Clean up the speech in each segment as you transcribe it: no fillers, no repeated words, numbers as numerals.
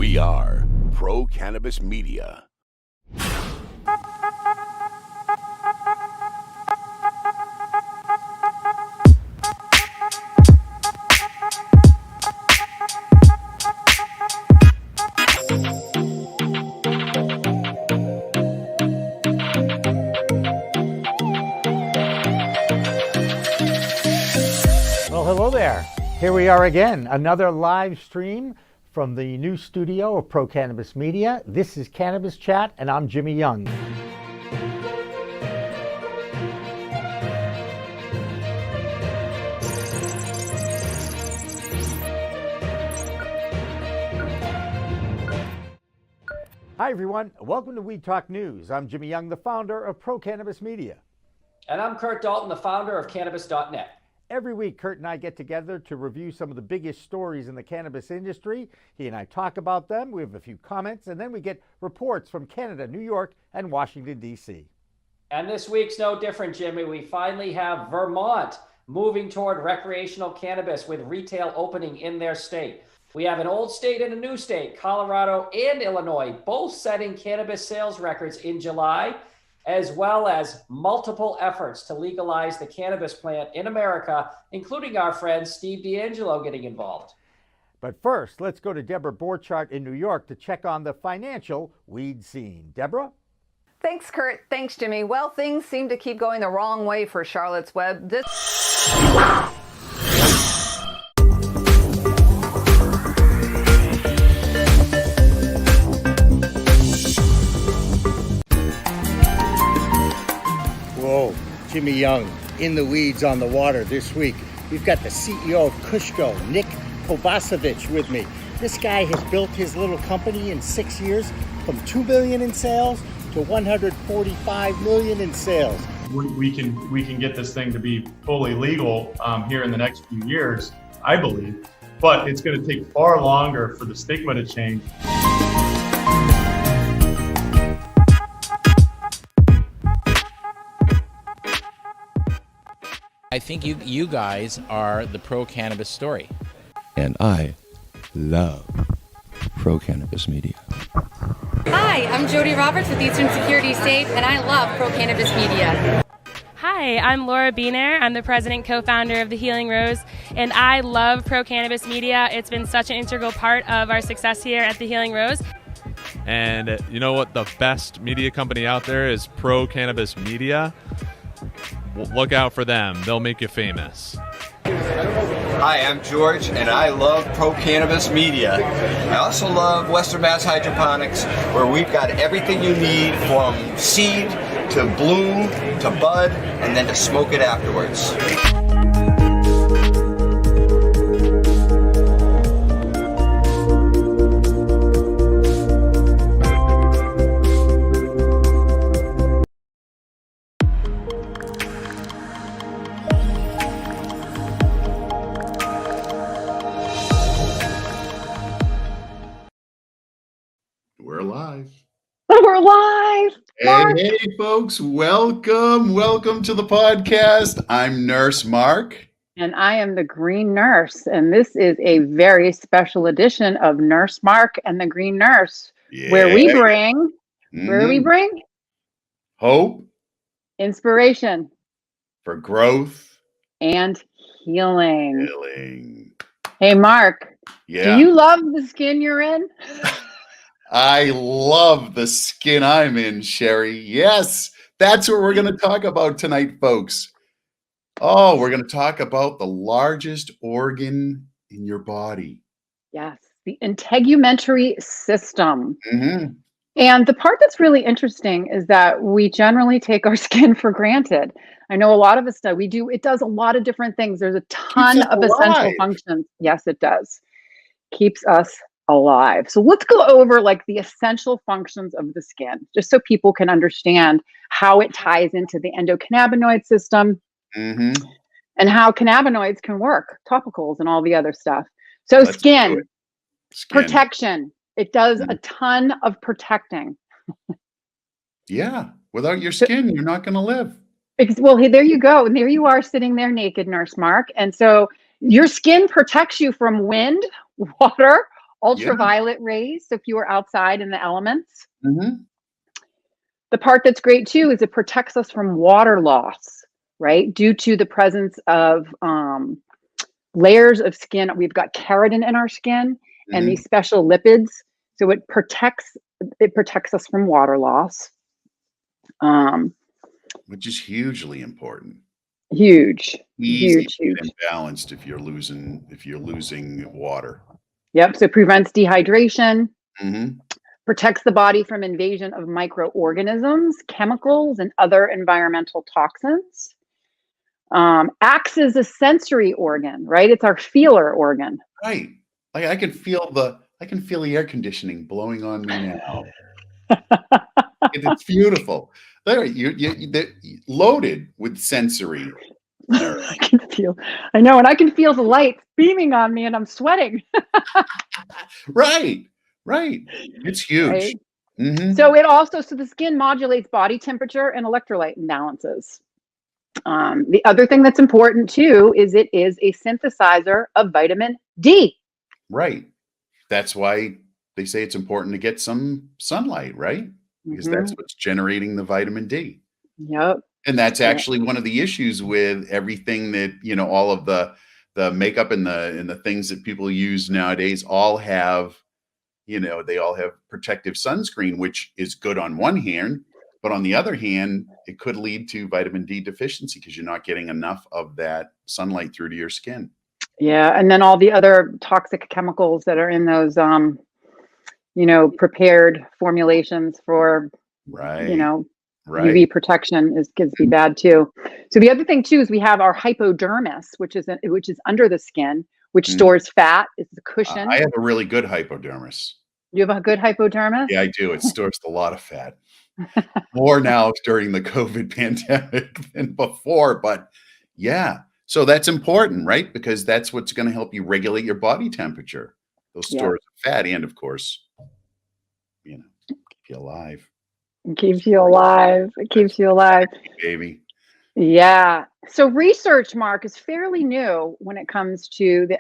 We are Pro Cannabis Media. Well, hello there. Here we are again, another live stream from the new studio of Pro Cannabis Media. This is Cannabis Chat, and I'm Jimmy Young. Hi, everyone. Welcome to Weed Talk News. I'm Jimmy Young, the founder of Pro Cannabis Media. And I'm Kurt Dalton, the founder of Cannabis.net. Every week, Kurt and I get together to review some of the biggest stories in the cannabis industry. He and I talk about them. We have a few comments, and then we get reports from Canada, New York, and Washington, D.C. And this week's no different, Jimmy. We finally have Vermont moving toward recreational cannabis with retail opening in their state. We have an old state and a new state, Colorado and Illinois, both setting cannabis sales records in July, as well as multiple efforts to legalize the cannabis plant in America, including our friend Steve D'Angelo getting involved. But first, let's go to Deborah Borchardt in New York to check on the financial weed scene. Deborah? Thanks, Kurt. Thanks, Jimmy. Well, things seem to keep going the wrong way for Charlotte's Web. Whoa, Jimmy Young, in the weeds on the water this week. We've got the CEO of Kushko, Nick Kovacevic, with me. This guy has built his little company in 6 years from $2 billion in sales to $145 million in sales. We can get this thing to be fully legal here in the next few years, I believe, but it's going to take far longer for the stigma to change. I think you guys are the pro-cannabis story. And I love Pro Cannabis Media. Hi, I'm Jody Roberts with Eastern Security Safe, and I love Pro Cannabis Media. Hi, I'm Laura Beener. I'm the president co-founder of The Healing Rose, and I love Pro Cannabis Media. It's been such an integral part of our success here at The Healing Rose. And you know what? The best media company out there is Pro Cannabis Media. Look out for them. They'll make you famous. Hi, I'm George, and I love Pro Cannabis Media. I also love Western Mass Hydroponics, where we've got everything you need from seed to bloom to bud, and then to smoke it afterwards. We're live. We're live. Hey, folks, welcome to the podcast. I'm Nurse Mark. And I am the Green Nurse. And this is a very special edition of Nurse Mark and the Green Nurse, where we bring, hope, inspiration for growth, and healing. Hey, Mark, do you love the skin you're in? I love the skin I'm in, Sherri. Yes, that's what we're going to talk about tonight, folks. Oh, we're going to talk about the largest organ in your body. Yes, the integumentary system. Mm-hmm. And the part that's really interesting is that we generally take our skin for granted. I know a lot of us do. It does a lot of different things. There's a ton of essential functions. Yes, it does. Keeps us alive. So let's go over like the essential functions of the skin, just so people can understand how it ties into the endocannabinoid system and how cannabinoids can work, topicals and all the other stuff. So skin protection. It does a ton of protecting. Yeah. Without your skin, you're not going to live. Well, there you go. And there you are sitting there naked, Nurse Mark. And so your skin protects you from wind, water, ultraviolet rays, so if you are outside in the elements. Mm-hmm. The part that's great too is it protects us from water loss, right? Due to the presence of layers of skin. We've got keratin in our skin and these special lipids. So it protects us from water loss. Which is hugely important. Huge. Imbalanced if you're losing water. Yep. So it prevents dehydration. Mm-hmm. Protects the body from invasion of microorganisms, chemicals, and other environmental toxins. Acts as a sensory organ, right? It's our feeler organ. Right. Like I can feel the air conditioning blowing on me now. It's beautiful. There, they're loaded with sensory. I know, and I can feel the light beaming on me, and I'm sweating. Right. It's huge. Right? Mm-hmm. So the skin modulates body temperature and electrolyte imbalances. The other thing that's important too is it is a synthesizer of vitamin D. Right. That's why they say it's important to get some sunlight, right? Because that's what's generating the vitamin D. Yep. And that's actually one of the issues with everything that, all of the makeup and the things that people use nowadays all have, they all have protective sunscreen, which is good on one hand, but on the other hand, it could lead to vitamin D deficiency because you're not getting enough of that sunlight through to your skin. Yeah. And then all the other toxic chemicals that are in those, prepared formulations for, UV protection can be bad too. So the other thing too is we have our hypodermis, which is under the skin, which stores fat. It's the cushion. I have a really good hypodermis. You have a good hypodermis? Yeah, I do. It stores a lot of fat. More now during the COVID pandemic than before, but yeah. So that's important, right? Because that's what's going to help you regulate your body temperature. Those stores of fat, and of course, keep you alive. It keeps you alive. Baby. Yeah. So research, Mark, is fairly new when it comes to the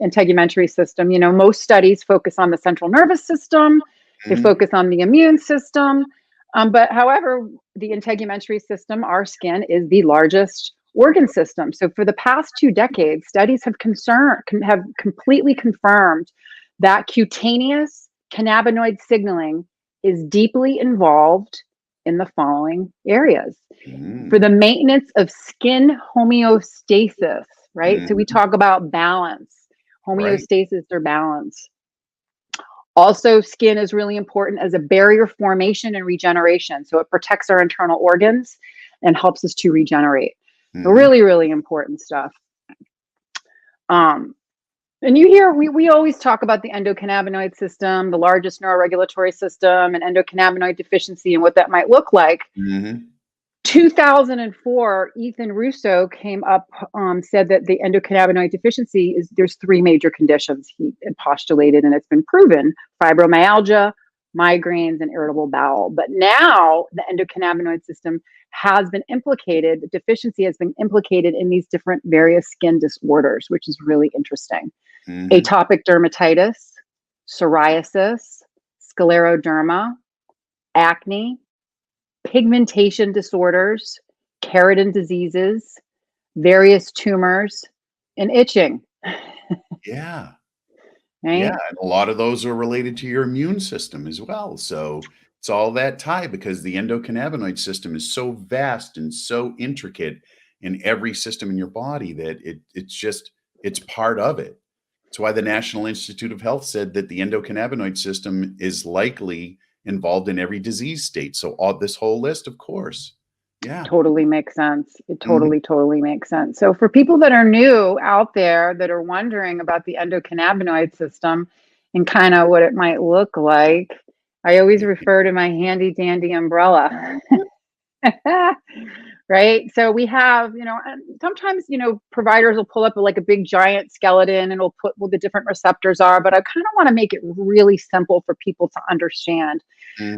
integumentary system. Most studies focus on the central nervous system. They focus on the immune system. But however, the integumentary system, our skin, is the largest organ system. So for the past 2 decades, studies have completely confirmed that cutaneous cannabinoid signaling is deeply involved in the following areas. For the maintenance of skin homeostasis, right? So we talk about balance, homeostasis or balance. Also, skin is really important as a barrier formation and regeneration. So it protects our internal organs and helps us to regenerate. Really, really important stuff. And we always talk about the endocannabinoid system, the largest neuroregulatory system, and endocannabinoid deficiency and what that might look like. 2004, Ethan Russo came up, said that the endocannabinoid deficiency there's 3 major conditions he had postulated, and it's been proven: fibromyalgia, migraines, and irritable bowel. But now the endocannabinoid system has been implicated, the deficiency has been implicated in these different various skin disorders, which is really interesting. Atopic dermatitis, psoriasis, scleroderma, acne, pigmentation disorders, keratin diseases, various tumors, and itching. Yeah. Right? Yeah. And a lot of those are related to your immune system as well. So it's all that tie, because the endocannabinoid system is so vast and so intricate in every system in your body that it's part of it. That's why the National Institute of Health said that the endocannabinoid system is likely involved in every disease state. So this whole list, of course. Yeah. Totally makes sense. It totally makes sense. So for people that are new out there that are wondering about the endocannabinoid system and kind of what it might look like, I always refer to my handy dandy umbrella. Right? So we have, and sometimes, providers will pull up like a big giant skeleton and it'll put what the different receptors are, but I kind of want to make it really simple for people to understand.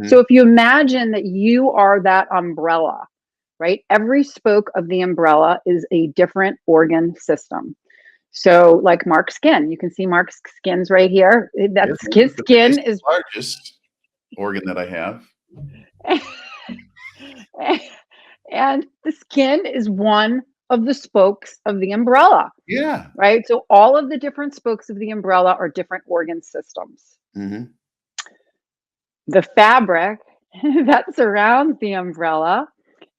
So if you imagine that you are that umbrella, right? Every spoke of the umbrella is a different organ system. So like Mark's skin, you can see Mark's skin's right here. That's his skin is the largest organ that I have. And the skin is one of the spokes of the umbrella. Yeah. Right. So all of the different spokes of the umbrella are different organ systems. Mm-hmm. The fabric that surrounds the umbrella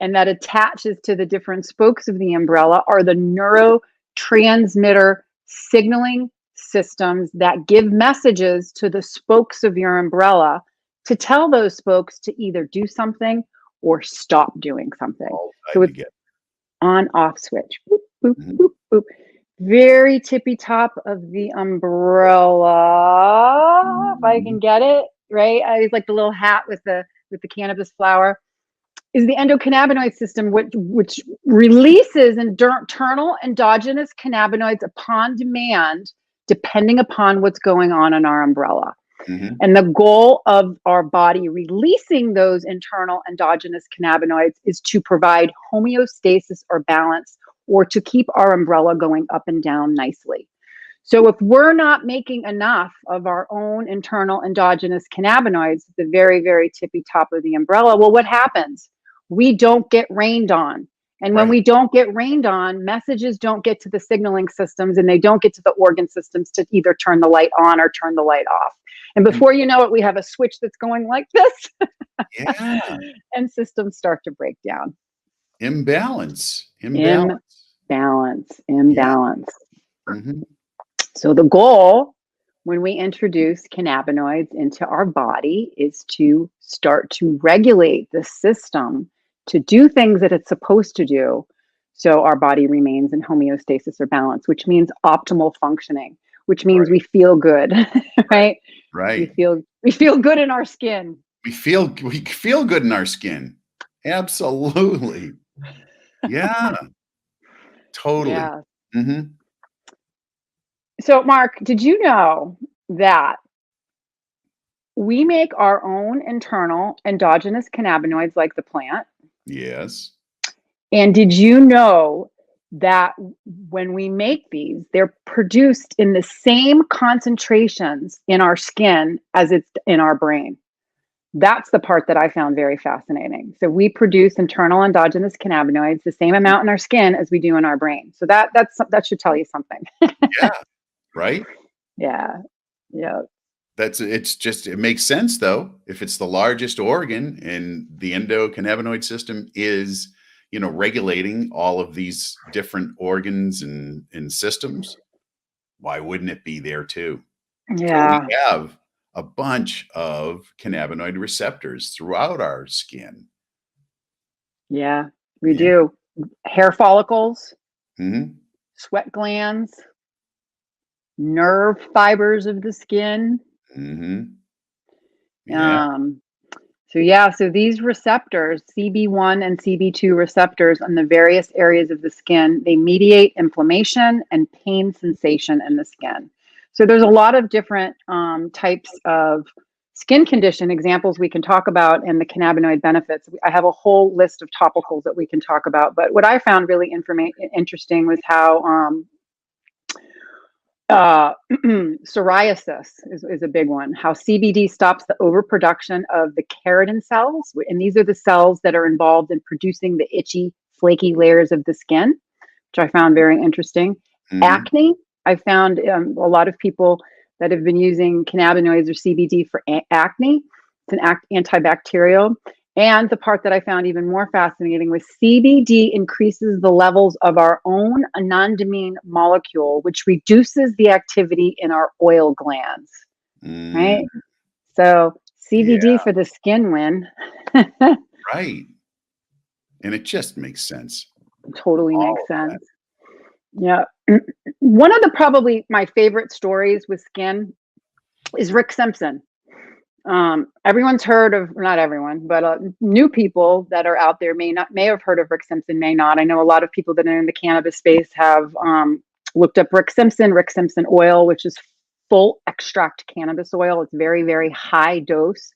and that attaches to the different spokes of the umbrella are the neurotransmitter signaling systems that give messages to the spokes of your umbrella to tell those spokes to either do something or stop doing something. So it's on off switch. Boop, boop, boop, boop. Very tippy top of the umbrella, if I can get it right. I always like the little hat with the cannabis flower. Is the endocannabinoid system, which releases internal endogenous cannabinoids upon demand, depending upon what's going on in our umbrella. Mm-hmm. And the goal of our body releasing those internal endogenous cannabinoids is to provide homeostasis or balance, or to keep our umbrella going up and down nicely. So if we're not making enough of our own internal endogenous cannabinoids, the very, very tippy top of the umbrella, well, what happens? We don't get rained on. And when we don't get rained on, messages don't get to the signaling systems, and they don't get to the organ systems to either turn the light on or turn the light off. And before you know it, we have a switch that's going like this. Yeah. And systems start to break down. Imbalance. Yeah. Mm-hmm. So the goal when we introduce cannabinoids into our body is to start to regulate the system to do things that it's supposed to do, so our body remains in homeostasis or balance, which means optimal functioning, which means we feel good, right? Right. We feel good in our skin. We feel good in our skin. Absolutely. Yeah. Totally. Yeah. Mm-hmm. So, Mark, did you know that we make our own internal endogenous cannabinoids like the plant? Yes. And did you know that when we make these, they're produced in the same concentrations in our skin as it's in our brain? That's the part that I found very fascinating. So we produce internal endogenous cannabinoids the same amount in our skin as we do in our brain. So that should tell you something. Yeah. Right? Yeah. Yeah. It makes sense though. If it's the largest organ and the endocannabinoid system is, regulating all of these different organs and systems, why wouldn't it be there too? Yeah. So we have a bunch of cannabinoid receptors throughout our skin. Yeah, we do. Hair follicles, mm-hmm. sweat glands, nerve fibers of the skin. Mm-hmm. Yeah. So these receptors, CB1 and CB2 receptors on the various areas of the skin, they mediate inflammation and pain sensation in the skin. So there's a lot of different types of skin condition examples we can talk about, and the cannabinoid benefits. I have a whole list of topicals that we can talk about, but what I found really interesting was how psoriasis is a big one. How CBD stops the overproduction of the keratin cells, and these are the cells that are involved in producing the itchy, flaky layers of the skin, which I found very interesting. Mm-hmm. Acne, I found a lot of people that have been using cannabinoids or CBD for acne. It's an antibacterial. And the part that I found even more fascinating was CBD increases the levels of our own anandamide molecule, which reduces the activity in our oil glands, right? So CBD for the skin win. Right. And it just makes sense. Totally makes sense. Yeah. One of the probably my favorite stories with skin is Rick Simpson. Everyone's heard of, not everyone, but new people that are out there may have heard of Rick Simpson, may not. I know a lot of people that are in the cannabis space have looked up Rick Simpson oil, which is full extract cannabis oil. It's very, very high dose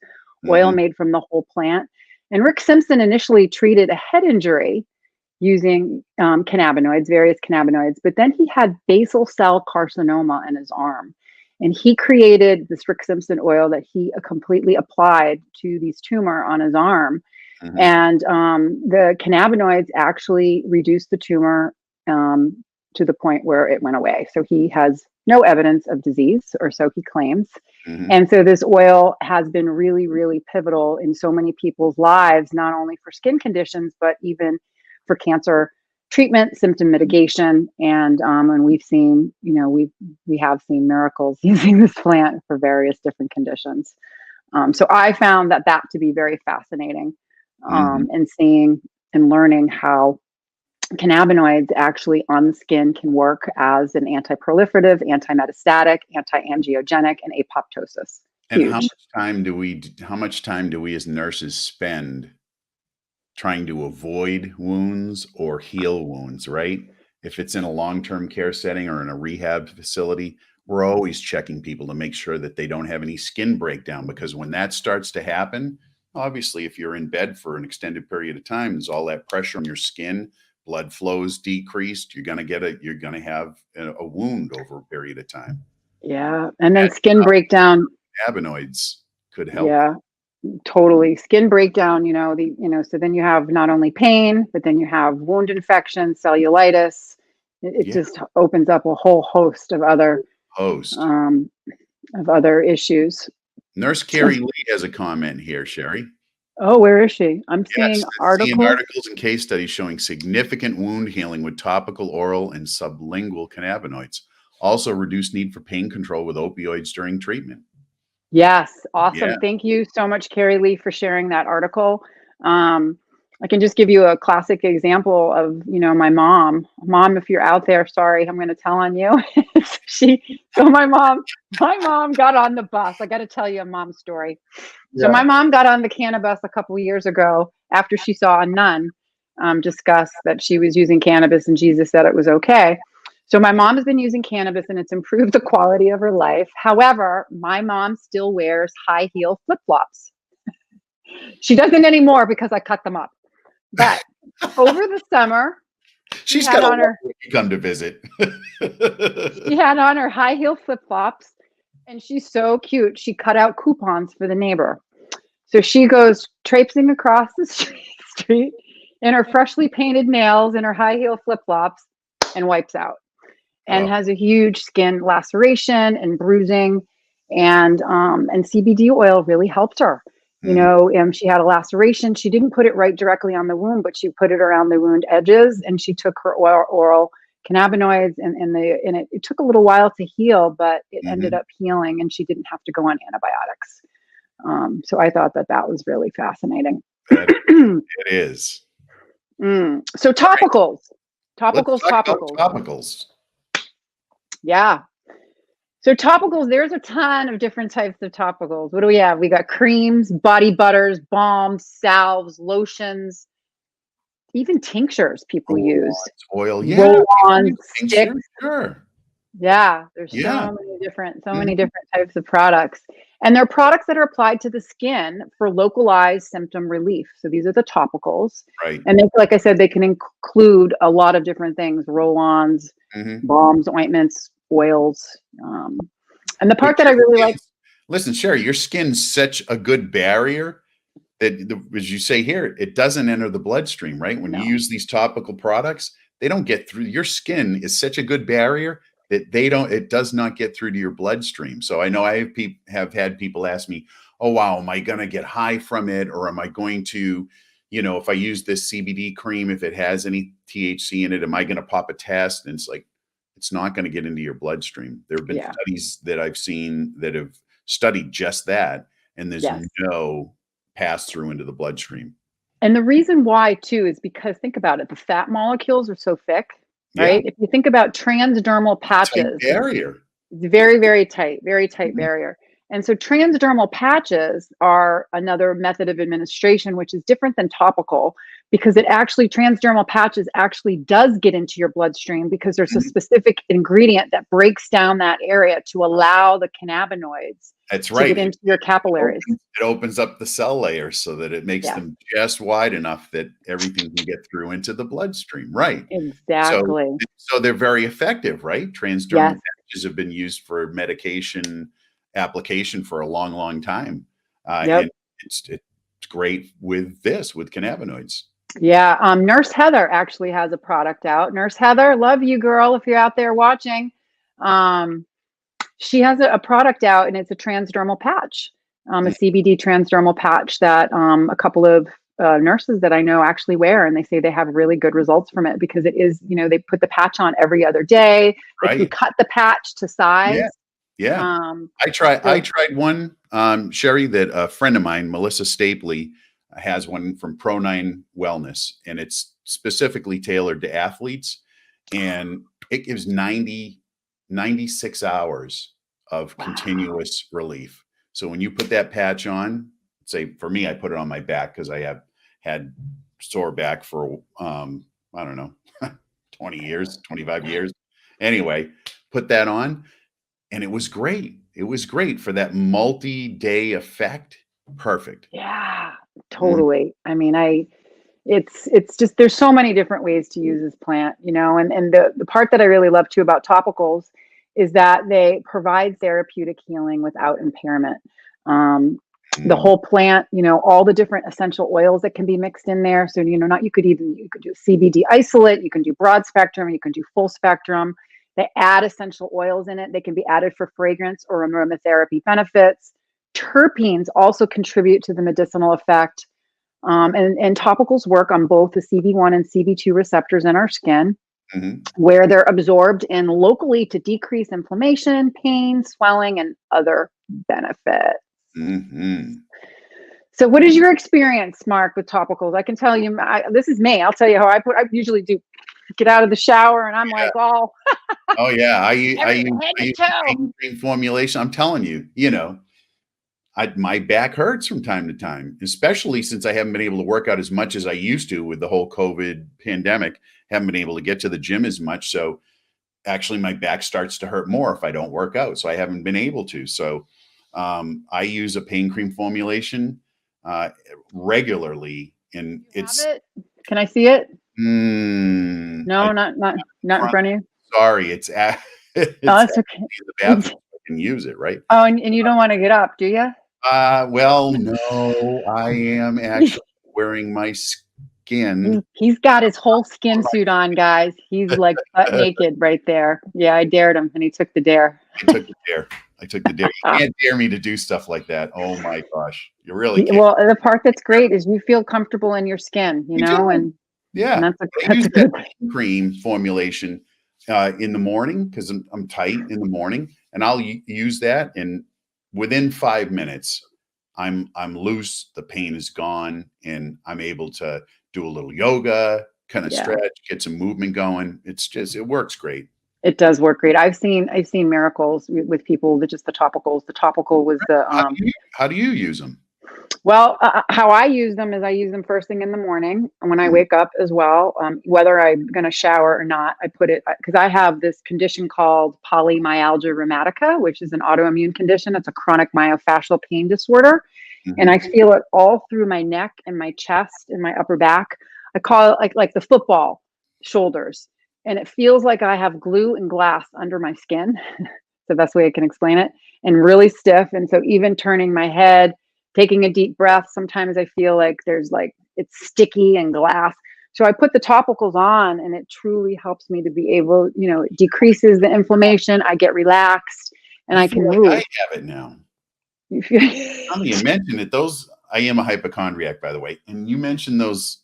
oil made from the whole plant. And Rick Simpson initially treated a head injury using cannabinoids, various cannabinoids, but then he had basal cell carcinoma in his arm. And he created this Rick Simpson oil that he completely applied to this tumor on his arm. Mhm. And the cannabinoids actually reduced the tumor to the point where it went away. So he has no evidence of disease, or so he claims. Mhm. And so this oil has been really, really pivotal in so many people's lives, not only for skin conditions, but even for cancer treatment, symptom mitigation. And we've seen, we have seen miracles using this plant for various different conditions. So I found that to be very fascinating, and seeing and learning how cannabinoids actually on the skin can work as an anti-proliferative, anti-metastatic, anti-angiogenic, and apoptosis. And Huge. how much time do we as nurses spend trying to avoid wounds or heal wounds, right? If it's in a long-term care setting or in a rehab facility, we're always checking people to make sure that they don't have any skin breakdown, because when that starts to happen, obviously, if you're in bed for an extended period of time, there's all that pressure on your skin, blood flows decreased, you're going to have a wound over a period of time. Yeah. And then skin breakdown. Cannabinoids could help. Yeah, totally. Skin breakdown, so then you have not only pain, but then you have wound infection, cellulitis. It just opens up a whole host of other issues. Nurse Carrie Lee has a comment here, Sherri. Oh, where is she? I'm seeing articles and case studies showing significant wound healing with topical, oral, and sublingual cannabinoids. Also reduced need for pain control with opioids during treatment. Yes. Awesome. Yeah. Thank you so much, Carrie Lee, for sharing that article. I can just give you a classic example of, my mom. Mom, if you're out there, sorry, I'm going to tell on you. My mom got on the bus. I got to tell you a mom story. So my mom got on the cannabis a couple of years ago after she saw a nun discuss that she was using cannabis and Jesus said it was okay. So my mom has been using cannabis and it's improved the quality of her life. However, my mom still wears high heel flip-flops. She doesn't anymore because I cut them up. But over the summer, she's got on her come to visit. She had on her high heel flip-flops, and she's so cute. She cut out coupons for the neighbor. So she goes traipsing across the street in her freshly painted nails and her high heel flip-flops and wipes out, and has a huge skin laceration and bruising, and CBD oil really helped her. She had a laceration. She didn't put it right directly on the wound, but she put it around the wound edges, and she took her oral cannabinoids, and it took a little while to heal, but it ended up healing, and she didn't have to go on antibiotics. So I thought that was really fascinating. It is. So topicals. Topicals. Yeah. So topicals, there's a ton of different types of topicals. What do we have? We got creams, body butters, balms, salves, lotions, even tinctures people use. Oil, roll-on sticks. Sure. Yeah, there's so many different types of products. And they're products that are applied to the skin for localized symptom relief. So these are the topicals. Right. And they, like I said, they can include a lot of different things: roll-ons, balms, ointments, oils. And the part that I really like. Listen, Sherri, your skin's such a good barrier that, as you say here, it doesn't enter the bloodstream, right? When you use these topical products, they don't get through. Your skin is such a good barrier that it does not get through to your bloodstream. So I know I have had people ask me, oh, wow, am I going to get high from it? Or am I going to, if I use this CBD cream, if it has any THC in it, am I going to pop a test? And it's like, it's not going to get into your bloodstream. There have been studies that I've seen that have studied just that. And there's no pass through into the bloodstream. And the reason why too, is because think about it. The fat molecules are so thick, right? If you think about transdermal patches, barrier. It's very, very tight barrier. And so transdermal patches are another method of administration, which is different than topical, because transdermal patches actually does get into your bloodstream because there's a specific ingredient that breaks down that area to allow the cannabinoids to get into your capillaries. It opens up the cell layers so that it makes them just wide enough that everything can get through into the bloodstream. Right. Exactly. So they're very effective, right? Transdermal patches have been used for medication application for a long, long time. And it's great with cannabinoids. Yeah. Nurse Heather actually has a product out. Nurse Heather, love you, girl, if you're out there watching. She has a product out, and it's a transdermal patch, a CBD transdermal patch that a couple of nurses that I know actually wear, and they say they have really good results from it because it is, they put the patch on every other day. They can cut the patch to size. Yeah. I tried one, Sherri, that a friend of mine, Melissa Stapley, has one from Pro9 Wellness, and it's specifically tailored to athletes, and it gives 96 hours of continuous relief. So when you put that patch on, say for me, I put it on my back because I have had sore back for, I don't know, 20 years, 25 years. Anyway, put that on, and it was great. It was great for that multi-day effect. Perfect. Yeah, totally. I mean, it's just, there's so many different ways to use this plant, and the part that I really love too about topicals is that they provide therapeutic healing without impairment. The whole plant, all the different essential oils that can be mixed in there. So, you could do CBD isolate, you can do broad spectrum, you can do full spectrum. They add essential oils in it. They can be added for fragrance or aromatherapy benefits. Terpenes also contribute to the medicinal effect. And topicals work on both the CB1 and CB2 receptors in our skin, where they're absorbed in locally to decrease inflammation, pain, swelling, and other benefits. So what is your experience, Mark, with topicals? I can tell you, this is me. I'll tell you how I usually do get out of the shower and I'm like, oh. Oh yeah. I use pain cream formulation. I'm telling you, my back hurts from time to time, especially since I haven't been able to work out as much as I used to with the whole COVID pandemic. Haven't been able to get to the gym as much. So actually my back starts to hurt more if I don't work out. So I haven't been able to. So I use a pain cream formulation regularly, and Can I see it? No, not in front of you. Sorry, it's okay. It's okay. The bathroom, I can use it, right? Oh, and you don't want to get up, do you? Well, no, I am actually wearing my skin. He's got his whole skin suit on, guys. He's like butt naked right there. Yeah, I dared him, and he took the dare. I took the dare. You can't dare me to do stuff like that. Oh my gosh, you really can't. Well, the part that's great is you feel comfortable in your skin, and yeah, and I use that pain cream formulation in the morning because I'm tight in the morning, and I'll use that, and within 5 minutes, I'm loose. The pain is gone, and I'm able to do a little yoga, kind of stretch, get some movement going. It works great. It does work great. I've seen miracles with people that just the topicals. The topical was the How do you use them? Well, how I use them is I use them first thing in the morning and when I wake up as well. Whether I'm going to shower or not, I put it because I have this condition called polymyalgia rheumatica, which is an autoimmune condition. It's a chronic myofascial pain disorder, and I feel it all through my neck and my chest and my upper back. I call it like the football shoulders. And it feels like I have glue and glass under my skin. It's the best way I can explain it. And really stiff. And so even turning my head, taking a deep breath, sometimes I feel like it's sticky and glass. So I put the topicals on and it truly helps me to be able, it decreases the inflammation. I get relaxed and I can move. I have it now. You mentioned it. I am a hypochondriac, by the way. And you mentioned those.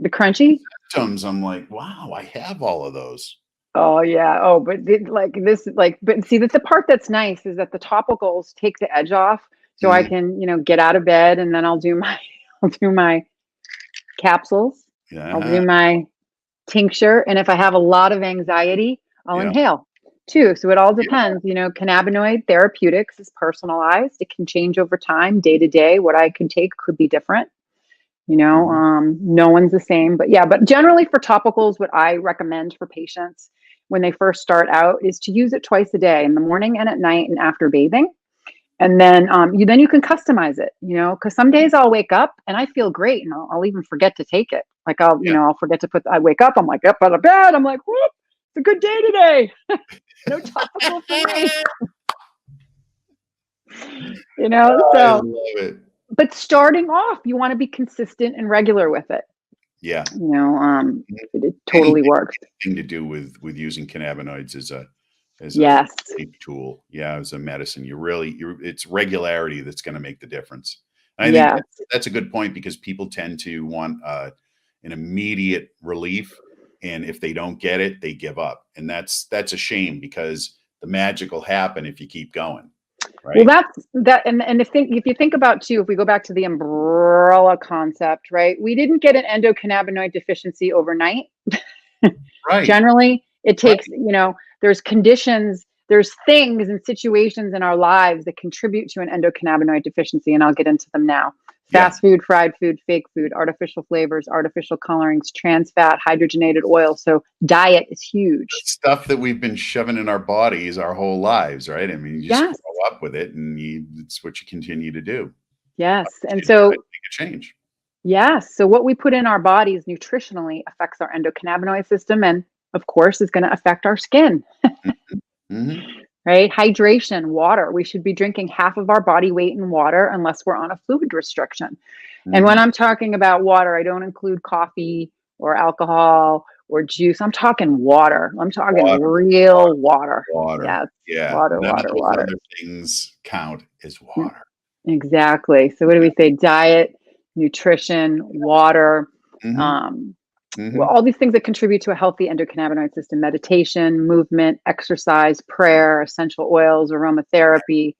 The crunchy symptoms. I'm like, wow, I have all of those. Oh yeah. Oh, but but see that the part that's nice is that the topicals take the edge off, so I can get out of bed and then I'll do my capsules. Yeah. I'll do my tincture, and if I have a lot of anxiety, I'll inhale. too. So it all depends. You know, cannabinoid therapeutics is personalized. It can change over time, day to day. What I can take could be different. You know, no one's the same. But yeah, but generally for topicals, what I recommend for patients when they first start out is to use it twice a day, in the morning and at night and after bathing. And then you can customize it, you know, because some days I'll wake up and I feel great, and I'll even forget to take it. Like I'll forget to I wake up, I'm like up out of bed, I'm like, whoop, it's a good day today. No topical for me. You know, so I love it. But starting off, you want to be consistent and regular with it. Yeah. You know, it totally works. Thing to do with using cannabinoids as a safe tool. Yeah, as a medicine. It's regularity that's going to make the difference. And I think that's a good point, because people tend to want an immediate relief, and if they don't get it, they give up. And that's a shame, because the magic will happen if you keep going. Right? Well, and if you think about too, if we go back to the umbrella concept, right? We didn't get an endocannabinoid deficiency overnight. Right. Generally, it takes, you know, there's conditions, there's things and situations in our lives that contribute to an endocannabinoid deficiency, and I'll get into them now. Fast food, fried food, fake food, artificial flavors, artificial colorings, trans fat, hydrogenated oil. So diet is huge. Stuff that we've been shoving in our bodies our whole lives, right? I mean, you just grow up with it, and it's what you continue to do. Yes. And so make a change. Yes. So what we put in our bodies nutritionally affects our endocannabinoid system, and of course is going to affect our skin. Right? Hydration, water. We should be drinking half of our body weight in water unless we're on a fluid restriction. And when I'm talking about water, I don't include coffee or alcohol or juice. I'm talking water. I'm talking real water. Water. Yes. Water. Other things count as water. Exactly. So what do we say? Diet, nutrition, water, well, all these things that contribute to a healthy endocannabinoid system: meditation, movement, exercise, prayer, essential oils, aromatherapy,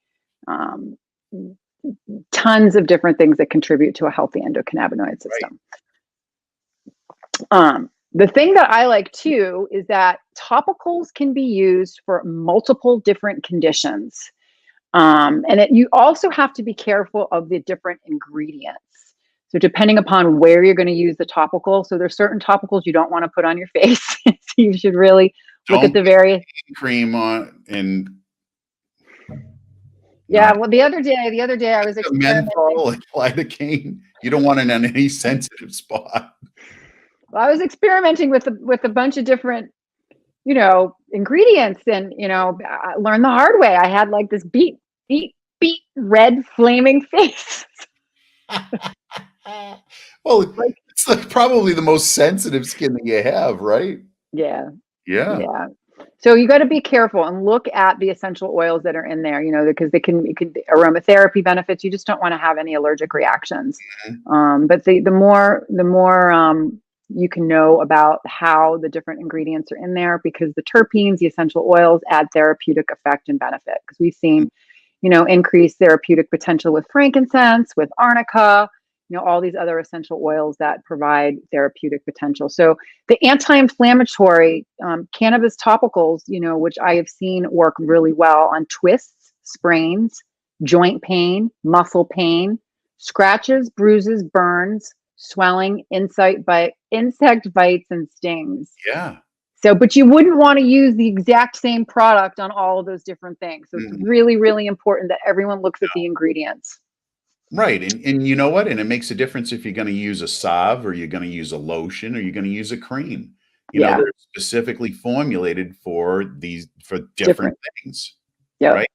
tons of different things that contribute to a healthy endocannabinoid system. The thing that I like too is that topicals can be used for multiple different conditions. You also have to be careful of the different ingredients. So depending upon where you're going to use the topical, so there's certain topicals you don't want to put on your face. So you should really look at the various cream on and. Yeah, well, the other day I was experimenting. Menthol and lidocaine. You don't want it on any sensitive spot. Well, I was experimenting with a bunch of different, you know, ingredients, and you know, I learned the hard way. I had like this beet red flaming face. Well, it's like probably the most sensitive skin that you have, right? Yeah. Yeah. So you got to be careful and look at the essential oils that are in there, you know, because it could aromatherapy benefits. You just don't want to have any allergic reactions. But the more you can know about how the different ingredients are in there, because the terpenes, the essential oils, add therapeutic effect and benefit. Because we've seen, you know, increased therapeutic potential with frankincense, with arnica, you know, all these other essential oils that provide therapeutic potential. So the anti-inflammatory cannabis topicals, you know, which I have seen work really well on twists, sprains, joint pain, muscle pain, scratches, bruises, burns, swelling, insect bites, and stings. Yeah. So, but you wouldn't want to use the exact same product on all of those different things. So it's really, really important that everyone looks at the ingredients. Right. And you know what? And it makes a difference if you're going to use a salve, or you're going to use a lotion, or you're going to use a cream. You know, they're specifically formulated for different things. Yeah. Right.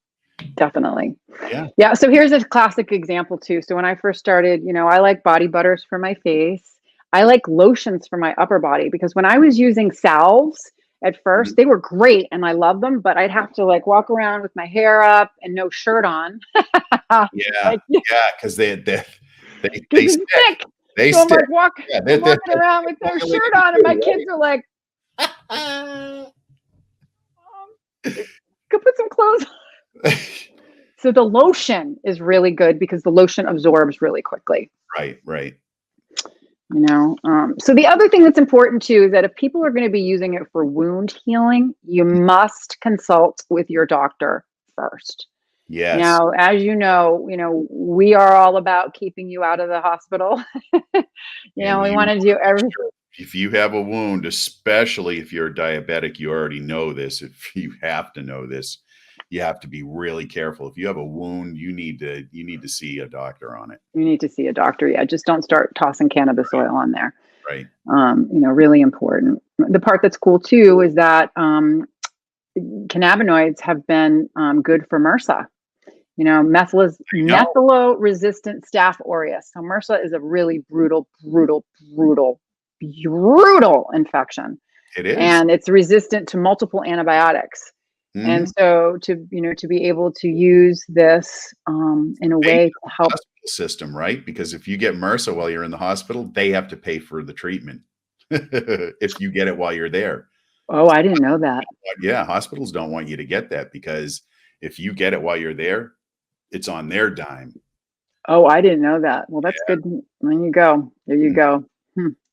Definitely. Yeah. Yeah. So here's a classic example too. So when I first started, you know, I like body butters for my face. I like lotions for my upper body, because when I was using salves at first, they were great and I love them, but I'd have to like walk around with my hair up and no shirt on. Because they stick. They so stick. I'm like walking around with no shirt on, and my kids are like, go put some clothes on. So the lotion is really good because the lotion absorbs really quickly. Right. So the other thing that's important too is that if people are going to be using it for wound healing, you must consult with your doctor first. Yes. Now, as you know, we are all about keeping you out of the hospital. We want to do everything. If you have a wound, especially if you're diabetic, you already know this. If you have to know this, you have to be really careful. If you have a wound, you need to see a doctor on it. You need to see a doctor. Yeah, just don't start tossing cannabis oil on there. Right. Really important. The part that's cool too is that cannabinoids have been good for MRSA. Methylo-resistant Staph aureus. So MRSA is a really brutal infection. It is. And it's resistant to multiple antibiotics. Mm-hmm. And so to be able to use this in a way to help system, right? Because if you get MRSA while you're in the hospital, they have to pay for the treatment if you get it while you're there. Oh, I didn't know that. Yeah, hospitals don't want you to get that because if you get it while you're there, it's on their dime. Oh, I didn't know that. Well, that's good. There you go. There you go.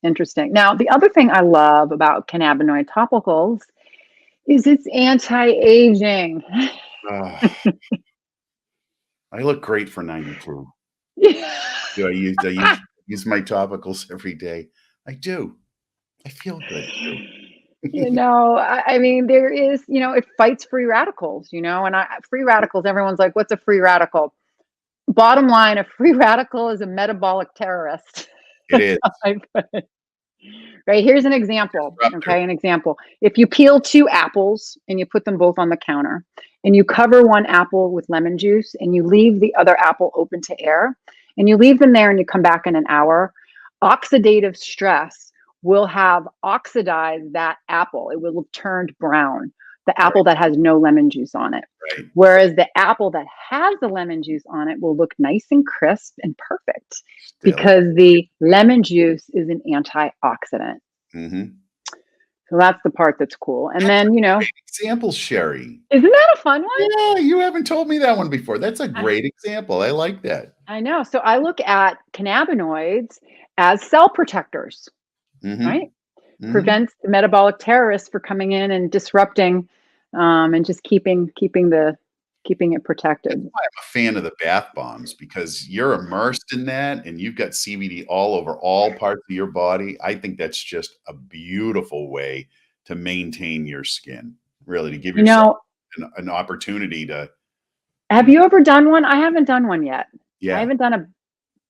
Interesting. Now, the other thing I love about cannabinoid topicals is it's anti-aging. I look great for 92. Do I use my topicals every day? I do. I feel good too. I mean, there is, it fights free radicals, and free radicals, everyone's like, what's a free radical? Bottom line, a free radical is a metabolic terrorist. It is. Right. Here's an example. Okay. An example. If you peel 2 apples and you put them both on the counter and you cover one apple with lemon juice and you leave the other apple open to air and you leave them there and you come back in an hour, oxidative stress will have oxidized that apple. It will have turned brown. The apple that has no lemon juice on it. Right. Whereas the apple that has the lemon juice on it will look nice and crisp and perfect because the lemon juice is an antioxidant. Mm-hmm. So that's the part that's cool. And then, example, Sherri. Isn't that a fun one? Yeah, you haven't told me that one before. That's a great example. I like that. I know. So I look at cannabinoids as cell protectors, right? Mm-hmm. Prevents the metabolic terrorists for coming in and disrupting and just keeping it protected. That's why I'm a fan of the bath bombs because you're immersed in that and you've got CBD all over all parts of your body. I think that's just a beautiful way to maintain your skin, really, to give yourself an opportunity to. Have you ever done one? I haven't done one yet. Yeah. I haven't done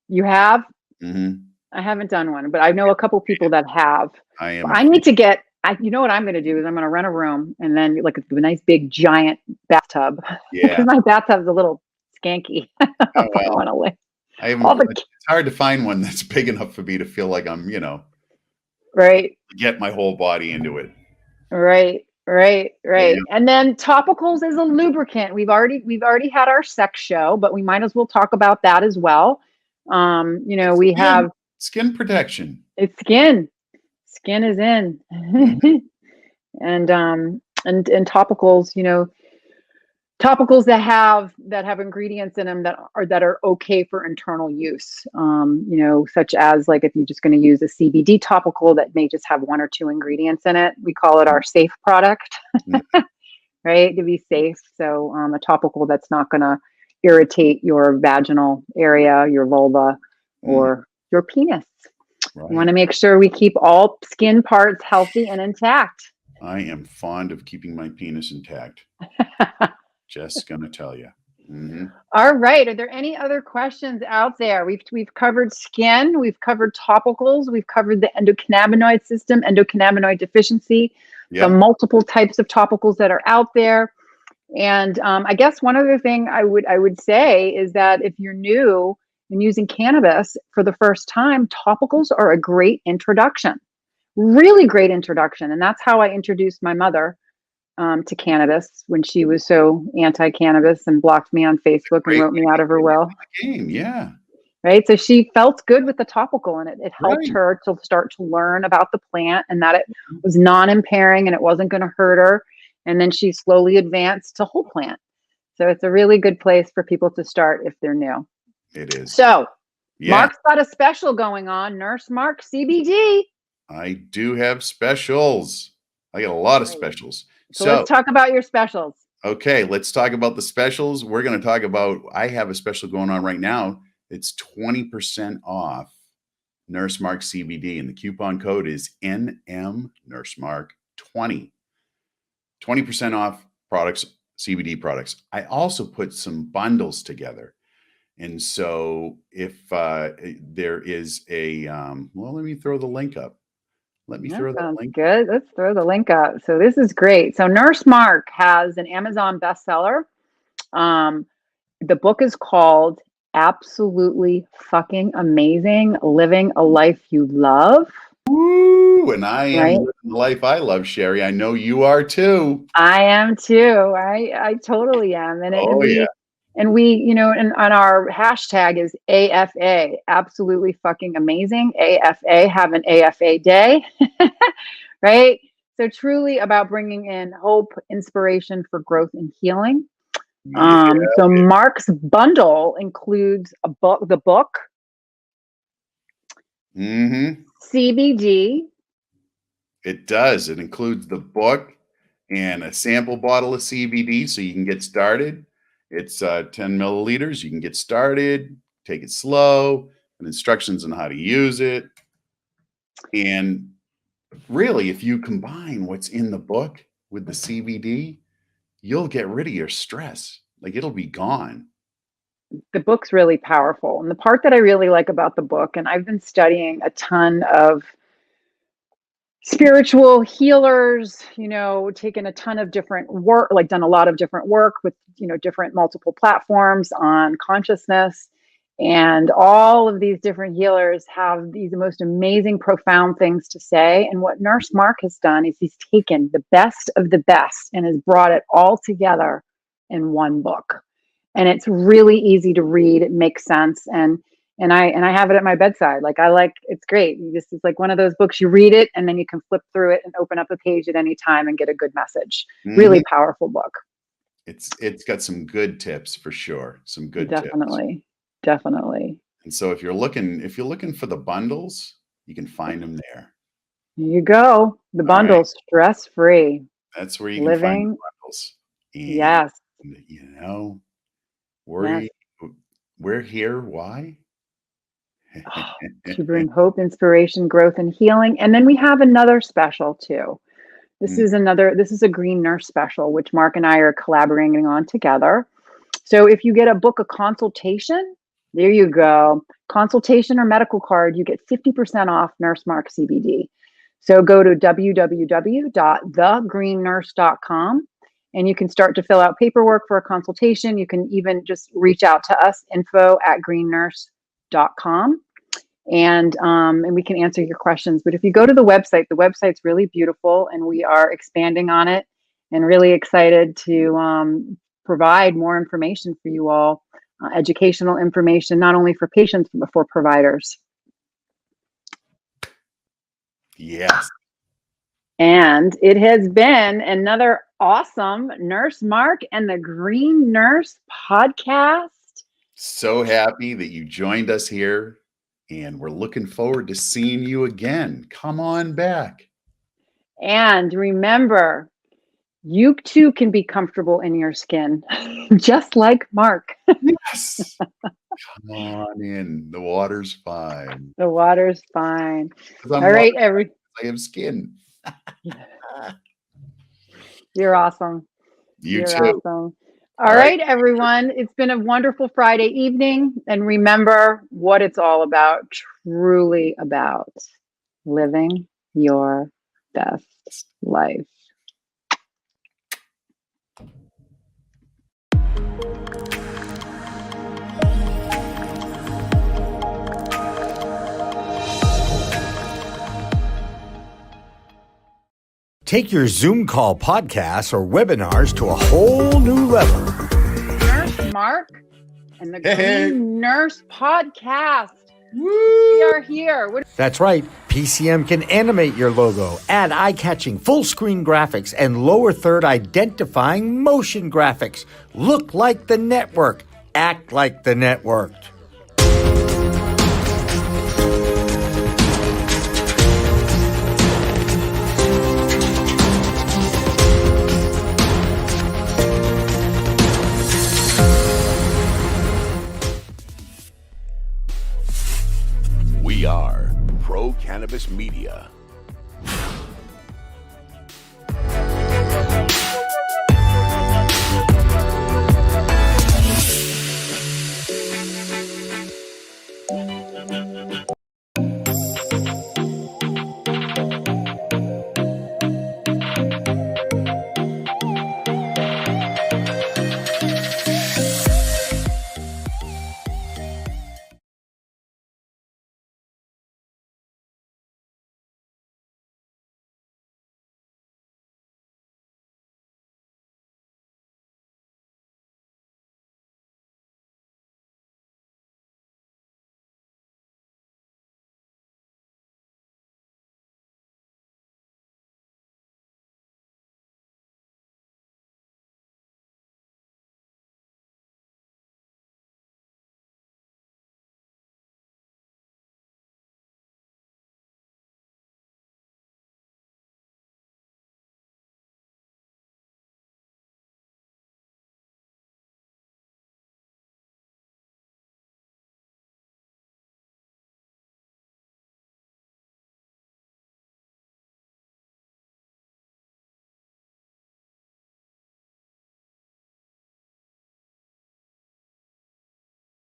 You have? Mm-hmm. I haven't done one, but I know a couple people that have. I need to get. You know what I'm going to do is I'm going to rent a room and then like a nice big giant bathtub. Yeah, because my bathtub's a little skanky. Oh, well. It's hard to find one that's big enough for me to feel like I'm, right. Get my whole body into it. Right. Yeah. And then topicals is a lubricant. We've already had our sex show, but we might as well talk about that as well. We have skin protection. It's skin. Skin is in. and topicals, topicals that have ingredients in them that are okay for internal use. Such as like if you're just going to use a CBD topical that may just have 1 or 2 ingredients in it, we call it our safe product, right? To be safe. So a topical that's not going to irritate your vaginal area, your vulva, or your penis. Right. We want to make sure we keep all skin parts healthy and intact. I am fond of keeping my penis intact. Just gonna tell you. Mm-hmm. All right. Are there any other questions out there? We've covered skin. We've covered topicals. We've covered the endocannabinoid system, endocannabinoid deficiency, the multiple types of topicals that are out there. And I guess one other thing I would say is that if you're new and using cannabis for the first time, topicals are a great introduction, really great introduction. And that's how I introduced my mother to cannabis when she was so anti-cannabis and blocked me on Facebook and wrote me out of her will. Yeah. Right. So she felt good with the topical and it helped her to start to learn about the plant and that it was non-impairing and it wasn't going to hurt her. And then she slowly advanced to whole plant. So it's a really good place for people to start if they're new. It is. So Yeah. Mark's got a special going on. Nurse Mark CBD. I do have specials. I got a lot of specials. So let's talk about your specials. Okay, let's talk about the specials. We're going to talk about, I have a special going on right now. It's 20% off Nurse Mark CBD, and the coupon code is NM Nurse Mark 20. 20% off products, CBD products. I also put some bundles together. And so if there is a, well, let me throw the link up. Let me throw that link. Good. Let's throw the link up. So this is great. So Nurse Mark has an Amazon bestseller. The book is called Absolutely Fucking Amazing, Living a Life You Love. Woo! And I am living the life I love, Sherri. I know you are too. I am too. I totally am. And we, you know, and on our hashtag is AFA, absolutely fucking amazing. AFA, have an AFA day, right? So truly about bringing in hope, inspiration for growth and healing. So Mark's bundle includes the book, CBD. It does. It includes the book and a sample bottle of CBD so you can get started. It's 10 milliliters. You can get started, take it slow, and instructions on how to use it. And really, if you combine what's in the book with the CBD, you'll get rid of your stress. Like, it'll be gone. The book's really powerful. And the part that I really like about the book, and I've been studying a ton of spiritual healers, you know, taken a ton of different work, like done a lot of different work with, you know, different multiple platforms on consciousness. And all of these different healers have these most amazing, profound things to say. And what Nurse Mark has done is he's taken the best of the best and has brought it all together in one book. And it's really easy to read. It makes sense. And I have it at my bedside. It's great. This is like one of those books, you read it and then you can flip through it and open up a page at any time and get a good message. Really powerful book. It's got some good tips for sure. Some good tips. Definitely. And so if you're looking for the bundles, you can find them there. There you go. The bundles, stress-free. That's where you can find the bundles. And, yes. You know, we're here. Why? To bring hope, inspiration, growth, and healing. And then we have another special too. This is a Green Nurse special, which Mark and I are collaborating on together. So if you get a book, a consultation, there you go. Consultation or medical card, you get 50% off Nurse Mark CBD. So go to www.thegreennurse.com and you can start to fill out paperwork for a consultation. You can even just reach out to us, info@greennurse.com. And we can answer your questions. But if you go to the website's really beautiful and we are expanding on it and really excited to provide more information for you all, educational information, not only for patients, but for providers. Yes. And it has been another awesome Nurse Mark and the Green Nurse podcast. So happy that you joined us here. And we're looking forward to seeing you again. Come on back. And remember, you too can be comfortable in your skin, just like Mark. Yes. Come on in. The water's fine. The water's fine. All right, I have skin. You're awesome. You're too. Awesome. All right, everyone. It's been a wonderful Friday evening. And remember what it's all about, truly about living your best life. Take your Zoom call podcasts or webinars to a whole new level. Nurse Mark and the Green Nurse podcast. We are here. That's right. PCM can animate your logo, add eye-catching full-screen graphics, and lower third identifying motion graphics. Look like the network. Act like the networked. Cannabis Media.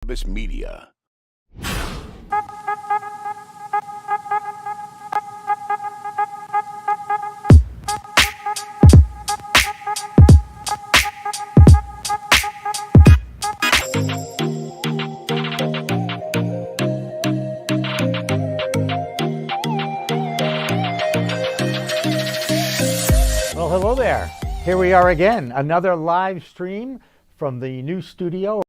Cannabis Media. Well, hello there. Here we are again, another live stream from the new studio.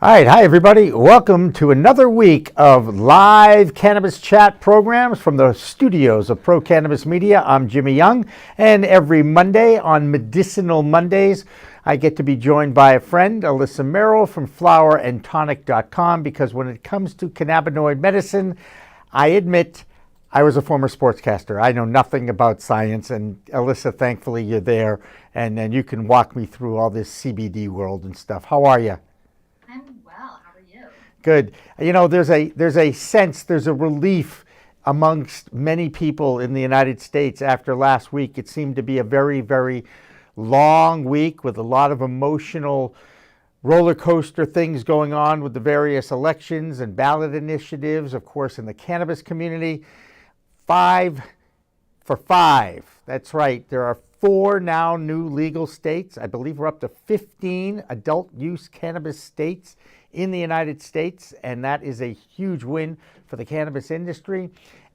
All right, hi everybody. Welcome to another week of live Cannabis Chat programs from the studios of Pro Cannabis Media. I'm Jimmy Young, and every Monday on Medicinal Mondays, I get to be joined by a friend, Alissa Merrill from flowerandtonic.com, because when it comes to cannabinoid medicine, I admit I was a former sportscaster. I know nothing about science, and Alissa, thankfully you're there, and you can walk me through all this CBD world and stuff. How are you? I'm well. How are you? Good. You know, there's a sense, there's a relief amongst many people in the United States after last week. It seemed to be a very, very long week with a lot of emotional roller coaster things going on with the various elections and ballot initiatives, of course, in the cannabis community. 5 for 5. That's right. There are 4 now new legal states. I believe we're up to 15 adult use cannabis states in the United States, and that is a huge win for the cannabis industry.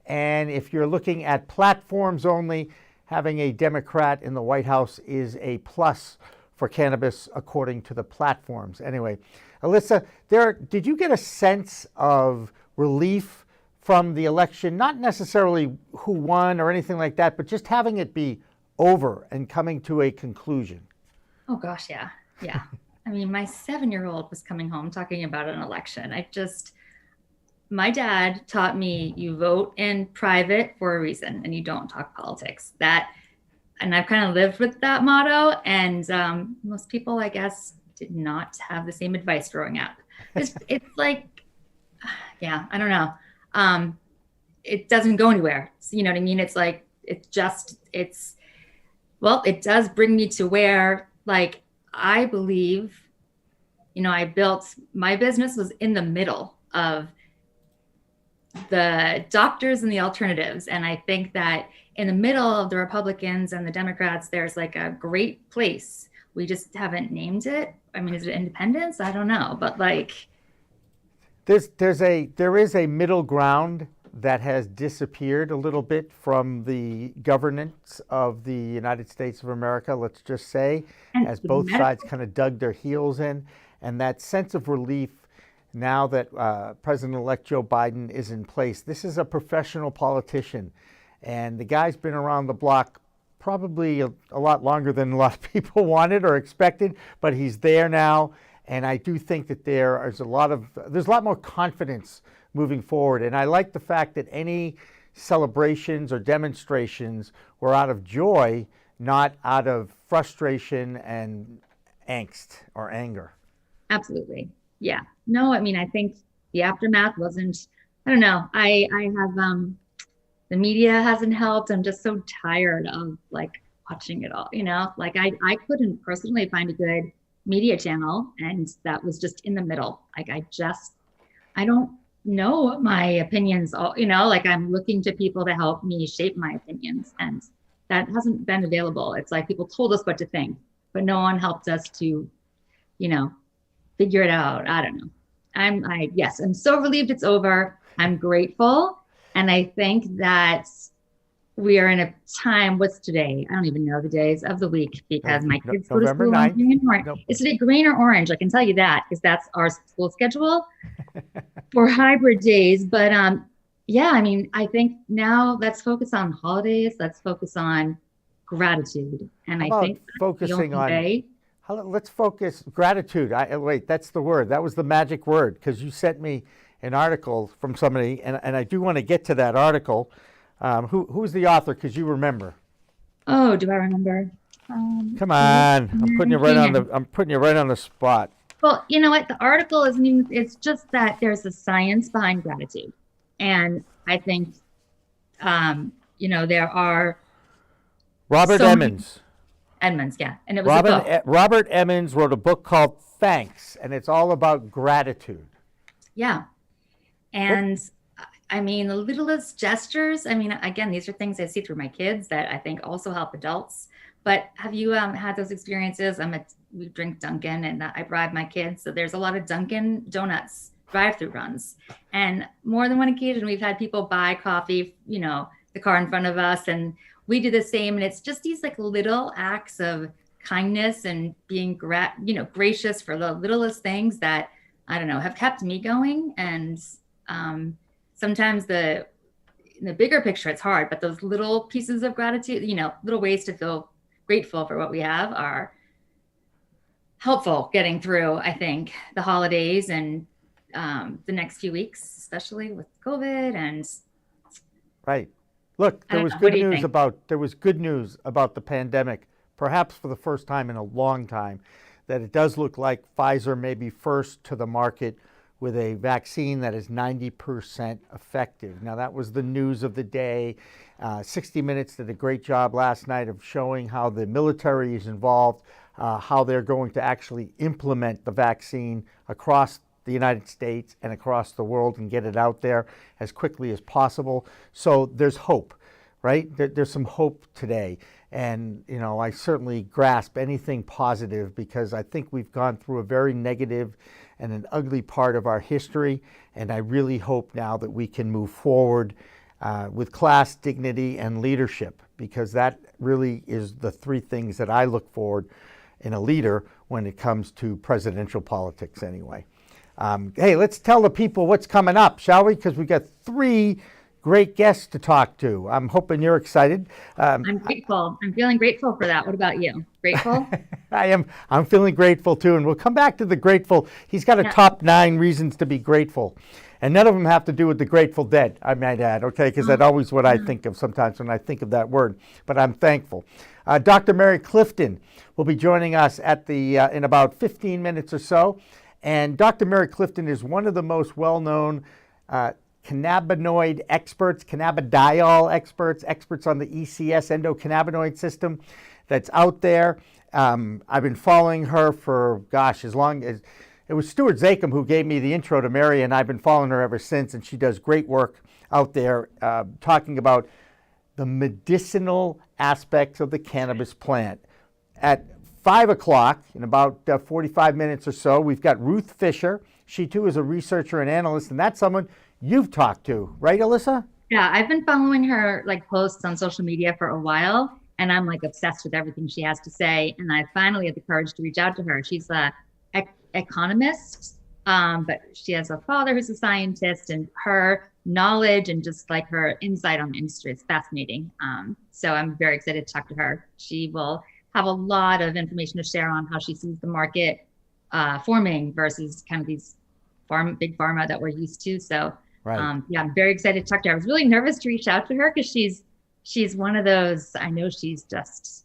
And if you're looking at platforms only, having a Democrat in the White House is a plus for cannabis according to the platforms. Anyway, Alissa, did you get a sense of relief from the election? Not necessarily who won or anything like that, but just having it be over and coming to a conclusion. Oh gosh, yeah. Yeah. I mean, my 7-year-old was coming home talking about an election. My dad taught me you vote in private for a reason and you don't talk politics. And I've kind of lived with that motto, and most people, I guess, did not have the same advice growing up. It's like, yeah, I don't know. It doesn't go anywhere. So, you know what I mean? It's like, well, it does bring me to where, like, I believe, my business was in the middle of the doctors and the alternatives. And I think that in the middle of the Republicans and the Democrats, there's like a great place. We just haven't named it. I mean, is it independence? I don't know. But like, there is a middle ground that has disappeared a little bit from the governance of the United States of America, let's just say, as both sides kind of dug their heels in. And that sense of relief now that President-elect Joe Biden is in place. This is a professional politician, and the guy's been around the block probably a lot longer than a lot of people wanted or expected, but he's there now. And I do think that there's a lot more confidence moving forward. And I like the fact that any celebrations or demonstrations were out of joy, not out of frustration and angst or anger. Absolutely. Yeah. No, I mean, I think the aftermath wasn't, I don't know. I have, the media hasn't helped. I'm just so tired of like watching it all, like I couldn't personally find a good media channel, and that was just in the middle. Like I don't know my opinions, like I'm looking to people to help me shape my opinions, and that hasn't been available. It's like people told us what to think, but no one helped us to, figure it out. I don't know. I'm so relieved it's over. I'm grateful. And I think that we are in a time, what's today? I don't even know the days of the week because my kids go to school on green and orange. Nope. Is it green or orange? I can tell you that because that's our school schedule for hybrid days. But yeah, I mean, I think now let's focus on holidays. Let's focus on gratitude. And I think focusing on, let's focus gratitude. Wait, that's the word. That was the magic word, because you sent me an article from somebody, and I do want to get to that article. Who's the author? Because you remember. Oh, do I remember? Come on, I'm putting you right on the spot. Well, you know what? The article isn't even. It's just that there's a science behind gratitude, and I think, there are. Robert Emmons. Edmonds, yeah, and it was a book. Robert Emmons wrote a book called Thanks, and it's all about gratitude. Yeah, and I mean, the littlest gestures. I mean, again, these are things I see through my kids that I think also help adults. But have you had those experiences? We drink Dunkin', and I bribe my kids. So there's a lot of Dunkin' Donuts drive-through runs, and more than one occasion we've had people buy coffee, the car in front of us, and we do the same. And it's just these like little acts of kindness and being gracious for the littlest things that, I don't know, have kept me going. And sometimes in the bigger picture, it's hard, but those little pieces of gratitude, little ways to feel grateful for what we have are helpful getting through, I think, the holidays and the next few weeks, especially with COVID and. Right. Look, there was good news about the pandemic, perhaps for the first time in a long time, that it does look like Pfizer may be first to the market with a vaccine that is 90% effective. Now, that was the news of the day. 60 Minutes did a great job last night of showing how the military is involved, how they're going to actually implement the vaccine across the United States and across the world and get it out there as quickly as possible. So there's hope, right? There's some hope today. And, I certainly grasp anything positive because I think we've gone through a very negative and an ugly part of our history. And I really hope now that we can move forward with class, dignity, and leadership, because that really is the three things that I look forward in a leader when it comes to presidential politics anyway. Hey, let's tell the people what's coming up, shall we? Because we got 3 great guests to talk to. I'm hoping you're excited. I'm grateful. I'm feeling grateful for that. What about you? Grateful? I am. I'm feeling grateful too. And we'll come back to the grateful. He's got a top 9 reasons to be grateful. And none of them have to do with the Grateful Dead, I might add, okay? Because that's always what I think of sometimes when I think of that word. But I'm thankful. Dr. Mary Clifton will be joining us in about 15 minutes or so. And Dr. Mary Clifton is one of the most well-known cannabinoid experts, cannabidiol experts on the ECS, endocannabinoid system that's out there. I've been following her for, as long as, it was Stuart Zaklin who gave me the intro to Mary, and I've been following her ever since, and she does great work out there talking about the medicinal aspects of the cannabis plant. At 5 o'clock, in about 45 minutes or so, we've got Ruth Fisher. She too is a researcher and analyst, and that's someone you've talked to, right, Alissa? Yeah, I've been following her posts on social media for a while, and I'm obsessed with everything she has to say. And I finally had the courage to reach out to her. She's an economist, but she has a father who's a scientist, and her knowledge and just her insight on the industry is fascinating. So I'm very excited to talk to her. She will have a lot of information to share on how she sees the market forming versus kind of these big pharma that we're used to. So Right. Yeah, I'm very excited to talk to her. I was really nervous to reach out to her because she's one of those, I know she's just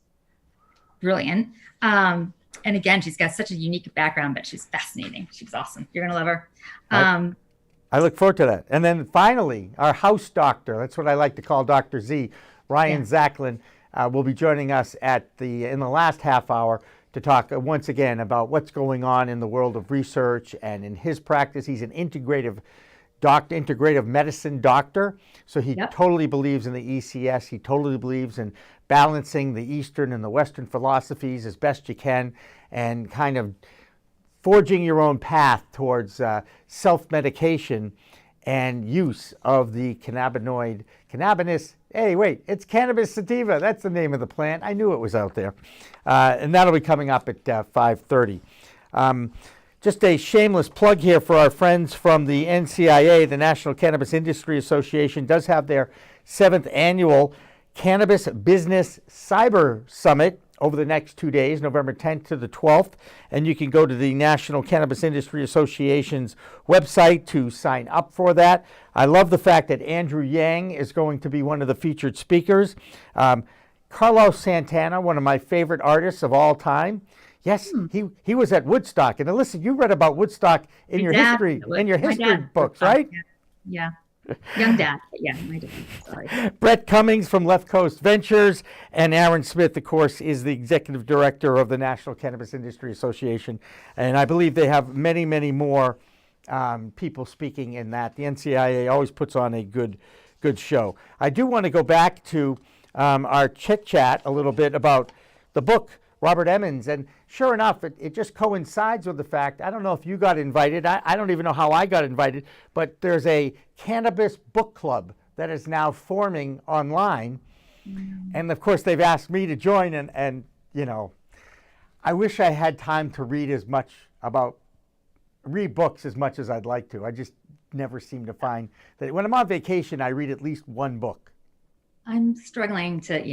brilliant. And again, she's got such a unique background, but she's fascinating. She's awesome. You're going to love her. I look forward to that. And then finally, our house doctor, that's what I like to call Dr. Z, Ryan Zaklin, will be joining us in the last half hour to talk once again about what's going on in the world of research and in his practice. He's an integrative medicine doctor. So he totally believes in the ECS. He totally believes in balancing the Eastern and the Western philosophies as best you can and kind of forging your own path towards self-medication and use of the cannabis. Hey, wait, it's cannabis sativa. That's the name of the plant. I knew it was out there. And that'll be coming up at 5:30. Just a shameless plug here for our friends from the NCIA, the National Cannabis Industry Association, does have their 7th annual Cannabis Business Cyber Summit over the next 2 days, November 10th to the 12th. And you can go to the National Cannabis Industry Association's website to sign up for that. I love the fact that Andrew Yang is going to be one of the featured speakers. Carlos Santana, one of my favorite artists of all time. Yes, he was at Woodstock. And Alissa, you read about Woodstock in your history books, right? Yeah. Young dad. Yeah, my dad. Sorry. Brett Cummings from Left Coast Ventures, and Aaron Smith, of course, is the executive director of the National Cannabis Industry Association. And I believe they have many, many more people speaking in that. The NCIA always puts on a good show. I do want to go back to our chit chat a little bit about the book, Robert Emmons. And sure enough, it just coincides with the fact, I don't know if you got invited. I don't even know how I got invited, but there's a cannabis book club that is now forming online. And of course, they've asked me to join. And you know, I wish I had time to read books as much as I'd like to. I just never seem to find that. When I'm on vacation, I read at least one book. I'm struggling to,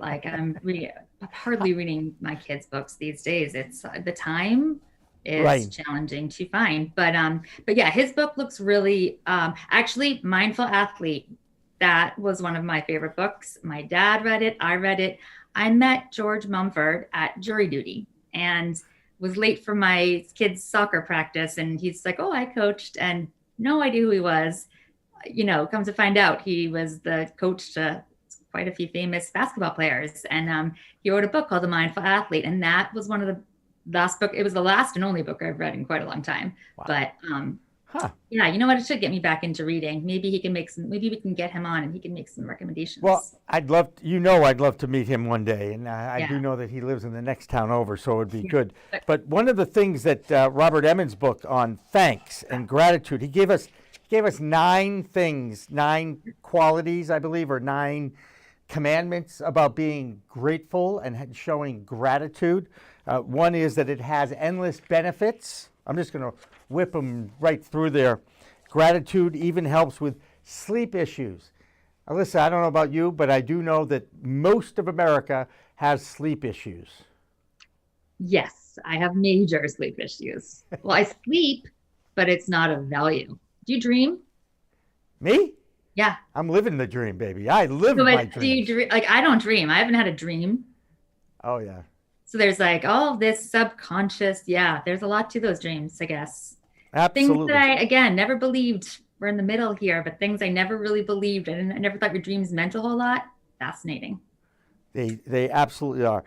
I'm hardly reading my kids' books these days. It's the time is challenging to find, but yeah, his book looks really, actually, Mindful Athlete. That was one of my favorite books. My dad read it. I read it. I met George Mumford at jury duty and was late for my kids' soccer practice. And he's like, "Oh, I coached," and no idea who he was. You know, come to find out, he was the coach to quite a few famous basketball players. And he wrote a book called The Mindful Athlete. And that was one of the last book. It was the last and only book I've read in quite a long time. Wow. But yeah, you know what? It should get me back into reading. Maybe he can maybe we can get him on and he can make some recommendations. Well, I'd love to meet him one day. And I do know that he lives in the next town over, so it would be good. But one of the things that Robert Emmons' book on thanks and gratitude, he gave us 9 things, 9 qualities, I believe, or 9 commandments about being grateful and showing gratitude. One is that it has endless benefits. I'm just going to whip them right through there. Gratitude even helps with sleep issues. Alissa, I don't know about you, but I do know that most of America has sleep issues. Yes, I have major sleep issues. Well, I sleep, but it's not of value. Do you dream? Me? Yeah. I'm living the dream, baby. I live my dream. Do you dream? Like, I don't dream. I haven't had a dream. Oh, yeah. So there's like all this subconscious. Yeah, there's a lot to those dreams, I guess. Absolutely. Things that I, again, never believed. We're in the middle here, but things I never really believed. And I never thought your dreams meant a whole lot. Fascinating. They absolutely are.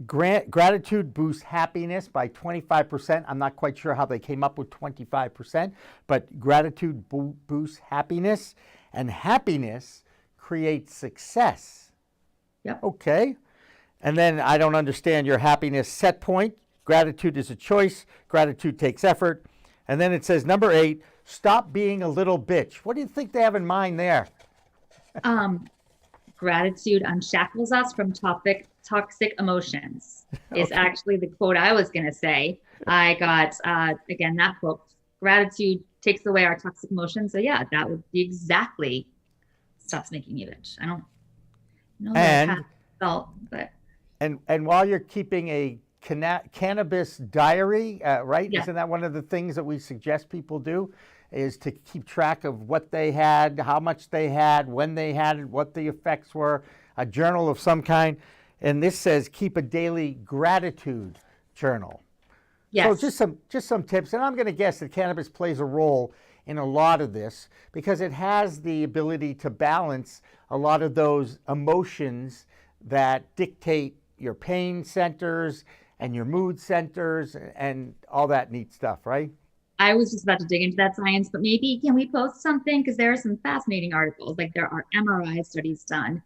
Gratitude boosts happiness by 25%. I'm not quite sure how they came up with 25%, but gratitude boosts happiness, and happiness creates success. Yep. Okay. And then I don't understand your happiness set point. Gratitude is a choice. Gratitude takes effort. And then it says, number 8, stop being a little bitch. What do you think they have in mind there? Gratitude unshackles us from toxic emotions is actually the quote I was going to say. I got, again, that quote, gratitude takes away our toxic emotions. So yeah, that would be exactly stops making me bitch. I don't know that I felt, but. And while you're keeping a cannabis diary, right? Yeah. Isn't that one of the things that we suggest people do? is to keep track of what they had, how much they had, when they had it, what the effects were, a journal of some kind. And this says keep a daily gratitude journal. Yes. So just some tips. And I'm going to guess that cannabis plays a role in a lot of this because it has the ability to balance a lot of those emotions that dictate your pain centers and your mood centers and all that neat stuff, right? I was just about to dig into that science, but maybe can we post something? Because there are some fascinating articles, like there are MRI studies done.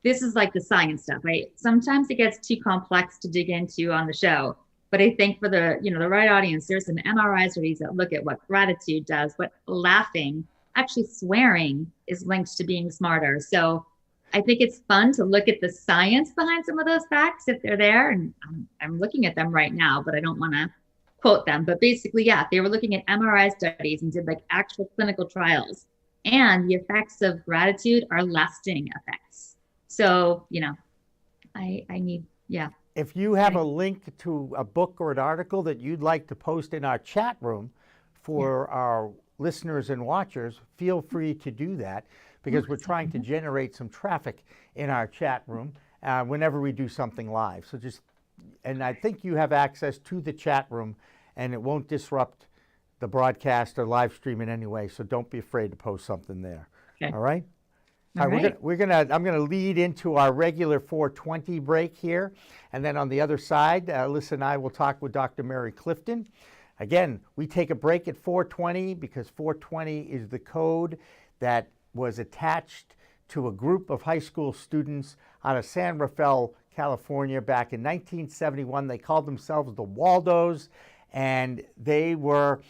This is like the science stuff, right? Sometimes it gets too complex to dig into on the show, but I think for the right audience, there's some MRI studies that look at what gratitude does, what laughing, actually swearing is linked to being smarter. So I think it's fun to look at the science behind some of those facts if they're there. And I'm looking at them right now, but I don't want to quote them. But basically, yeah, they were looking at MRI studies and did like actual clinical trials. And the effects of gratitude are lasting effects. So, I need, yeah. If you have a link to a book or an article that you'd like to post in our chat room for our listeners and watchers, feel free to do that because we're trying to generate some traffic in our chat room whenever we do something live. So and I think you have access to the chat room and it won't disrupt the broadcast or live stream in any way. So don't be afraid to post something there. Okay. All right? All right. I'm gonna lead into our regular 420 break here. And then on the other side, Alissa and I will talk with Dr. Mary Clifton. Again, we take a break at 420 because 420 is the code that was attached to a group of high school students out of San Rafael, California back in 1971. They called themselves the Waldos, and they were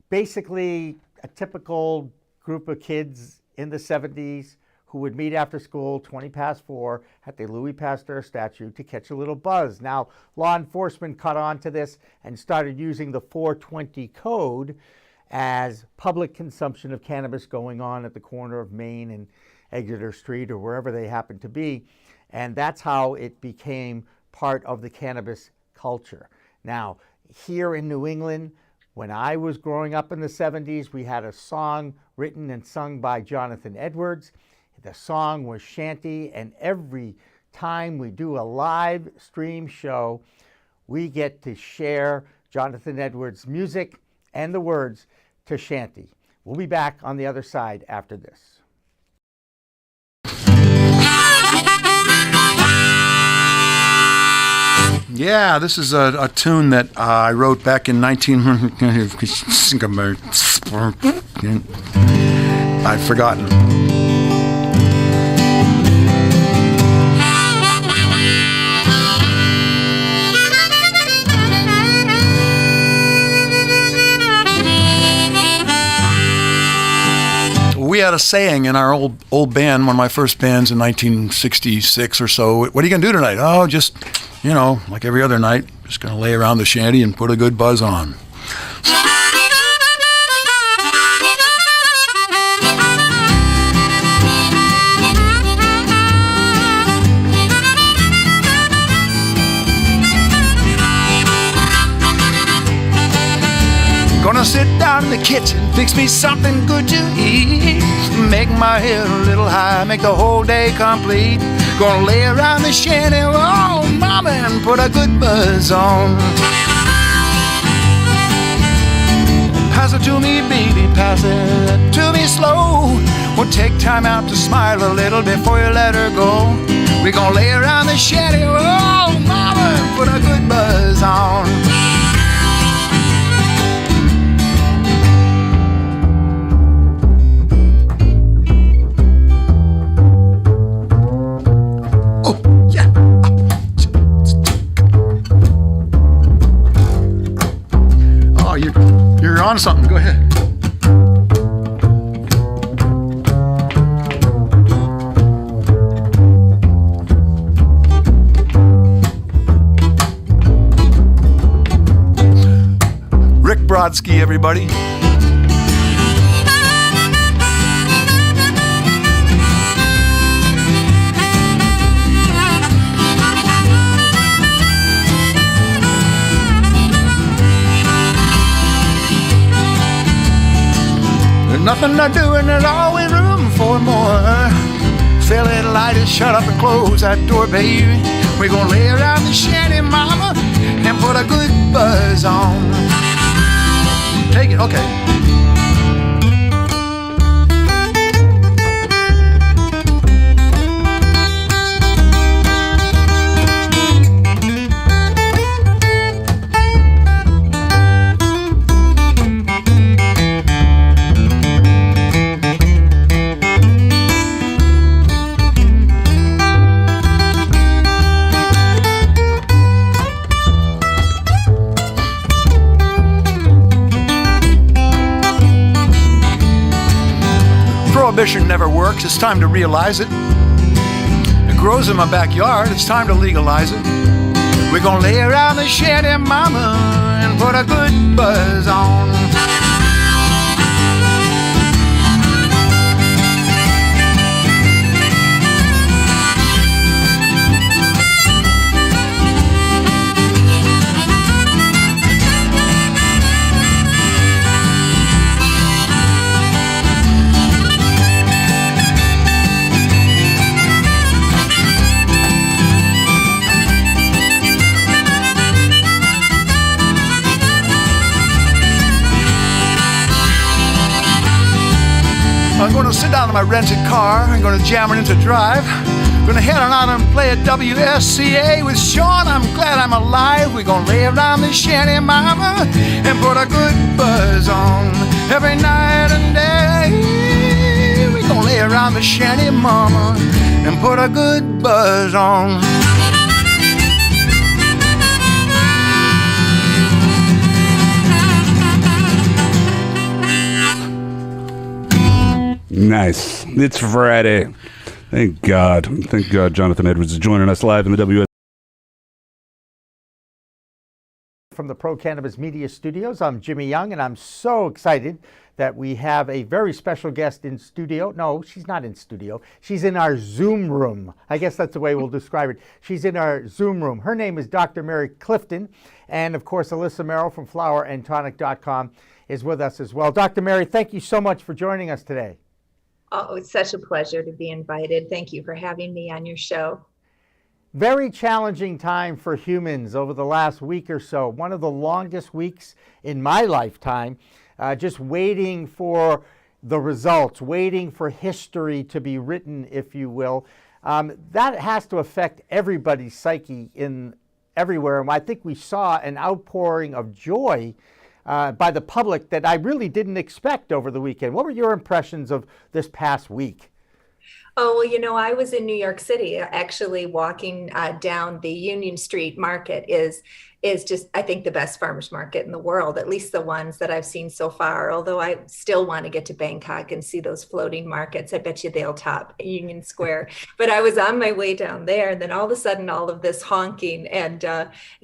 basically a typical group of kids in the 70s who would meet after school 20 past 4 at the Louis Pasteur statue to catch a little buzz. Now, law enforcement caught on to this and started using the 420 code as public consumption of cannabis going on at the corner of Main and Exeter Street or wherever they happened to be. And that's how it became part of the cannabis culture. Now, here in New England, when I was growing up in the 70s, we had a song written and sung by Jonathan Edwards. The song was Shanty, and every time we do a live stream show, we get to share Jonathan Edwards' music and the words to Shanty. We'll be back on the other side after this. Yeah, this is a tune that I wrote back in 19... I've forgotten. We had a saying in our old band, one of my first bands in 1966 or so. What are you going to do tonight? Oh, just, like every other night, just going to lay around the shanty and put a good buzz on. Gonna sit down in the kitchen, fix me something good to eat. Make my head a little high, make the whole day complete. Gonna lay around the shanty, oh mama, and put a good buzz on. Pass it to me, baby, pass it to me slow. We'll take time out to smile a little before you let her go. We gonna lay around the shanty, oh mama, and put a good buzz on. You're on something. Go ahead. Rick Brodsky, everybody. not doing it all with room for more. Fill it, light it, shut up and close that door, baby. We're gonna lay around the shanty, mama, and put a good buzz on. Take it, okay. Prohibition never works, it's time to realize it. It grows in my backyard, it's time to legalize it. We're gonna lay around the shanty, mama, and put a good buzz on. I'm gonna sit down in my rented car, I'm gonna jam it into drive. Gonna head on out and play at WSCA with Sean, I'm glad I'm alive. We're gonna lay around the shanty, mama, and put a good buzz on. Every night and day, we're gonna lay around the shanty, mama, and put a good buzz on. Nice. It's Friday. Thank God. Thank God Jonathan Edwards is joining us live in the WS. From the Pro Cannabis Media Studios, I'm Jimmy Young, and I'm so excited that we have a very special guest in studio. No, she's not in studio. She's in our Zoom room. I guess that's the way we'll describe it. She's in our Zoom room. Her name is Dr. Mary Clifton, and of course, Alissa Merrill from flowerandtonic.com is with us as well. Dr. Mary, thank you so much for joining us today. Oh, it's such a pleasure to be invited. Thank you for having me on your show. Very challenging time for humans over the last week or so. One of the longest weeks in my lifetime, just waiting for the results, waiting for history to be written, if you will. That has to affect everybody's psyche everywhere. And I think we saw an outpouring of joy by the public that I really didn't expect over the weekend. What were your impressions of this past week? Oh, well, I was in New York City, actually walking down the Union Street market is just, I think, the best farmers market in the world, at least the ones that I've seen so far. Although I still want to get to Bangkok and see those floating markets. I bet you they'll top Union Square. But I was on my way down there, and then all of a sudden, all of this honking. And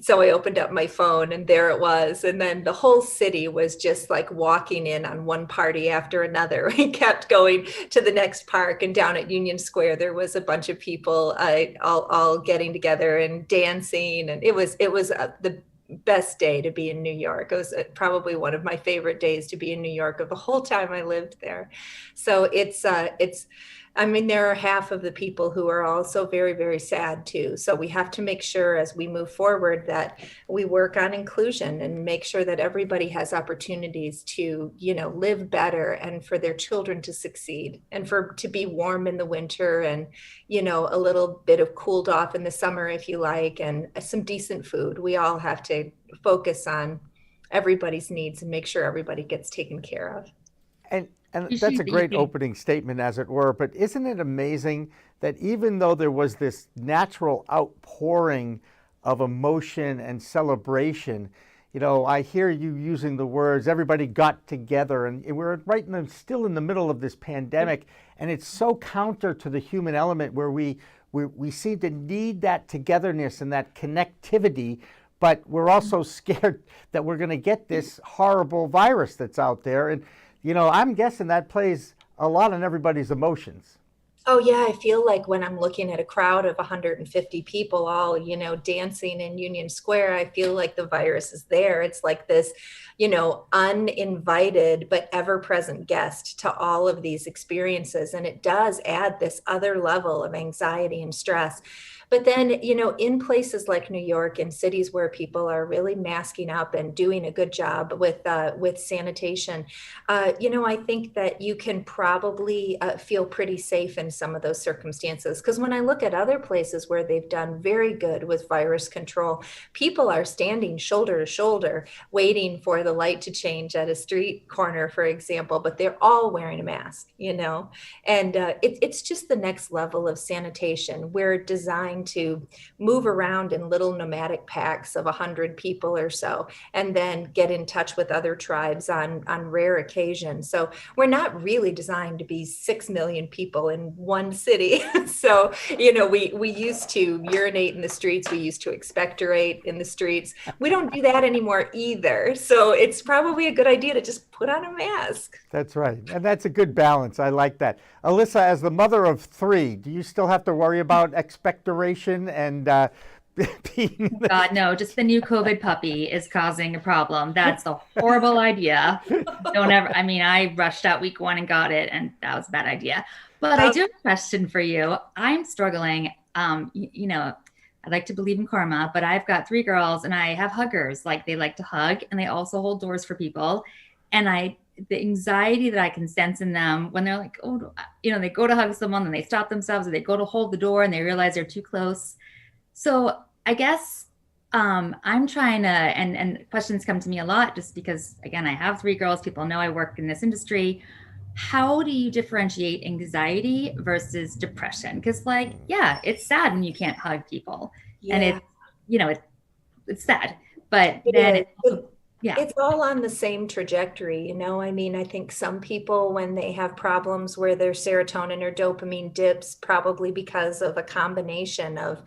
so I opened up my phone, and there it was. And then the whole city was just like walking in on one party after another. We kept going to the next park, and down at Union Square, there was a bunch of people all getting together and dancing. And it was the best day to be in New York. It was probably one of my favorite days to be in New York of the whole time I lived there. So there are half of the people who are also very, very sad too. So we have to make sure as we move forward that we work on inclusion and make sure that everybody has opportunities to, live better and for their children to succeed and to be warm in the winter and, a little bit of cooled off in the summer, if you like, and some decent food. We all have to focus on everybody's needs and make sure everybody gets taken care of. And that's a great opening statement, as it were, but isn't it amazing that even though there was this natural outpouring of emotion and celebration, I hear you using the words, everybody got together, and we're still in the middle of this pandemic, and it's so counter to the human element where we seem to need that togetherness and that connectivity, but we're also scared that we're going to get this horrible virus that's out there. And I'm guessing that plays a lot on everybody's emotions. Oh yeah, I feel like when I'm looking at a crowd of 150 people all, dancing in Union Square, I feel like the virus is there. It's like this, uninvited but ever-present guest to all of these experiences. And it does add this other level of anxiety and stress. But then, in places like New York and cities where people are really masking up and doing a good job with sanitation, I think that you can probably feel pretty safe in some of those circumstances. Because when I look at other places where they've done very good with virus control, people are standing shoulder to shoulder, waiting for the light to change at a street corner, for example, but they're all wearing a mask, and it's just the next level of sanitation. We're designed to move around in little nomadic packs of 100 people or so, and then get in touch with other tribes on rare occasions. So we're not really designed to be 6 million people in one city. So, we used to urinate in the streets. We used to expectorate in the streets. We don't do that anymore either. So it's probably a good idea to just put on a mask. That's right. And that's a good balance. I like that. Alissa, as the mother of 3, do you still have to worry about expectoration and God, no, just the new COVID puppy is causing a problem. That's a horrible idea. Don't ever, I rushed out week 1 and got it, and that was a bad idea. But I do have a question for you. I'm struggling. I like to believe in karma, but I've got 3 girls and I have huggers. Like, they like to hug and they also hold doors for people. And the anxiety that I can sense in them when they're like, they go to hug someone and they stop themselves, or they go to hold the door and they realize they're too close. So I guess I'm trying to, and questions come to me a lot just because, again, I have 3 girls. People know I work in this industry. How do you differentiate anxiety versus depression? Because it's sad when you can't hug people, and it's sad, but then it's all on the same trajectory. I think some people, when they have problems where their serotonin or dopamine dips, probably because of a combination of,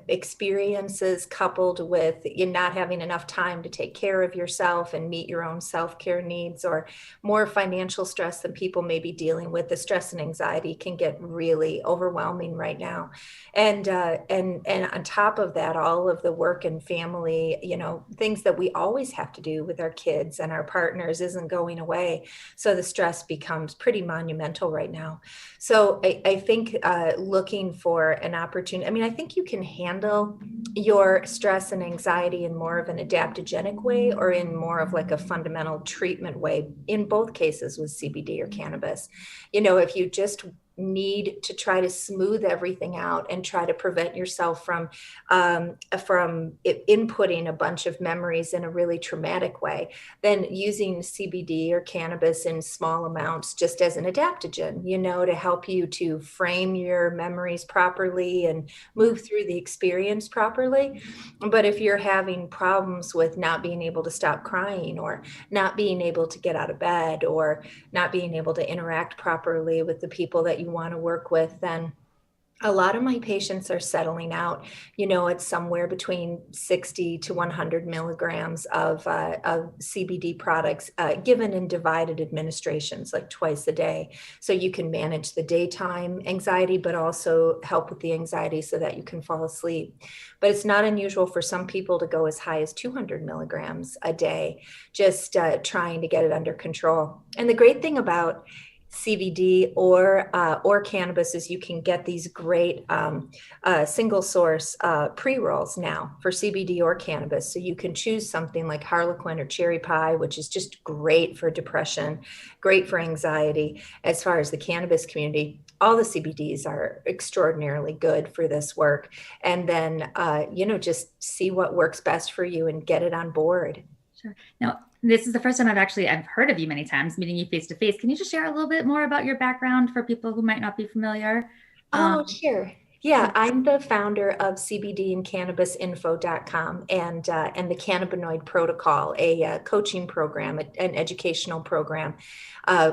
experiences coupled with you not having enough time to take care of yourself and meet your own self-care needs, or more financial stress than people may be dealing with. The stress and anxiety can get really overwhelming right now. And on top of that, all of the work and family, things that we always have to do with our kids and our partners isn't going away. So the stress becomes pretty monumental right now. So I think looking for an opportunity, I think you can handle your stress and anxiety in more of an adaptogenic way, or in more of like a fundamental treatment way, in both cases with CBD or cannabis. If you just need to try to smooth everything out and try to prevent yourself from inputting a bunch of memories in a really traumatic way, then using CBD or cannabis in small amounts just as an adaptogen, to help you to frame your memories properly and move through the experience properly. But if you're having problems with not being able to stop crying, or not being able to get out of bed, or not being able to interact properly with the people that you want to work with, then a lot of my patients are settling out. It's somewhere between 60 to 100 milligrams of CBD products given in divided administrations, like twice a day. So you can manage the daytime anxiety, but also help with the anxiety so that you can fall asleep. But it's not unusual for some people to go as high as 200 milligrams a day, just trying to get it under control. And the great thing about CBD or cannabis is you can get these great single source pre-rolls now for CBD or cannabis. So you can choose something like Harlequin or Cherry Pie, which is just great for depression, great for anxiety. As far as the cannabis community, all the CBDs are extraordinarily good for this work. And then, just see what works best for you and get it on board. Sure. Now, this is the first time I've heard of you many times, meeting you face to face. Can you just share a little bit more about your background for people who might not be familiar? Sure. Yeah, I'm the founder of CBDandCannabisInfo.com and the Cannabinoid Protocol, a coaching program, an educational program.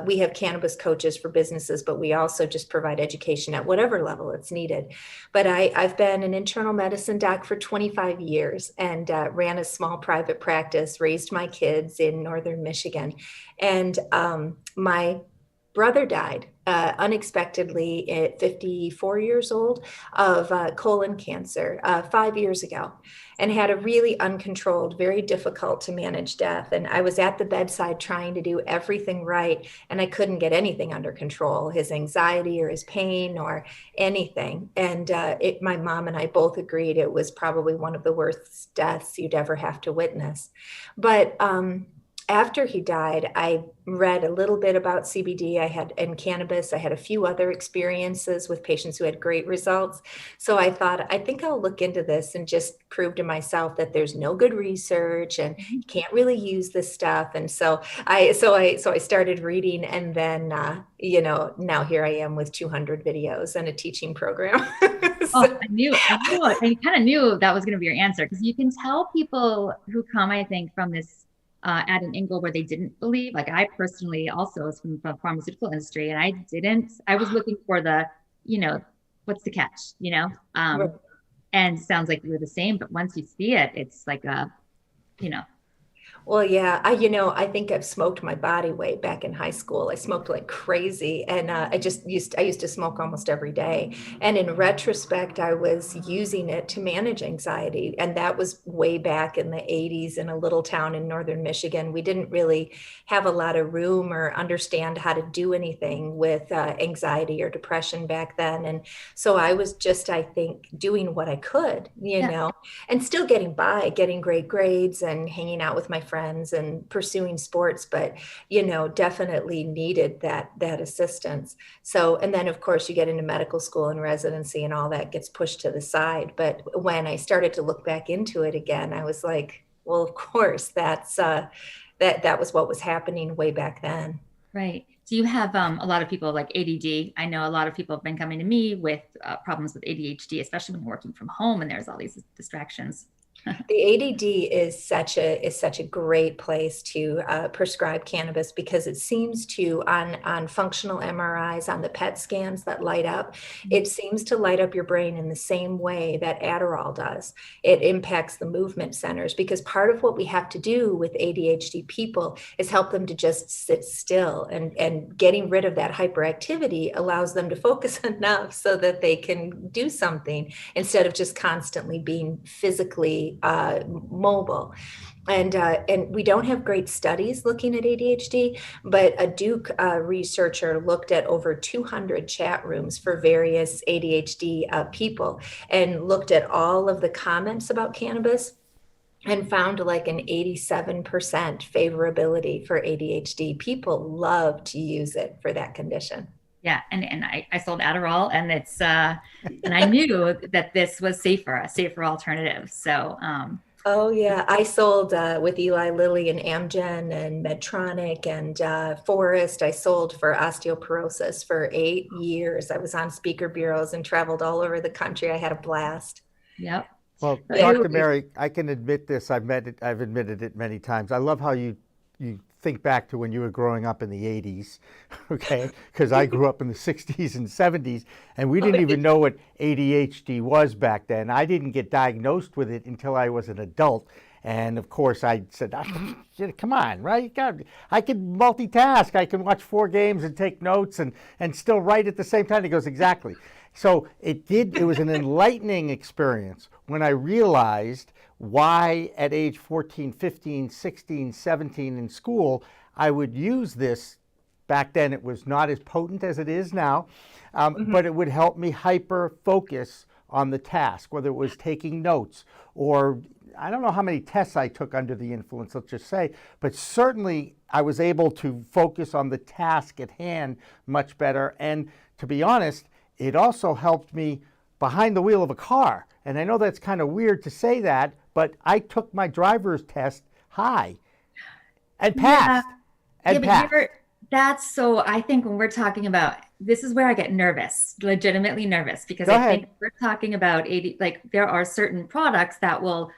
We have cannabis coaches for businesses, but we also just provide education at whatever level it's needed. But I've been an internal medicine doc for 25 years and ran a small private practice, raised my kids in northern Michigan. And my brother died unexpectedly at 54 years old of colon cancer 5 years ago, and had a really uncontrolled, very difficult to manage death. And I was at the bedside trying to do everything right, and I couldn't get anything under control, his anxiety or his pain or anything. And my mom and I both agreed it was probably one of the worst deaths you'd ever have to witness. But after he died, I read a little bit about CBD. And cannabis. I had a few other experiences with patients who had great results. So I thought, I think I'll look into this and just prove to myself that there's no good research and you can't really use this stuff. And so I started reading, and then now here I am with 200 videos and a teaching program. I knew it. I kind of knew that was going to be your answer, because you can tell people who come, I think, from this at an angle where they didn't believe. Like I personally also was from the pharmaceutical industry, and I was looking for the, what's the catch, Right. And sounds like you were the same, but once you see it, it's like Well, yeah, I think I've smoked my body weight back in high school. I smoked like crazy, and I used to smoke almost every day. And in retrospect, I was using it to manage anxiety, and that was way back in the 80s in a little town in northern Michigan. We didn't really have a lot of room or understand how to do anything with anxiety or depression back then. And so I was just, I think, doing what I could, and still getting by, getting great grades and hanging out with my friends and pursuing sports, but definitely needed that assistance. So, and then of course you get into medical school and residency, and all that gets pushed to the side. But when I started to look back into it again, I was like, well, of course that was what was happening way back then. Right. So you have a lot of people like ADD. I know a lot of people have been coming to me with problems with ADHD, especially when working from home and there's all these distractions. The ADD is such a great place to prescribe cannabis, because it seems to, on functional MRIs, on the PET scans that light up, it seems to light up your brain in the same way that Adderall does. It impacts the movement centers, because part of what we have to do with ADHD people is help them to just sit still, and getting rid of that hyperactivity allows them to focus enough so that they can do something instead of just constantly being physically mobile. And we don't have great studies looking at ADHD, but a Duke researcher looked at over 200 chat rooms for various ADHD people, and looked at all of the comments about cannabis, and found like an 87% favorability for ADHD. People love to use it for that condition. Yeah. And I sold Adderall, and it's, and I knew that this was a safer alternative. So, oh yeah. I sold with Eli Lilly and Amgen and Medtronic and Forest. I sold for osteoporosis for 8 years. I was on speaker bureaus and traveled all over the country. I had a blast. Yep. Well, Dr. Mary, I can admit this. I've admitted it many times. I love how you think back to when you were growing up in the 80s, okay? Because I grew up in the 60s and 70s, and we didn't even know what ADHD was back then. I didn't get diagnosed with it until I was an adult. And of course, I said, come on, right? I can multitask. I can watch 4 games and take notes and still write at the same time. He goes, exactly. So it was an enlightening experience when I realized why at age 14, 15, 16, 17 in school, I would use this. Back then it was not as potent as it is now, but it would help me hyper focus on the task, whether it was taking notes or I don't know how many tests I took under the influence, let's just say, but certainly I was able to focus on the task at hand much better. And to be honest, it also helped me behind the wheel of a car. And I know that's kind of weird to say that, but I took my driver's test high and passed. That's so, I think when we're talking about, this is where I get nervous, legitimately nervous, because I think we're talking about there are certain products that will,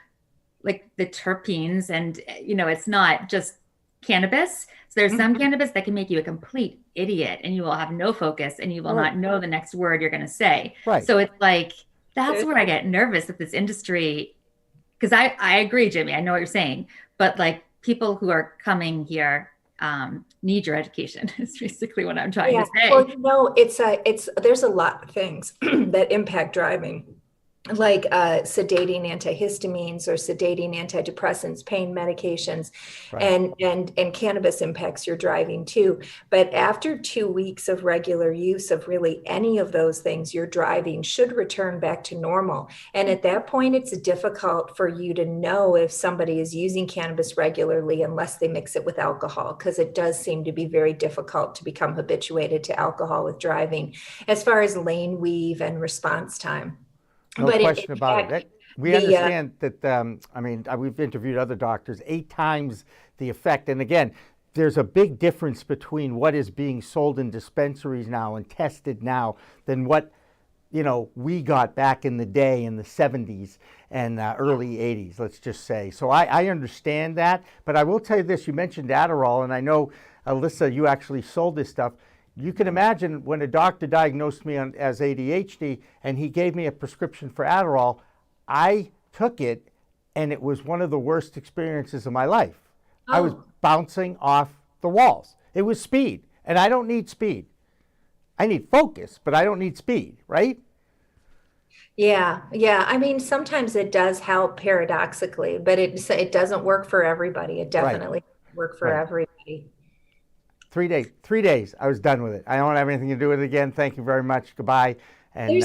like the terpenes, and it's not just cannabis. So there's some cannabis that can make you a complete idiot, and you will have no focus, and you will not know the next word you're going to say. Right. So it's like, that's where I get nervous with this industry. Because I agree, Jimmy, I know what you're saying, but like people who are coming here need your education. Is basically what I'm trying to say. Well, there's a lot of things that impact driving, like sedating antihistamines or sedating antidepressants, pain medications, right. and cannabis impacts your driving too. But after 2 weeks of regular use of really any of those things, your driving should return back to normal. And at that point, it's difficult for you to know if somebody is using cannabis regularly unless they mix it with alcohol, because it does seem to be very difficult to become habituated to alcohol with driving as far as lane weave and response time. No question about it. We understand that, we've interviewed other doctors, 8 times the effect. And again, there's a big difference between what is being sold in dispensaries now and tested now than what, we got back in the day in the 70s and early 80s, let's just say. So I understand that. But I will tell you this, you mentioned Adderall, and I know, Alissa, you actually sold this stuff. You can imagine when a doctor diagnosed me as ADHD and he gave me a prescription for Adderall, I took it and it was one of the worst experiences of my life. Oh. I was bouncing off the walls. It was speed, and I don't need speed. I need focus, but I don't need speed, right? Yeah. Sometimes it does help paradoxically, but it doesn't work for everybody. It definitely doesn't work for everybody. 3 days. 3 days. I was done with it. I don't have anything to do with it again. Thank you very much. Goodbye. And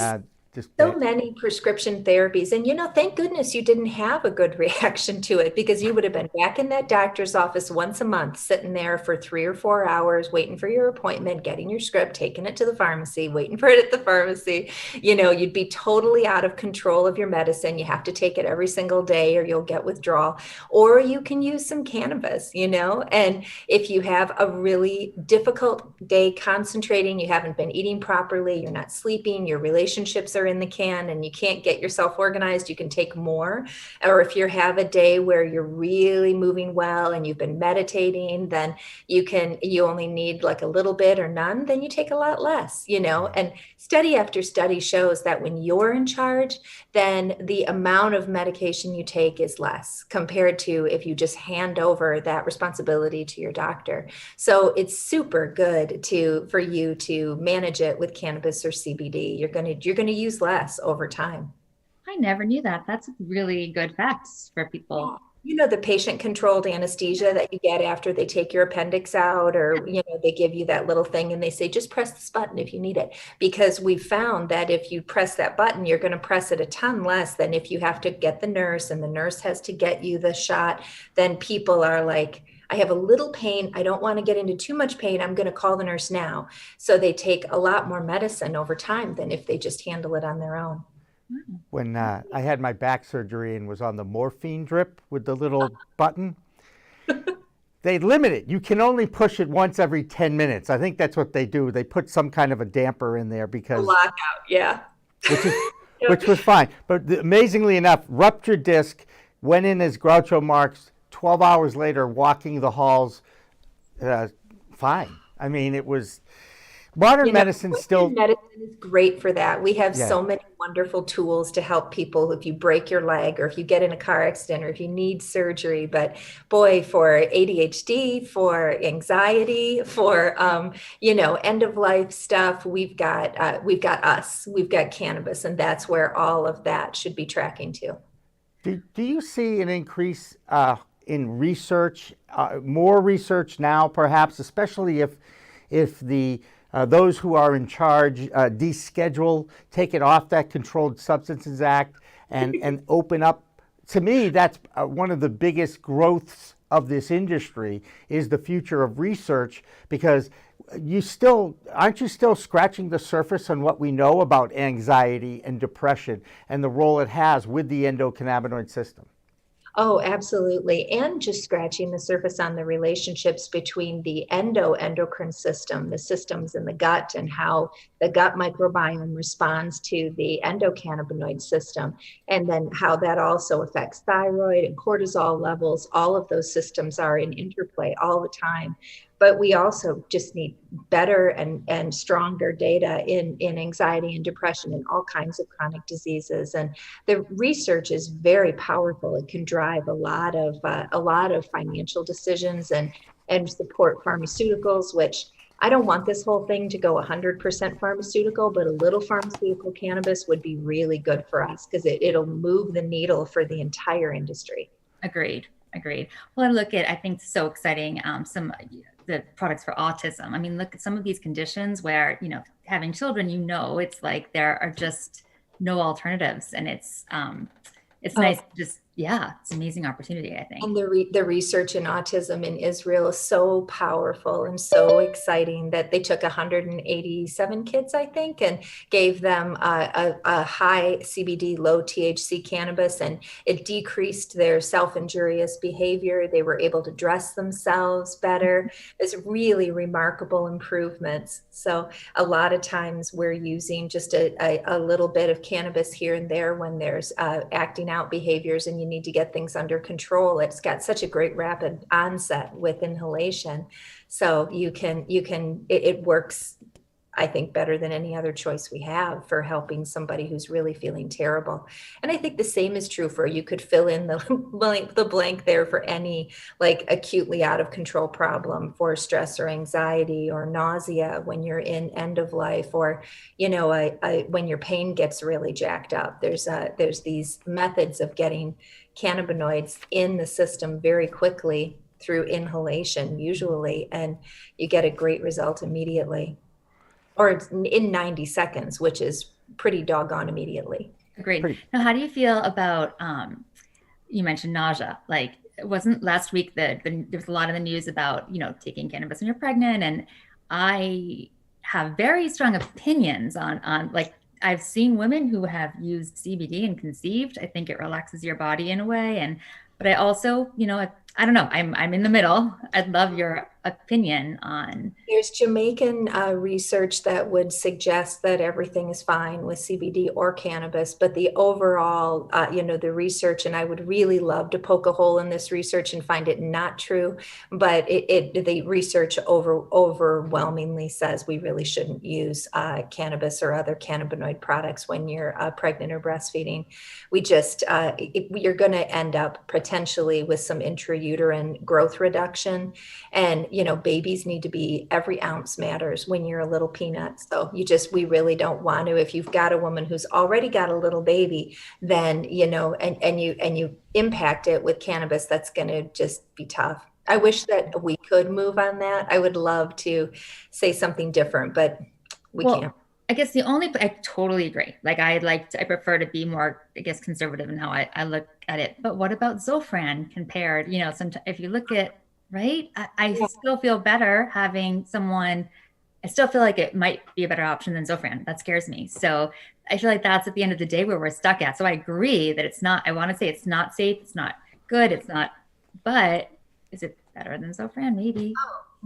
There's so many prescription therapies. And, thank goodness you didn't have a good reaction to it, because you would have been back in that doctor's office once a month, sitting there for 3 or 4 hours, waiting for your appointment, getting your script, taking it to the pharmacy, waiting for it at the pharmacy. You'd be totally out of control of your medicine. You have to take it every single day or you'll get withdrawal. Or you can use some cannabis, and if you have a really difficult day concentrating, you haven't been eating properly, you're not sleeping, your relationships are in the can and you can't get yourself organized, you can take more. Or if you have a day where you're really moving well and you've been meditating, then you only need like a little bit or none, then you take a lot less, and study after study shows that when you're in charge, then the amount of medication you take is less compared to if you just hand over that responsibility to your doctor. So it's super good for you to manage it with cannabis or CBD. You're going to use less over time. I never knew that. That's really good facts for people. The patient-controlled anesthesia that you get after they take your appendix out, or, they give you that little thing and they say, just press this button if you need it. Because we found that if you press that button, you're going to press it a ton less than if you have to get the nurse and the nurse has to get you the shot. Then people are like, I have a little pain. I don't want to get into too much pain. I'm going to call the nurse now. So they take a lot more medicine over time than if they just handle it on their own. When I had my back surgery and was on the morphine drip with the little button, they limit it. You can only push it once every 10 minutes. I think that's what they do. They put some kind of a damper in there because... A lockout, yeah. Which was fine. But amazingly enough, ruptured disc, went in as Groucho Marx, 12 hours later, walking the halls, fine. I mean, it was... Modern medicine still... Medicine is great for that. We have so many wonderful tools to help people if you break your leg or if you get in a car accident or if you need surgery. But boy, for ADHD, for anxiety, for, end of life stuff, we've got us, we've got cannabis, and that's where all of that should be tracking to. Do you see an increase in research, more research now, perhaps, especially if the those who are in charge deschedule, take it off that Controlled Substances Act and open up? To me, that's one of the biggest growths of this industry is the future of research, because aren't you still scratching the surface on what we know about anxiety and depression and the role it has with the endocannabinoid system? Oh, absolutely. And just scratching the surface on the relationships between the endocrine system, the systems in the gut, and how the gut microbiome responds to the endocannabinoid system, and then how that also affects thyroid and cortisol levels. All of those systems are in interplay all the time. But we also just need better and stronger data in anxiety and depression and all kinds of chronic diseases. And the research is very powerful. It can drive a lot of financial decisions and and support pharmaceuticals, which I don't want this whole thing to go 100% pharmaceutical, but a little pharmaceutical cannabis would be really good for us because it'll move the needle for the entire industry. Agreed. Well, I think it's so exciting. The products for autism. I mean, look at some of these conditions where, having children, it's like there are just no alternatives, and it's nice to just, it's an amazing opportunity, I think. And the research in autism in Israel is so powerful and so exciting that they took 187 kids, I think, and gave them a high CBD, low THC cannabis, and it decreased their self-injurious behavior. They were able to dress themselves better. It's really remarkable improvements. So a lot of times we're using just a little bit of cannabis here and there when there's acting out behaviors and you need to get things under control. It's got such a great rapid onset with inhalation. So it works, I think, better than any other choice we have for helping somebody who's really feeling terrible. And I think the same is true for, you could fill in the blank there for any like acutely out of control problem for stress or anxiety or nausea when you're in end of life, or, when your pain gets really jacked up. There's these methods of getting cannabinoids in the system very quickly through inhalation usually, and you get a great result immediately, or it's in 90 seconds, which is pretty doggone immediately. Great. Now, how do you feel about, you mentioned nausea, like it wasn't last week that there was a lot of the news about, taking cannabis when you're pregnant. And I have very strong opinions on like, I've seen women who have used CBD and conceived. I think it relaxes your body in a way. But I also, I don't know, I'm in the middle. I'd love your opinion on. There's Jamaican research that would suggest that everything is fine with CBD or cannabis, but the overall, the research, and I would really love to poke a hole in this research and find it not true, but the research overwhelmingly says we really shouldn't use cannabis or other cannabinoid products when you're pregnant or breastfeeding. We just, you're going to end up potentially with some intrauterine growth reduction, and babies need to be, every ounce matters when you're a little peanut. So we really don't want to, if you've got a woman who's already got a little baby, then, and you impact it with cannabis, that's going to just be tough. I wish that we could move on that. I would love to say something different, but we can't. I guess I totally agree. Like I prefer to be more, conservative in how I look at it. But what about Zofran compared, if you look at, right? I still feel better having someone, I still feel like it might be a better option than Zofran. That scares me. So I feel like that's at the end of the day where we're stuck at. So I agree that it's not, I want to say it's not safe. It's not good. It's not, but is it better than Zofran? Maybe.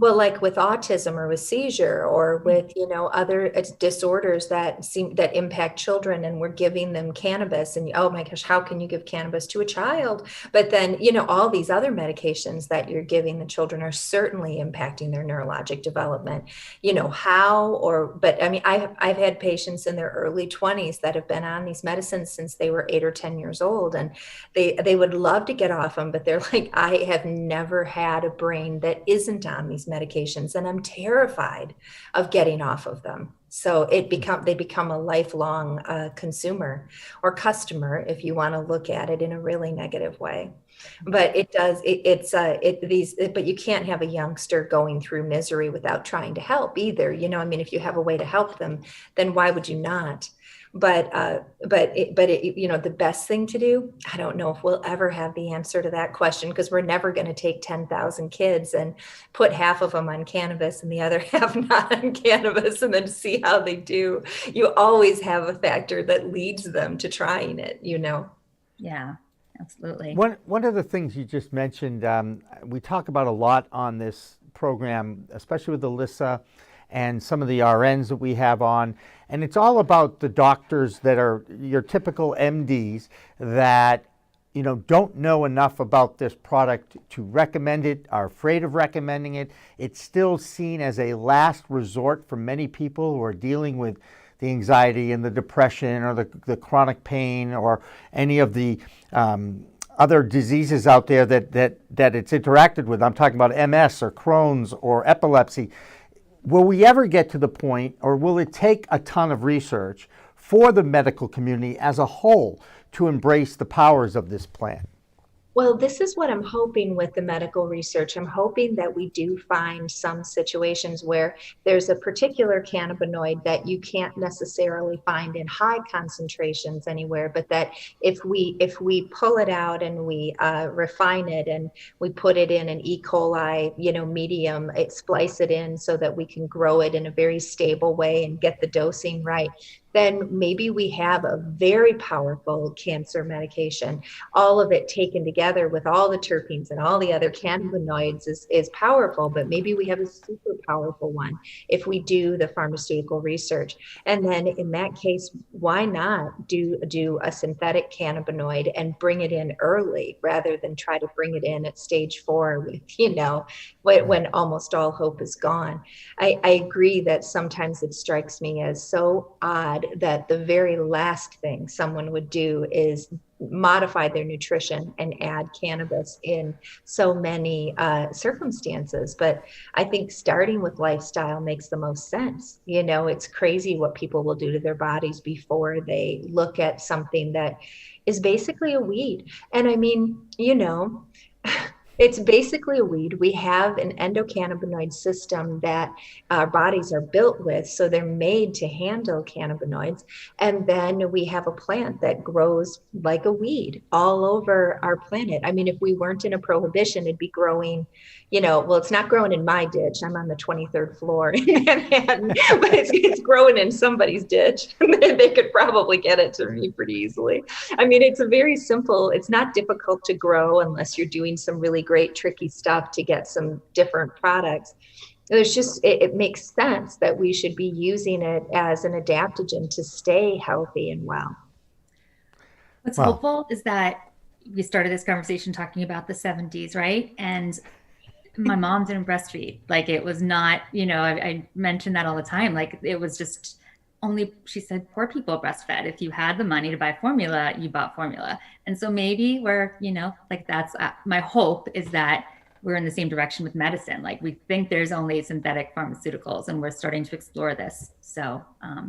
Well, like with autism or with seizure or with, other disorders that impact children, and we're giving them cannabis, and oh my gosh, how can you give cannabis to a child? But then, all these other medications that you're giving the children are certainly impacting their neurologic development. But I mean, I've had patients in their early 20s that have been on these medicines since they were 8 or 10 years old, and they would love to get off them, but they're like, I have never had a brain that isn't on these medications, and I'm terrified of getting off of them. So they become a lifelong consumer or customer, if you want to look at it in a really negative way. But but you can't have a youngster going through misery without trying to help either. If you have a way to help them, then why would you not? But the best thing to do, I don't know if we'll ever have the answer to that question, because we're never going to take 10,000 kids and put half of them on cannabis and the other half not on cannabis and then see how they do. You always have a factor that leads them to trying it, Yeah, absolutely. One of the things you just mentioned, we talk about a lot on this program, especially with Alissa and some of the RNs that we have on. And it's all about the doctors that are your typical MDs that, don't know enough about this product to recommend it, are afraid of recommending it. It's still seen as a last resort for many people who are dealing with the anxiety and the depression or the chronic pain or any of the other diseases out there that it's interacted with. I'm talking about MS or Crohn's or epilepsy. Will we ever get to the point, or will it take a ton of research for the medical community as a whole to embrace the powers of this plant? Well, this is what I'm hoping with the medical research. I'm hoping that we do find some situations where there's a particular cannabinoid that you can't necessarily find in high concentrations anywhere, but that if we pull it out and we refine it and we put it in an E. coli, medium, splice it in so that we can grow it in a very stable way and get the dosing right, then maybe we have a very powerful cancer medication. All of it taken together with all the terpenes and all the other cannabinoids is powerful, but maybe we have a super powerful one if we do the pharmaceutical research. And then in that case, why not do a synthetic cannabinoid and bring it in early rather than try to bring it in at stage 4 with, when almost all hope is gone. I agree that sometimes it strikes me as so odd that the very last thing someone would do is modify their nutrition and add cannabis in so many circumstances. But I think starting with lifestyle makes the most sense. It's crazy what people will do to their bodies before they look at something that is basically a weed. And I mean, it's basically a weed. We have an endocannabinoid system that our bodies are built with, so they're made to handle cannabinoids. And then we have a plant that grows like a weed all over our planet. I mean, if we weren't in a prohibition, it'd be growing, it's not growing in my ditch. I'm on the 23rd floor in Manhattan, but it's growing in somebody's ditch. They could probably get it to me pretty easily. I mean, it's it's not difficult to grow unless you're doing some really great tricky stuff to get some different products. It makes sense that we should be using it as an adaptogen to stay healthy and well. What's helpful is that we started this conversation talking about the 70s, right? And my mom didn't breastfeed. Like, it was not, I mention that all the time. Like, it was just only, she said, poor people breastfed. If you had the money to buy formula, you bought formula. And so maybe we're, that's my hope is that we're in the same direction with medicine. Like, we think there's only synthetic pharmaceuticals and we're starting to explore this. So I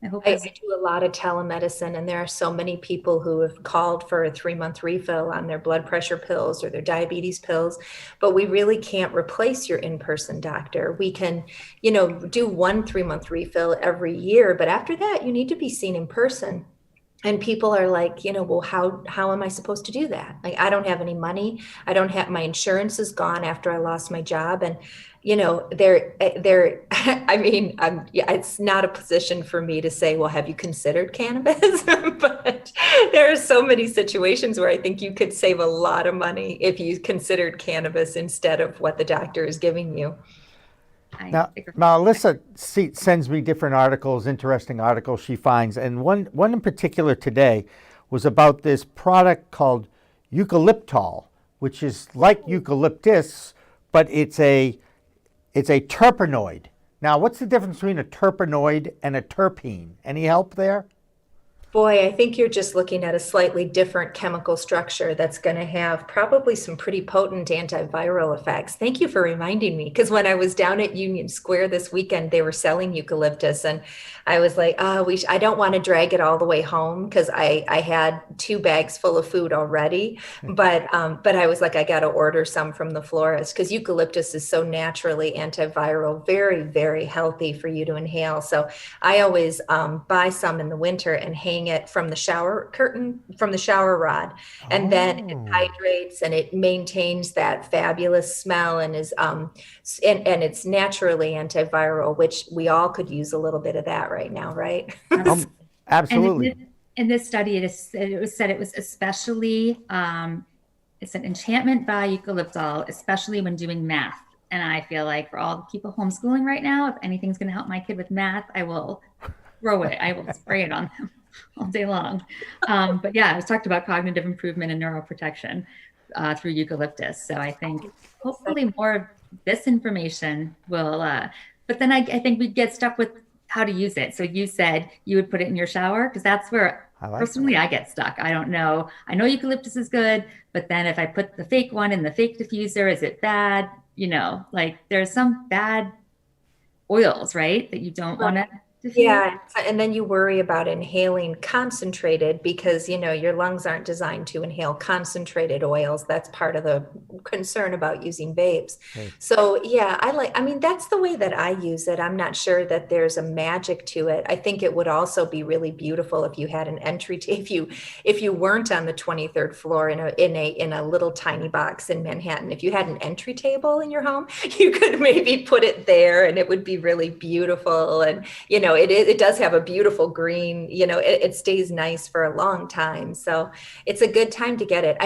hope I do a lot of telemedicine, and there are so many people who have called for a 3-month refill on their blood pressure pills or their diabetes pills, but we really can't replace your in-person doctor. We can, do 1 3-month refill every year, but after that, you need to be seen in person. And people are like, well, how am I supposed to do that? Like, I don't have any money. My insurance is gone after I lost my job. And, it's not a position for me to say, well, have you considered cannabis? But there are so many situations where I think you could save a lot of money if you considered cannabis instead of what the doctor is giving you. Now Alissa sends me different articles, interesting articles she finds, and one in particular today was about this product called eucalyptol, which is like eucalyptus, but it's a terpenoid. Now, what's the difference between a terpenoid and a terpene? Any help there? Boy, I think you're just looking at a slightly different chemical structure that's going to have probably some pretty potent antiviral effects. Thank you for reminding me, because when I was down at Union Square this weekend, they were selling eucalyptus, and I was like, I don't want to drag it all the way home because I had 2 bags full of food already. But I was like, I got to order some from the florist because eucalyptus is so naturally antiviral, very, very healthy for you to inhale. So I always buy some in the winter and hang it from the shower rod, and then it hydrates and it maintains that fabulous smell and is and it's naturally antiviral, which we all could use a little bit of that right now, right? Absolutely. And in this study, it was said it was especially it's an enchantment by eucalyptol, especially when doing math. And I feel like for all the people homeschooling right now, if anything's going to help my kid with math, I will throw it. I will spray it on them all day long. But yeah, I was talked about cognitive improvement and neuroprotection through eucalyptus. So I think hopefully more of this information will, but then I think we get stuck with how to use it. So you said you would put it in your shower because that's where Personally, I get stuck. I don't know. I know eucalyptus is good, but then if I put the fake one in the fake diffuser, is it bad? Like there's some bad oils, right? That you don't want to diffuse. Yeah, and then you worry about inhaling concentrated because, your lungs aren't designed to inhale concentrated oils. That's part of the concern about using vapes. Right. So yeah, that's the way that I use it. I'm not sure that there's a magic to it. I think it would also be really beautiful if you had an entry if you weren't on the 23rd floor in a little tiny box in Manhattan. If you had an entry table in your home, you could maybe put it there and it would be really beautiful. And it does have a beautiful green, it stays nice for a long time. So it's a good time to get it.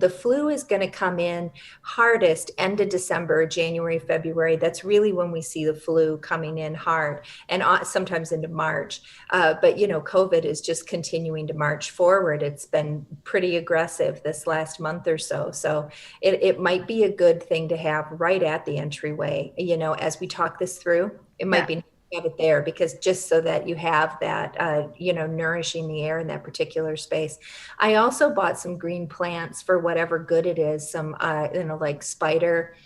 The flu is going to come in hardest end of December, January, February. That's really when we see the flu coming in hard, and sometimes into March. But COVID is just continuing to march forward. It's been pretty aggressive this last month or so. So it might be a good thing to have right at the entryway, as we talk this through. It might be have it there because just so that you have that, nourishing the air in that particular space. I also bought some green plants for whatever good it is. Some, like spider.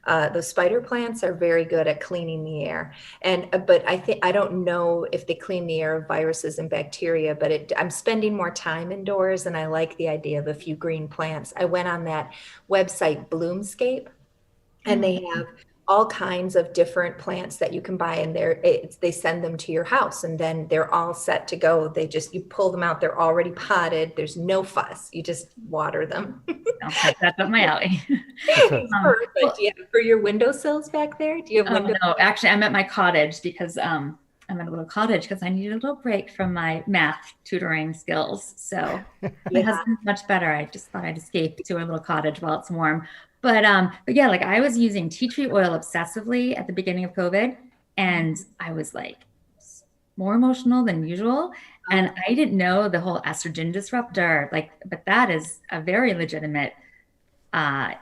Those spider plants are very good at cleaning the air. But I don't know if they clean the air of viruses and bacteria, but I'm spending more time indoors and I like the idea of a few green plants. I went on that website Bloomscape and they have all kinds of different plants that you can buy, and they send them to your house and then they're all set to go. You pull them out, they're already potted. There's no fuss. You just water them. That's up my alley. Perfect. Yeah. For your windowsills back there? Do you have windows? No, actually I'm at my cottage because I'm at a little cottage because I needed a little break from my math tutoring skills. So my husband's much better. I just thought I'd escape to a little cottage while it's warm. But yeah, like I was using tea tree oil obsessively at the beginning of COVID, and I was like more emotional than usual. And I didn't know the whole estrogen disruptor, but that is a very legitimate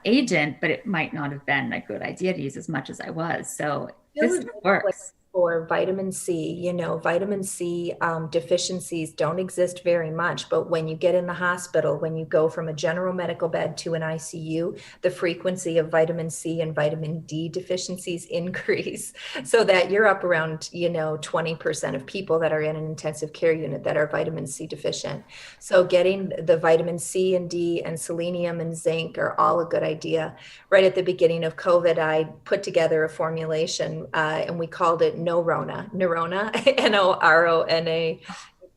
agent, but it might not have been a good idea to use as much as I was. So this works. For vitamin C, vitamin C deficiencies don't exist very much, but when you get in the hospital, when you go from a general medical bed to an ICU, the frequency of vitamin C and vitamin D deficiencies increase so that you're up around, 20% of people that are in an intensive care unit that are vitamin C deficient. So getting the vitamin C and D and selenium and zinc are all a good idea. Right at the beginning of COVID, I put together a formulation and we called it Norona, Norona.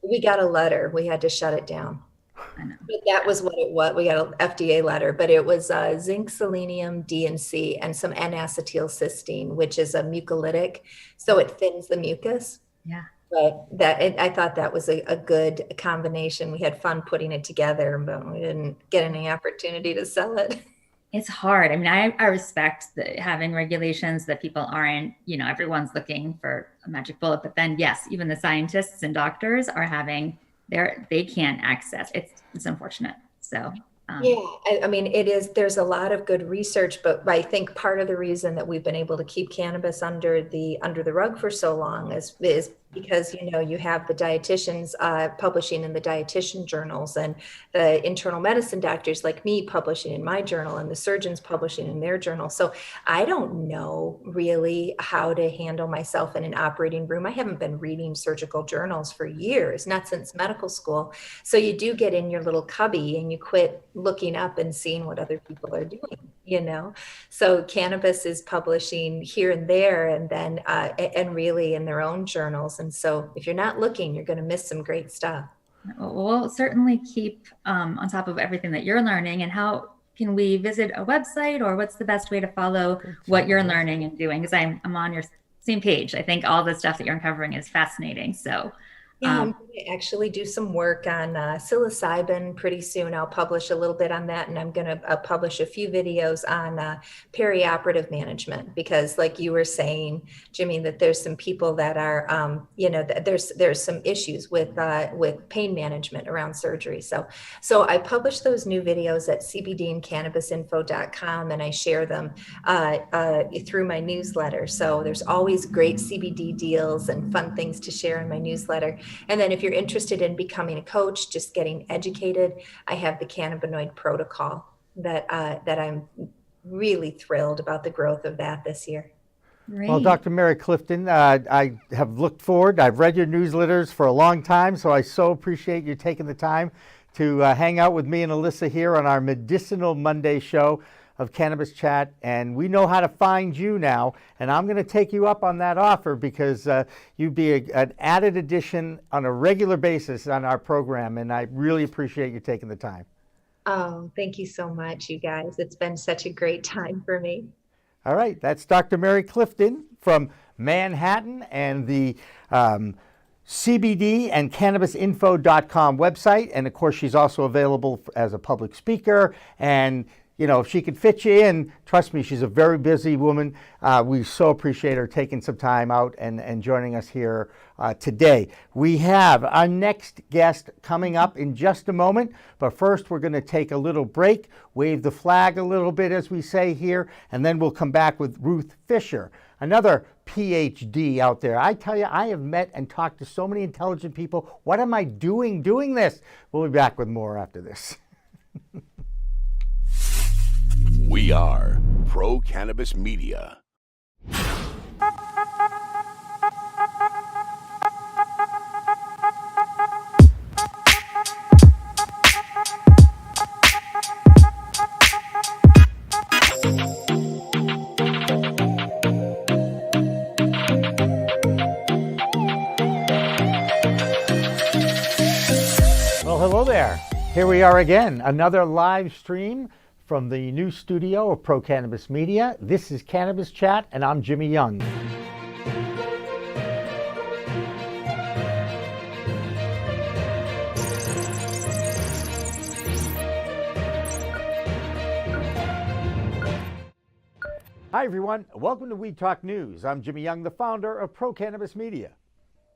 We got a letter. We had to shut it down. But that was what it was. We got an FDA letter, but it was zinc, selenium, D and C, and some N-acetylcysteine, which is a mucolytic. So it thins the mucus. Yeah. But I thought that was a good combination. We had fun putting it together, but we didn't get any opportunity to sell it. It's hard. I respect having regulations that people aren't, everyone's looking for a magic bullet, but then yes, even the scientists and doctors are they can't access. It's unfortunate. So there's a lot of good research, but I think part of the reason that we've been able to keep cannabis under the rug for so long is because, you have the dietitians publishing in the dietitian journals and the internal medicine doctors like me publishing in my journal and the surgeons publishing in their journal. So I don't know really how to handle myself in an operating room. I haven't been reading surgical journals for years, not since medical school. So you do get in your little cubby and you quit looking up and seeing what other people are doing, So cannabis is publishing here and there and then and really in their own journals. And so if you're not looking, you're going to miss some great stuff. We'll certainly keep on top of everything that you're learning. And how can we visit a website, or what's the best way to follow what you're learning and doing? Because I'm on your same page. I think all the stuff that you're uncovering is fascinating. So Yeah, I'm going to actually do some work on psilocybin pretty soon. I'll publish a little bit on that, and I'm going to publish a few videos on perioperative management, because like you were saying, Jimmy, that there's some people that are, there's some issues with pain management around surgery. So I publish those new videos at cbdandcannabisinfo.com, and I share them through my newsletter. So there's always great CBD deals and fun things to share in my newsletter. And then if you're interested in becoming a coach, just getting educated, I have the cannabinoid protocol that I'm really thrilled about the growth of that this year. Great. Well, Dr. Mary Clifton, I have looked forward. I've read your newsletters for a long time, so I so appreciate you taking the time to hang out with me and Alissa here on our Medicinal Monday show of Cannabis Chat. And we know how to find you now, and I'm going to take you up on that offer because you'd be an added addition on a regular basis on our program, and I really appreciate you taking the time. Oh, thank you so much, you guys. It's been such a great time for me. All right, that's Dr. Mary Clifton from Manhattan and the CBD and cannabisinfo.com website. And of course, she's also available as a public speaker. And, you know, if she could fit you in, trust me, she's a very busy woman. We so appreciate her taking some time out and joining us here today. We have our next guest coming up in just a moment. But first, we're going to take a little break, wave the flag a little bit, as we say here, and then we'll come back with Ruth Fisher, another PhD out there. I tell you, I have met and talked to so many intelligent people. What am I doing this? We'll be back with more after this. We are Pro Cannabis Media. Well, hello there. Here we are again, another live stream from the new studio of Pro Cannabis Media. This is Cannabis Chat, and I'm Jimmy Young. Hi, everyone. Welcome to We Talk News. I'm Jimmy Young, the founder of Pro Cannabis Media.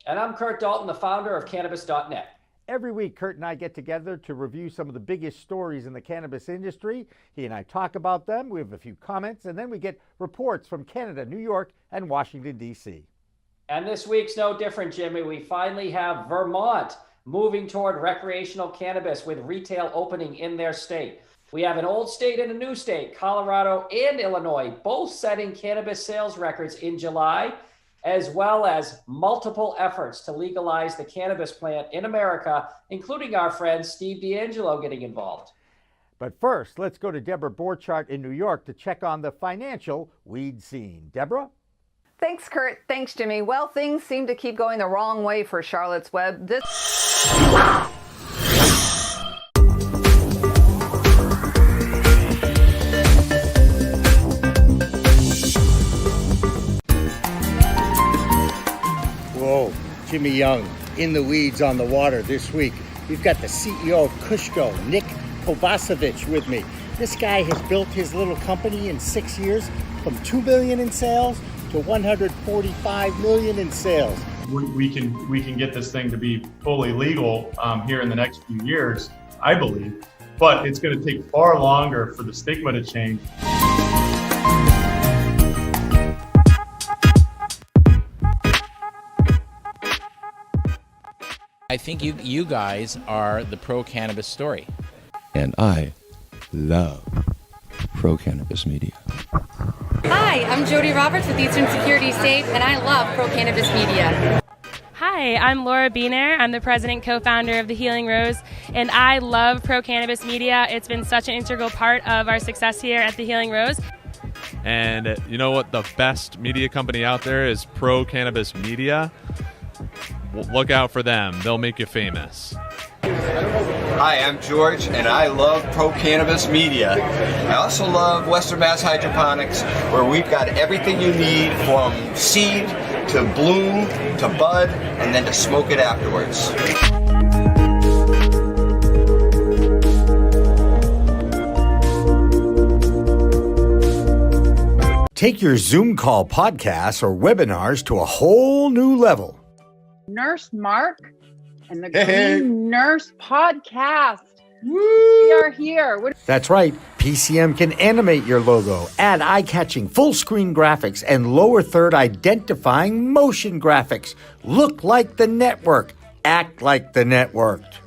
And I'm Kurt Dalton, the founder of Cannabis.net. Every week, Kurt and I get together to review some of the biggest stories in the cannabis industry. He and I talk about them. We have a few comments, and then we get reports from Canada, New York, and Washington, D.C. And this week's no different, Jimmy. We finally have Vermont moving toward recreational cannabis with retail opening in their state. We have an old state and a new state, Colorado and Illinois, both setting cannabis sales records in July, as well as multiple efforts to legalize the cannabis plant in America, including our friend Steve D'Angelo getting involved. But first, let's go to Deborah Borchardt in New York to check on the financial weed scene. Deborah? Thanks, Kurt. Thanks, Jimmy. Well, things seem to keep going the wrong way for Charlotte's Web. Whoa, Jimmy Young in the weeds on the water this week. We've got the CEO of Kushko, Nick Kovacevic, with me. This guy has built his little company in 6 years from $2 billion in sales to $145 million in sales. We can get this thing to be fully legal here in the next few years, I believe, but it's going to take far longer for the stigma to change. I think you guys are the pro-cannabis story. And I love Pro Cannabis Media. Hi, I'm Jody Roberts with Eastern Security State, and I love Pro Cannabis Media. Hi, I'm Laura Beener. I'm the president co-founder of The Healing Rose, and I love Pro Cannabis Media. It's been such an integral part of our success here at The Healing Rose. And you know what? The best media company out there is Pro Cannabis Media. Look out for them. They'll make you famous. Hi, I'm George, and I love Pro Cannabis Media. I also love Western Mass Hydroponics, where we've got everything you need from seed to bloom to bud, and then to smoke it afterwards. Take your Zoom call podcasts or webinars to a whole new level. Nurse Mark and the Hey. Green Nurse Podcast. We are here. That's right. PCM can animate your logo, add eye-catching full-screen graphics, and lower third identifying motion graphics. Look like the network. act like the networked.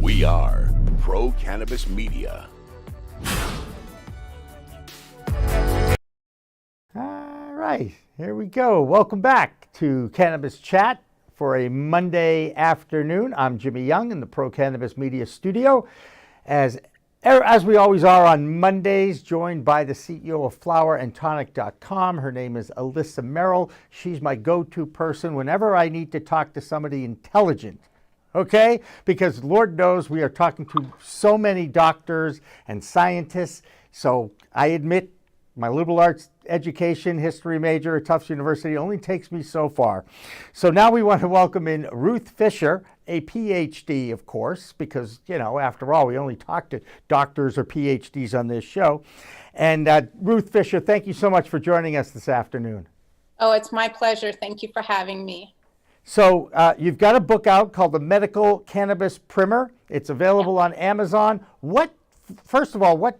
We are Pro Cannabis Media. All right, here we go. Welcome back to Cannabis Chat for a Monday afternoon. I'm Jimmy Young in the Pro Cannabis Media studio. As we always are on Mondays, joined by the CEO of flowerandtonic.com. Her name is Alissa Merrill. She's my go-to person whenever I need to talk to somebody intelligent. Okay? Because Lord knows we are talking to so many doctors and scientists. So I admit my liberal arts education, history major at Tufts University only takes me so far. So now we want to welcome in Ruth Fisher, a PhD, of course, because, you know, after all, we only talk to doctors or PhDs on this show. And Ruth Fisher, thank you so much for joining us this afternoon. Oh, it's my pleasure. Thank you for having me. So you've got a book out called The Medical Cannabis Primer. It's available on Amazon. First of all, what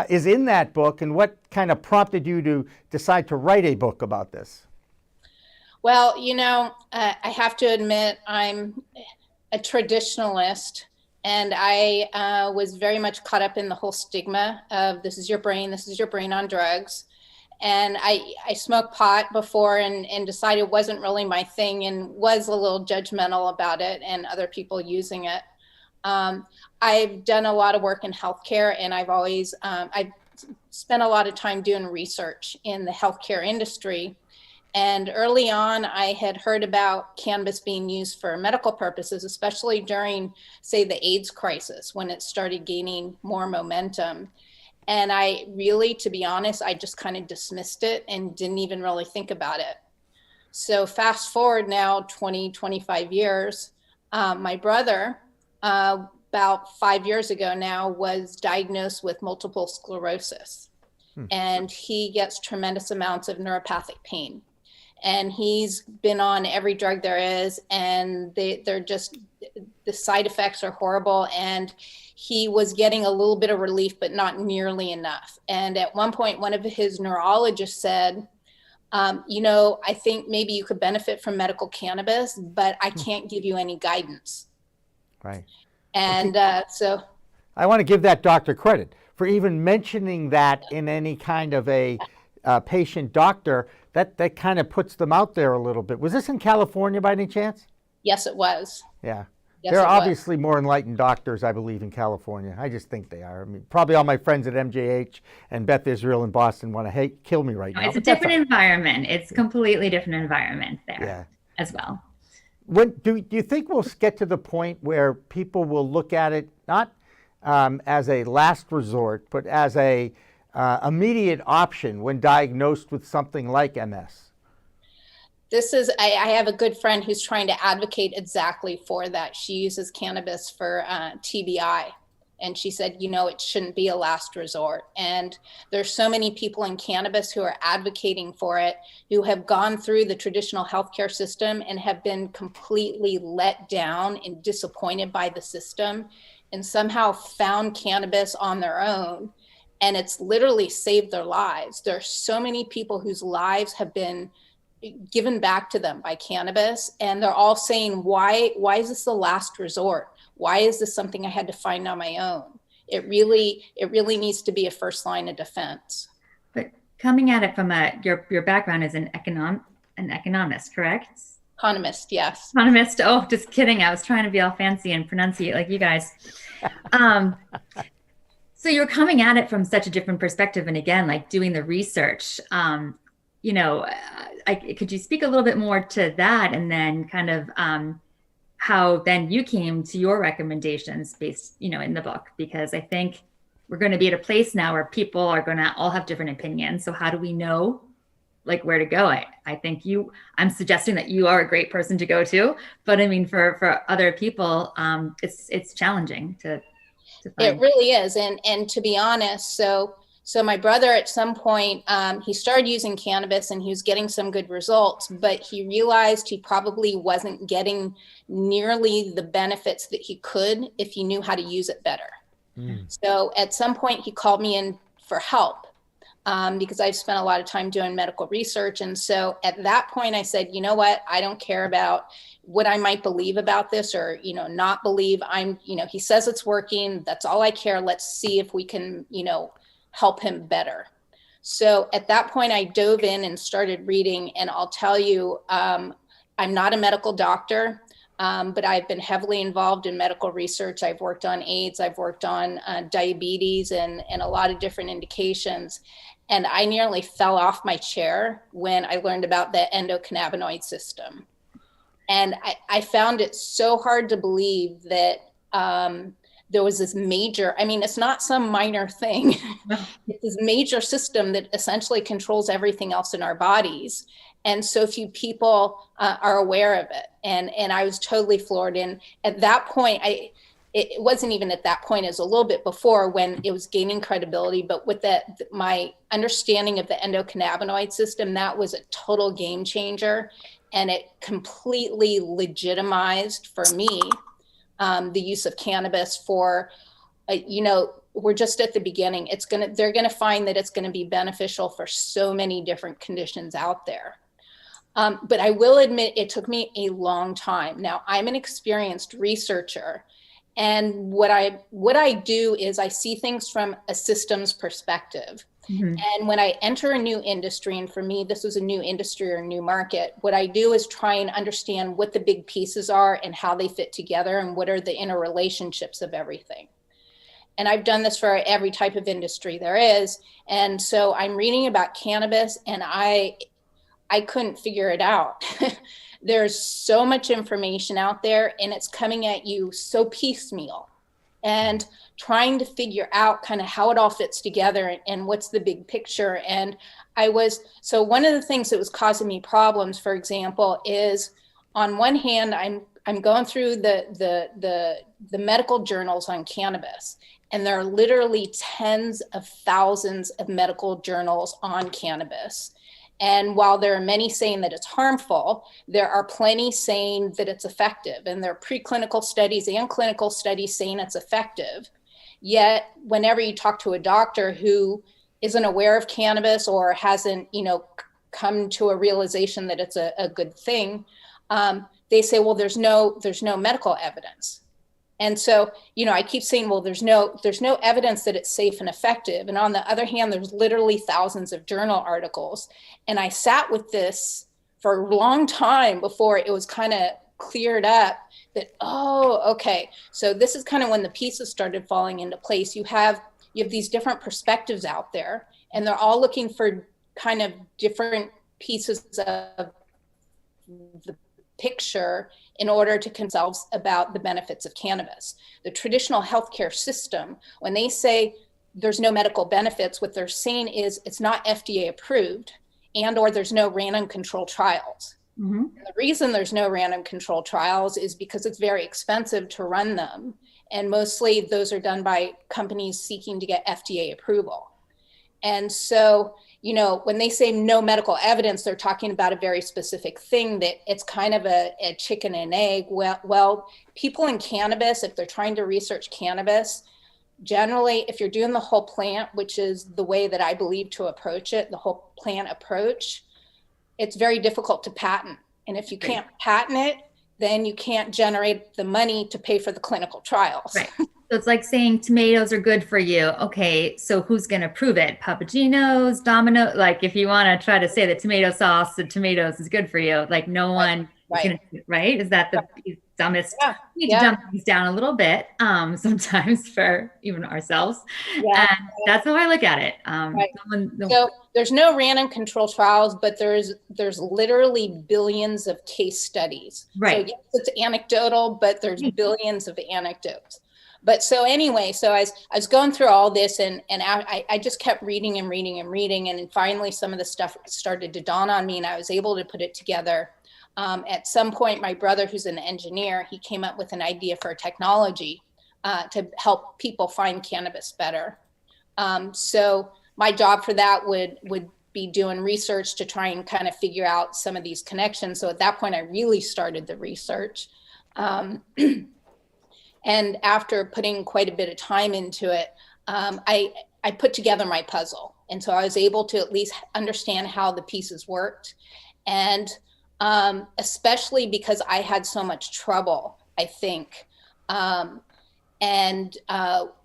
is in that book, and what kind of prompted you to decide to write a book about this? Well, you know, I have to admit I'm a traditionalist, and I was very much caught up in the whole stigma of this is your brain on drugs. And I smoked pot before and decided it wasn't really my thing and was a little judgmental about it and other people using it. I've done a lot of work in healthcare, and I've always, I've spent a lot of time doing research in the healthcare industry. And early on, I had heard about cannabis being used for medical purposes, especially during, say, the AIDS crisis, when it started gaining more momentum. And I really, to be honest, I just kind of dismissed it and didn't even really think about it. So fast forward now 20, 25 years, my brother, about 5 years ago now, was diagnosed with multiple sclerosis. And he gets tremendous amounts of neuropathic pain. And he's been on every drug there is, and they're just, the side effects are horrible. And he was getting a little bit of relief, but not nearly enough. And at one point, one of his neurologists said, you know, I think maybe you could benefit from medical cannabis, but I can't give you any guidance. Right. And so I want to give that doctor credit for even mentioning that in any kind of a patient doctor. That kind of puts them out there a little bit. Was this in California by any chance? yes, it was. Yeah. Yes, There are it was. obviously more enlightened doctors, I believe, in California. I just think they are. I mean, probably all my friends at MJH and Beth Israel in Boston want to kill me right now. It's a but that's different all environment. It's completely different environment there as well. Do you think we'll get to the point where people will look at it not as a last resort, but as a immediate option when diagnosed with something like MS? This is, I have a good friend who's trying to advocate exactly for that. She uses cannabis for TBI. And she said, you know, it shouldn't be a last resort. And there's so many people in cannabis who are advocating for it, who have gone through the traditional healthcare system and have been completely let down and disappointed by the system, and somehow found cannabis on their own. And it's literally saved their lives. There are so many people whose lives have been given back to them by cannabis, and they're all saying, why is this the last resort? Why is this something I had to find on my own? It really needs to be a first line of defense. But coming at it from your background as an economist, correct? Economist, yes. Economist. Oh, just kidding. I was trying to be all fancy and pronunciate like you guys. So you're coming at it from such a different perspective, and again, like doing the research. You know, could you speak a little bit more to that, and then kind of how then you came to your recommendations based, you know, in the book? Because I think we're going to be at a place now where people are going to all have different opinions. So how do we know like where to go? I think I'm suggesting that you are a great person to go to, but I mean, for other people, it's challenging to find. It really is. And to be honest, so So my brother, at some point, he started using cannabis and he was getting some good results, but he realized he probably wasn't getting nearly the benefits that he could if he knew how to use it better. So at some point he called me in for help because I've spent a lot of time doing medical research. And so at that point I said, you know what, I don't care about what I might believe about this or, not believe. He says it's working. That's all I care. Let's see if we can, help him better. So at that point I dove in and started reading, and I'll tell you, I'm not a medical doctor, but I've been heavily involved in medical research. I've worked on AIDS, I've worked on diabetes and a lot of different indications. And I nearly fell off my chair when I learned about the endocannabinoid system. And I found it so hard to believe that there was this major, it's not some minor thing. It's this major system that essentially controls everything else in our bodies. And so few people are aware of it. And I was totally floored. And at that point, it wasn't even at that point, it was a little bit before when it was gaining credibility. But with my understanding of the endocannabinoid system, that was a total game changer. And it completely legitimized for me the use of cannabis for, we're just at the beginning. They're going to find that it's going to be beneficial for so many different conditions out there. But I will admit it took me a long time. Now, I'm an experienced researcher, and what I do is I see things from a systems perspective. And when I enter a new industry, and for me, this was a new industry or a new market, what I do is try and understand what the big pieces are and how they fit together and what are the interrelationships of everything. And I've done this for every type of industry there is. And so I'm reading about cannabis and I couldn't figure it out. There's so much information out there and it's coming at you so piecemeal. And trying to figure out kind of how it all fits together and what's the big picture. And so one of the things that was causing me problems, for example, is on one hand, I'm going through the medical journals on cannabis, and there are literally tens of thousands of medical journals on cannabis. And while there are many saying that it's harmful, there are plenty saying that it's effective. And there are preclinical studies and clinical studies saying it's effective. Yet, whenever you talk to a doctor who isn't aware of cannabis or hasn't, come to a realization that it's a good thing, they say, well, there's no medical evidence. And so, I keep saying, well, there's no evidence that it's safe and effective. And on the other hand, there's literally thousands of journal articles. And I sat with this for a long time before it was kind of cleared up that, oh, okay. So this is kind of when the pieces started falling into place. You have these different perspectives out there, and they're all looking for kind of different pieces of the picture in order to themselves about the benefits of cannabis. The traditional healthcare system, when they say there's no medical benefits, what they're saying is it's not FDA approved and or there's no random control trials. Mm-hmm. The reason there's no random control trials is because it's very expensive to run them. And mostly those are done by companies seeking to get FDA approval. And so, when they say no medical evidence, they're talking about a very specific thing that it's kind of a chicken and egg. Well, people in cannabis, if they're trying to research cannabis, generally, if you're doing the whole plant, which is the way that I believe to approach it, the whole plant approach, it's very difficult to patent. And if you can't patent it, then you can't generate the money to pay for the clinical trials. Right. So it's like saying tomatoes are good for you. Okay, so who's going to prove it? Papagino's, Domino? Like if you want to try to say that tomato sauce and tomatoes is good for you, like no one, right? Is that the dumbest? Yeah. We need to dumb things down a little bit sometimes for even ourselves. Yeah. And that's how I look at it. So there's no random control trials, but there's literally billions of case studies. Right. So yes, it's anecdotal, but there's billions of anecdotes. But so anyway, so I was going through all this and I just kept reading and reading and reading. And then finally some of the stuff started to dawn on me and I was able to put it together. At some point, my brother, who's an engineer, he came up with an idea for a technology to help people find cannabis better. So my job for that would be doing research to try and kind of figure out some of these connections. So at that point, I really started the research. And after putting quite a bit of time into it, I put together my puzzle. And so I was able to at least understand how the pieces worked. And especially because I had so much trouble, I think, and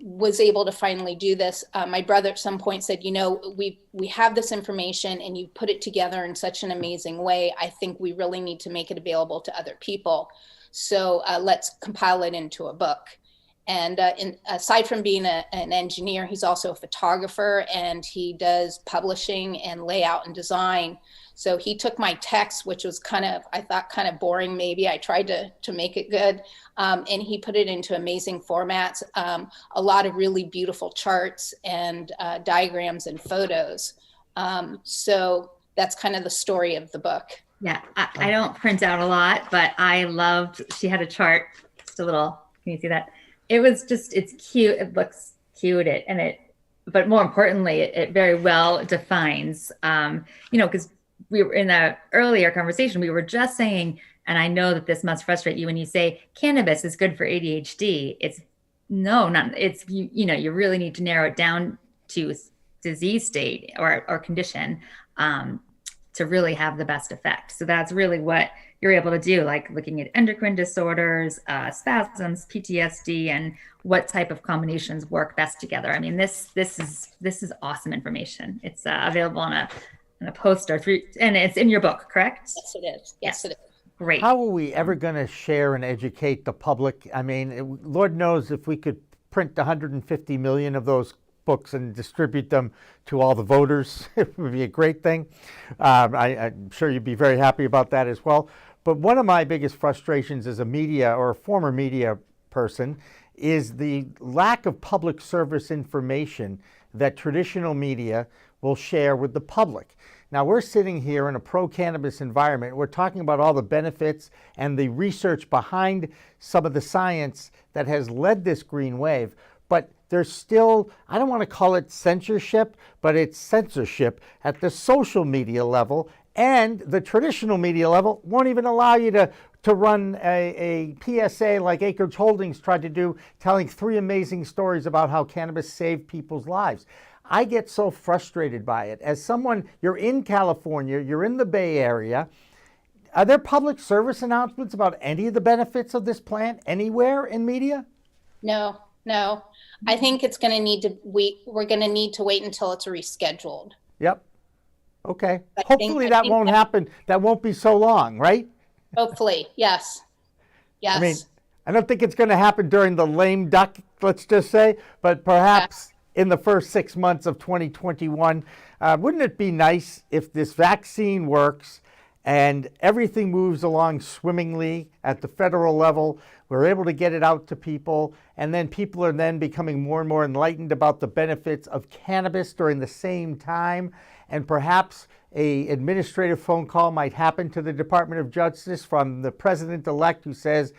was able to finally do this. My brother at some point said, we have this information and you put it together in such an amazing way. I think we really need to make it available to other people. So let's compile it into a book. And aside from being an engineer, he's also a photographer, and he does publishing and layout and design. So he took my text, which was I thought kind of boring maybe. I tried to make it good. And he put it into amazing formats, a lot of really beautiful charts and diagrams and photos. So that's kind of the story of the book. Yeah, I don't print out a lot, but I loved, she had a chart, just a little, can you see that? It was just, it's cute. It looks cute. But more importantly, it very well defines, because we were in the earlier conversation, we were just saying, and I know that this must frustrate you when you say cannabis is good for ADHD. You really need to narrow it down to disease state or condition to really have the best effect. So that's really what you're able to do, like looking at endocrine disorders, spasms, PTSD, and what type of combinations work best together. I mean, this is awesome information. It's available on a poster and it's in your book, correct? Yes, it is. Yes, it is. Great. How are we ever going to share and educate the public? I mean, Lord knows if we could print 150 million of those books and distribute them to all the voters, it would be a great thing. I'm sure you'd be very happy about that as well. But one of my biggest frustrations as a media or a former media person is the lack of public service information that traditional media will share with the public. Now, we're sitting here in a pro-cannabis environment. We're talking about all the benefits and the research behind some of the science that has led this green wave. But there's still, I don't want to call it censorship, but it's censorship at the social media level, and the traditional media level won't even allow you to run a PSA like Acreage Holdings tried to do, telling 3 amazing stories about how cannabis saved people's lives. I get so frustrated by it. As someone, you're in California, you're in the Bay Area, are there public service announcements about any of the benefits of this plant anywhere in media? No. I think it's going to need to we're going to need to wait until it's rescheduled. Yep. Okay. Hopefully that won't happen. That won't be so long, right? Hopefully, yes. Yes. I mean, I don't think it's going to happen during the lame duck, let's just say, but perhaps in the first 6 months of 2021. Wouldn't it be nice if this vaccine works and everything moves along swimmingly at the federal level? We're able to get it out to people, and then people are then becoming more and more enlightened about the benefits of cannabis during the same time. And perhaps an administrative phone call might happen to the Department of Justice from the president-elect who says,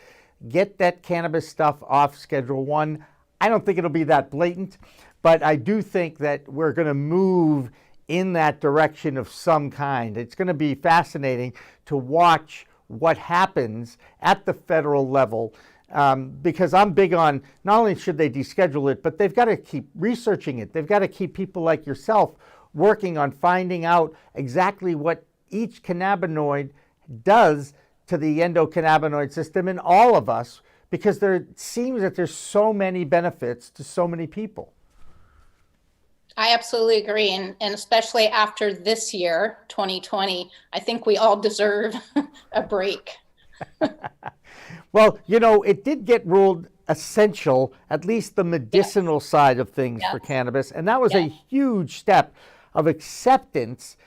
get that cannabis stuff off Schedule 1. I don't think it'll be that blatant, but I do think that we're going to move in that direction of some kind. It's going to be fascinating to watch what happens at the federal level, because I'm big on not only should they deschedule it, but they've got to keep researching it. They've got to keep people like yourself working on finding out exactly what each cannabinoid does to the endocannabinoid system in all of us, because it seems that there's so many benefits to so many people. I absolutely agree. And especially after this year, 2020, I think we all deserve a break. Well, it did get ruled essential, at least the medicinal side of things for cannabis. And that was a huge step of acceptance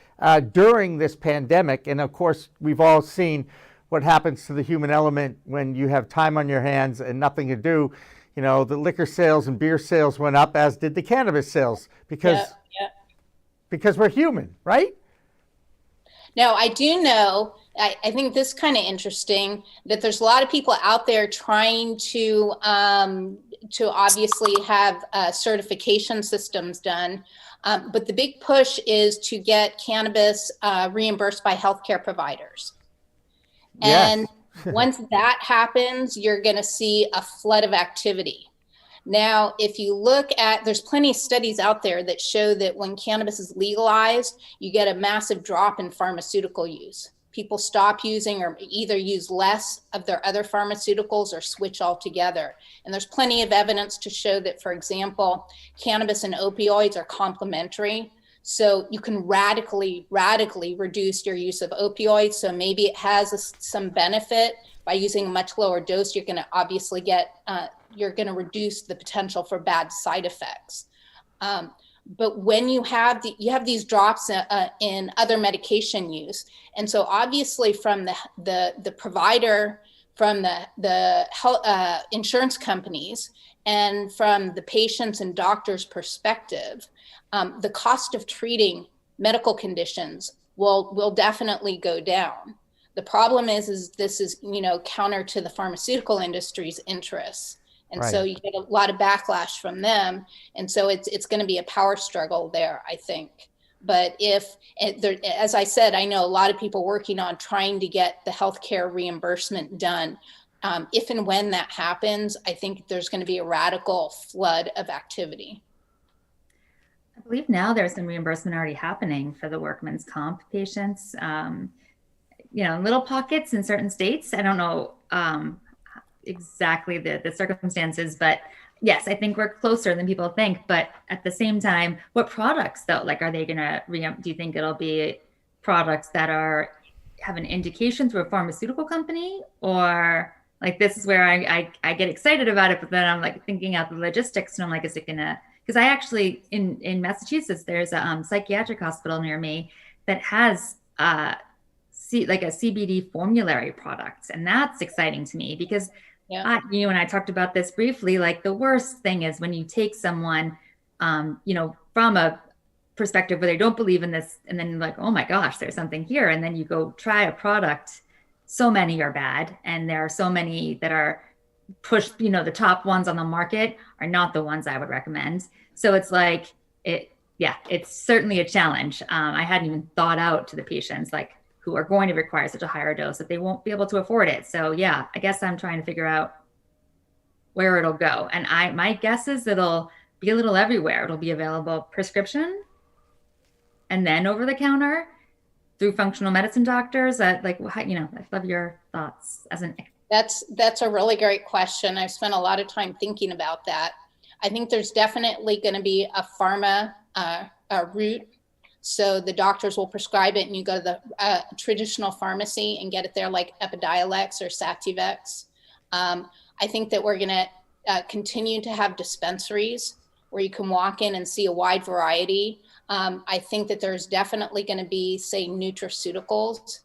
during this pandemic. And of course, we've all seen what happens to the human element when you have time on your hands and nothing to do. The liquor sales and beer sales went up, as did the cannabis sales, because we're human, right? Now, I do know I think this kind of interesting that there's a lot of people out there trying to obviously have certification systems done. But the big push is to get cannabis reimbursed by healthcare providers. Yes. And once that happens, you're going to see a flood of activity. Now, if you look at, there's plenty of studies out there that show that when cannabis is legalized, you get a massive drop in pharmaceutical use. People stop using or either use less of their other pharmaceuticals or switch altogether. And there's plenty of evidence to show that, for example, cannabis and opioids are complementary. So you can radically reduce your use of opioids. So maybe it has some benefit by using a much lower dose. You're going to obviously get, you're going to reduce the potential for bad side effects. But when you have these drops in other medication use, and so obviously from the provider, from the health, insurance companies, and from the patients and doctors' perspective, the cost of treating medical conditions will definitely go down. The problem is this is counter to the pharmaceutical industry's interests. And Right. so you get a lot of backlash from them. And so it's going to be a power struggle there, I think. But as I said, I know a lot of people working on trying to get the healthcare reimbursement done. If and when that happens, I think there's going to be a radical flood of activity. I believe now there's some reimbursement already happening for the workman's comp patients, in little pockets in certain states. I don't know exactly the circumstances, but yes, I think we're closer than people think. But at the same time, what products though? Like, are they going to do you think it'll be products that have an indication through a pharmaceutical company, or like this is where I get excited about it, but then I'm like thinking out the logistics, and I'm like, is it gonna? Because I actually in Massachusetts, there's a psychiatric hospital near me that has like a CBD formulary product, and that's exciting to me because you and I talked about this briefly. Like the worst thing is when you take someone, from a perspective where they don't believe in this, and then you're like, oh my gosh, there's something here, and then you go try a product. So many are bad, and there are so many that are pushed. The top ones on the market are not the ones I would recommend. So it's like it's certainly a challenge. I hadn't even thought out to the patients like who are going to require such a higher dose that they won't be able to afford it. So yeah, I guess I'm trying to figure out where it'll go. And my guess is it'll be a little everywhere. It'll be available prescription and then over the counter through functional medicine doctors. I'd love your thoughts as an. That's a really great question. I've spent a lot of time thinking about that. I think there's definitely going to be a pharma route. So the doctors will prescribe it and you go to the traditional pharmacy and get it there, like Epidiolex or Sativex. I think that we're going to continue to have dispensaries where you can walk in and see a wide variety. I think that there's definitely going to be, say, nutraceuticals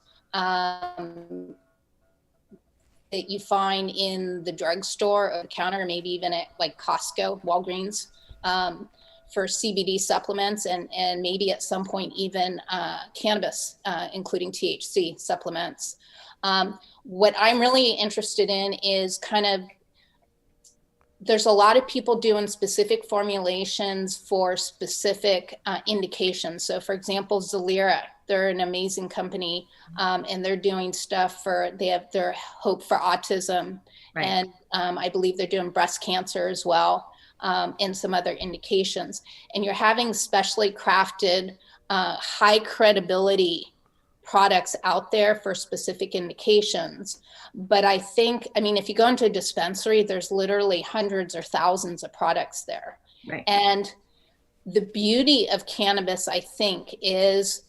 that you find in the drugstore or the counter, maybe even at like Costco, Walgreens, for CBD supplements, and maybe at some point even cannabis, including THC supplements. What I'm really interested in is there's a lot of people doing specific formulations for specific indications. So for example, Zalira, they're an amazing company, and they're doing stuff they have their hope for autism. Right. And I believe they're doing breast cancer as well, and some other indications. And you're having specially crafted, high credibility products out there for specific indications. But I think, if you go into a dispensary, there's literally hundreds or thousands of products there. Right. And the beauty of cannabis, I think, is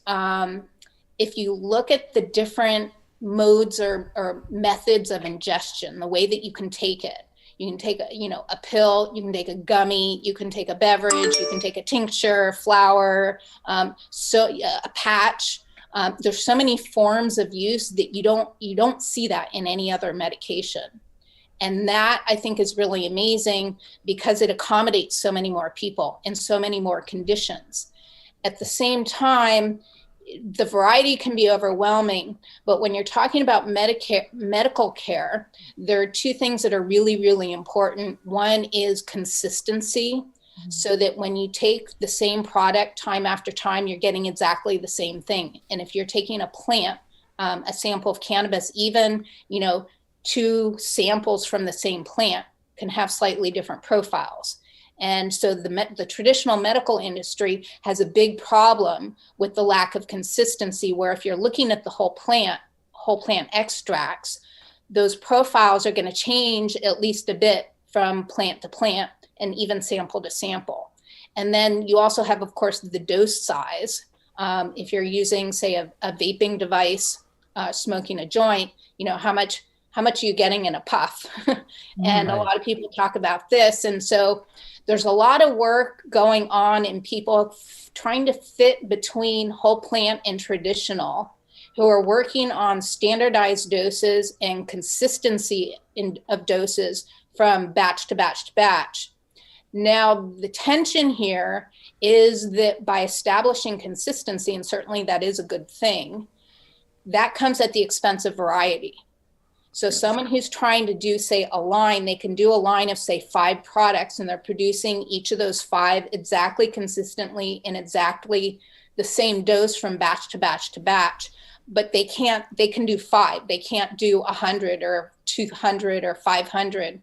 if you look at the different modes or methods of ingestion, the way that you can take it. You can take a pill, you can take a gummy, you can take a beverage, you can take a tincture, flower, a patch. There's so many forms of use that you don't see that in any other medication. And that I think is really amazing because it accommodates so many more people in so many more conditions. At the same time, the variety can be overwhelming, but when you're talking about medical care, there are two things that are really, really important. One is consistency, so that when you take the same product time after time, you're getting exactly the same thing. And if you're taking a plant, a sample of cannabis, even, two samples from the same plant can have slightly different profiles. And so the traditional medical industry has a big problem with the lack of consistency, where if you're looking at the whole plant extracts, those profiles are going to change at least a bit from plant to plant and even sample to sample. And then you also have, of course, the dose size. If you're using, say, a vaping device, smoking a joint, how much are you getting in a puff? And a lot of people talk about this. And so there's a lot of work going on in people trying to fit between whole plant and traditional, who are working on standardized doses and consistency of doses from batch to batch to batch. Now, the tension here is that by establishing consistency, and certainly that is a good thing, that comes at the expense of variety. So someone who's trying to do, say, a line, they can do a line of, say, 5 products, and they're producing each of those 5 exactly consistently in exactly the same dose from batch to batch to batch. But they can do 5. They can't do 100 or 200 or 500.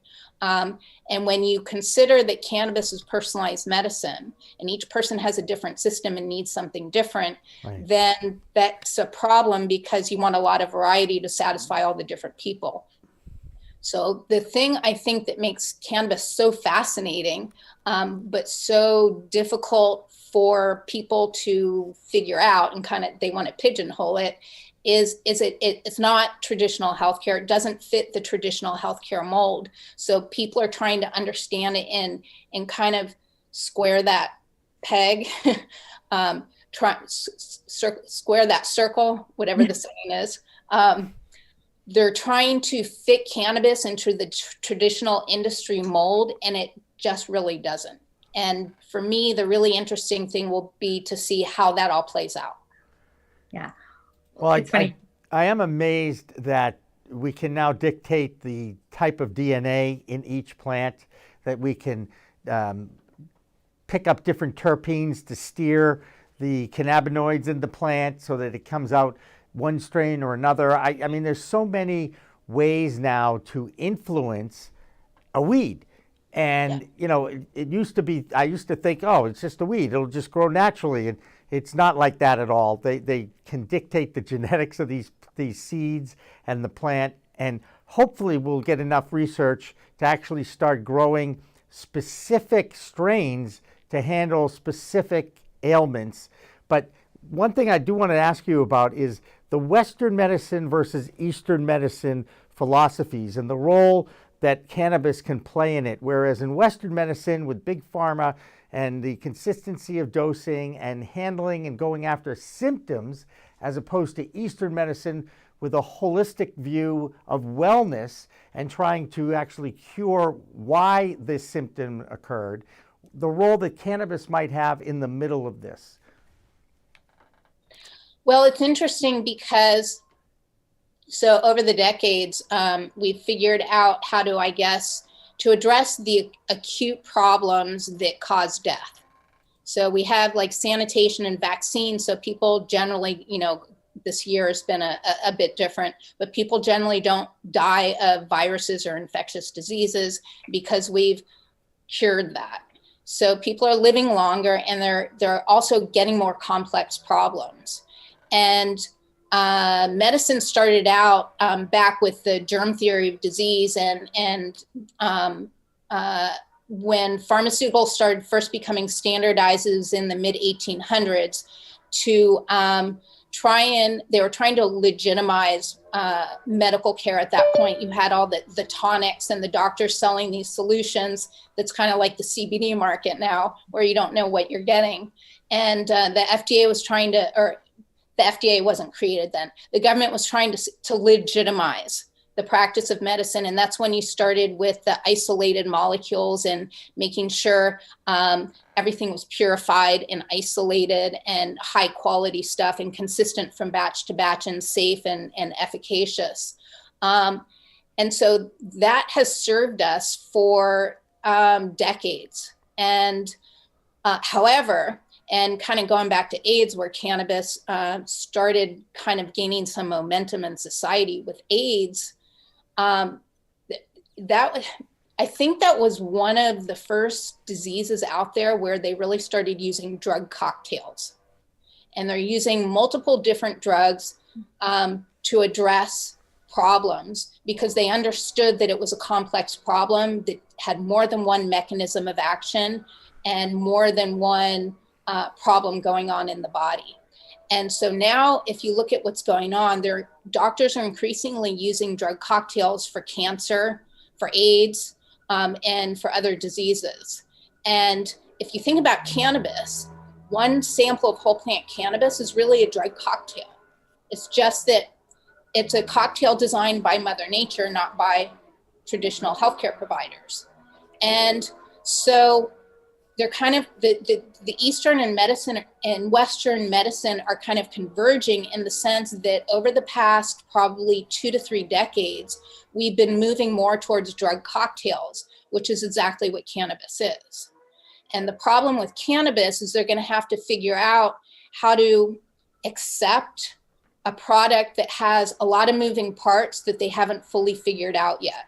And when you consider that cannabis is personalized medicine and each person has a different system and needs something different, then that's a problem, because you want a lot of variety to satisfy all the different people. So the thing I think that makes cannabis so fascinating, but so difficult for people to figure out, and kind of they want to pigeonhole it, it's not traditional healthcare. It doesn't fit the traditional healthcare mold. So people are trying to understand it and kind of square that peg, square that circle, whatever the saying is. They're trying to fit cannabis into the traditional industry mold, and it just really doesn't. And for me, the really interesting thing will be to see how that all plays out. Yeah. Well, I am amazed that we can now dictate the type of DNA in each plant, that we can pick up different terpenes to steer the cannabinoids in the plant so that it comes out one strain or another. I mean, there's so many ways now to influence a weed. And, it used to be, I used to think, oh, it's just a weed. It'll just grow naturally. And it's not like that at all. They can dictate the genetics of these seeds and the plant. And hopefully we'll get enough research to actually start growing specific strains to handle specific ailments. But one thing I do want to ask you about is the Western medicine versus Eastern medicine philosophies and the role that cannabis can play in it. Whereas in Western medicine, with big pharma and the consistency of dosing and handling and going after symptoms, as opposed to Eastern medicine with a holistic view of wellness and trying to actually cure why this symptom occurred, the role that cannabis might have in the middle of this. Well, it's interesting because so over the decades, we've figured out how to, to address the acute problems that cause death. So we have like sanitation and vaccines. So people generally, this year has been a bit different, but people generally don't die of viruses or infectious diseases because we've cured that. So people are living longer, and they're also getting more complex problems. And medicine started out back with the germ theory of disease, and when pharmaceuticals started first becoming standardized in the mid 1800s they were trying to legitimize medical care at that point. You had all the tonics and the doctors selling these solutions. That's kind of like the CBD market now, where you don't know what you're getting. And the FDA was trying to, or the FDA wasn't created then. The government was trying to legitimize the practice of medicine. And that's when you started with the isolated molecules and making sure everything was purified and isolated and high quality stuff and consistent from batch to batch and safe and efficacious. And so that has served us for decades. And however, and kind of going back to AIDS, where cannabis started kind of gaining some momentum in society with AIDS, I think that was one of the first diseases out there where they really started using drug cocktails. And they're using multiple different drugs to address problems because they understood that it was a complex problem that had more than one mechanism of action and more than one problem going on in the body. And so now if you look at what's going on, doctors are increasingly using drug cocktails for cancer, for AIDS, and for other diseases. And if you think about cannabis, one sample of whole plant cannabis is really a drug cocktail. It's just that it's a cocktail designed by Mother Nature, not by traditional healthcare providers. And so they're kind of, the Eastern and medicine and Western medicine are kind of converging in the sense that over the past probably 2 to 3 decades, we've been moving more towards drug cocktails, which is exactly what cannabis is. And the problem with cannabis is they're going to have to figure out how to accept a product that has a lot of moving parts that they haven't fully figured out yet.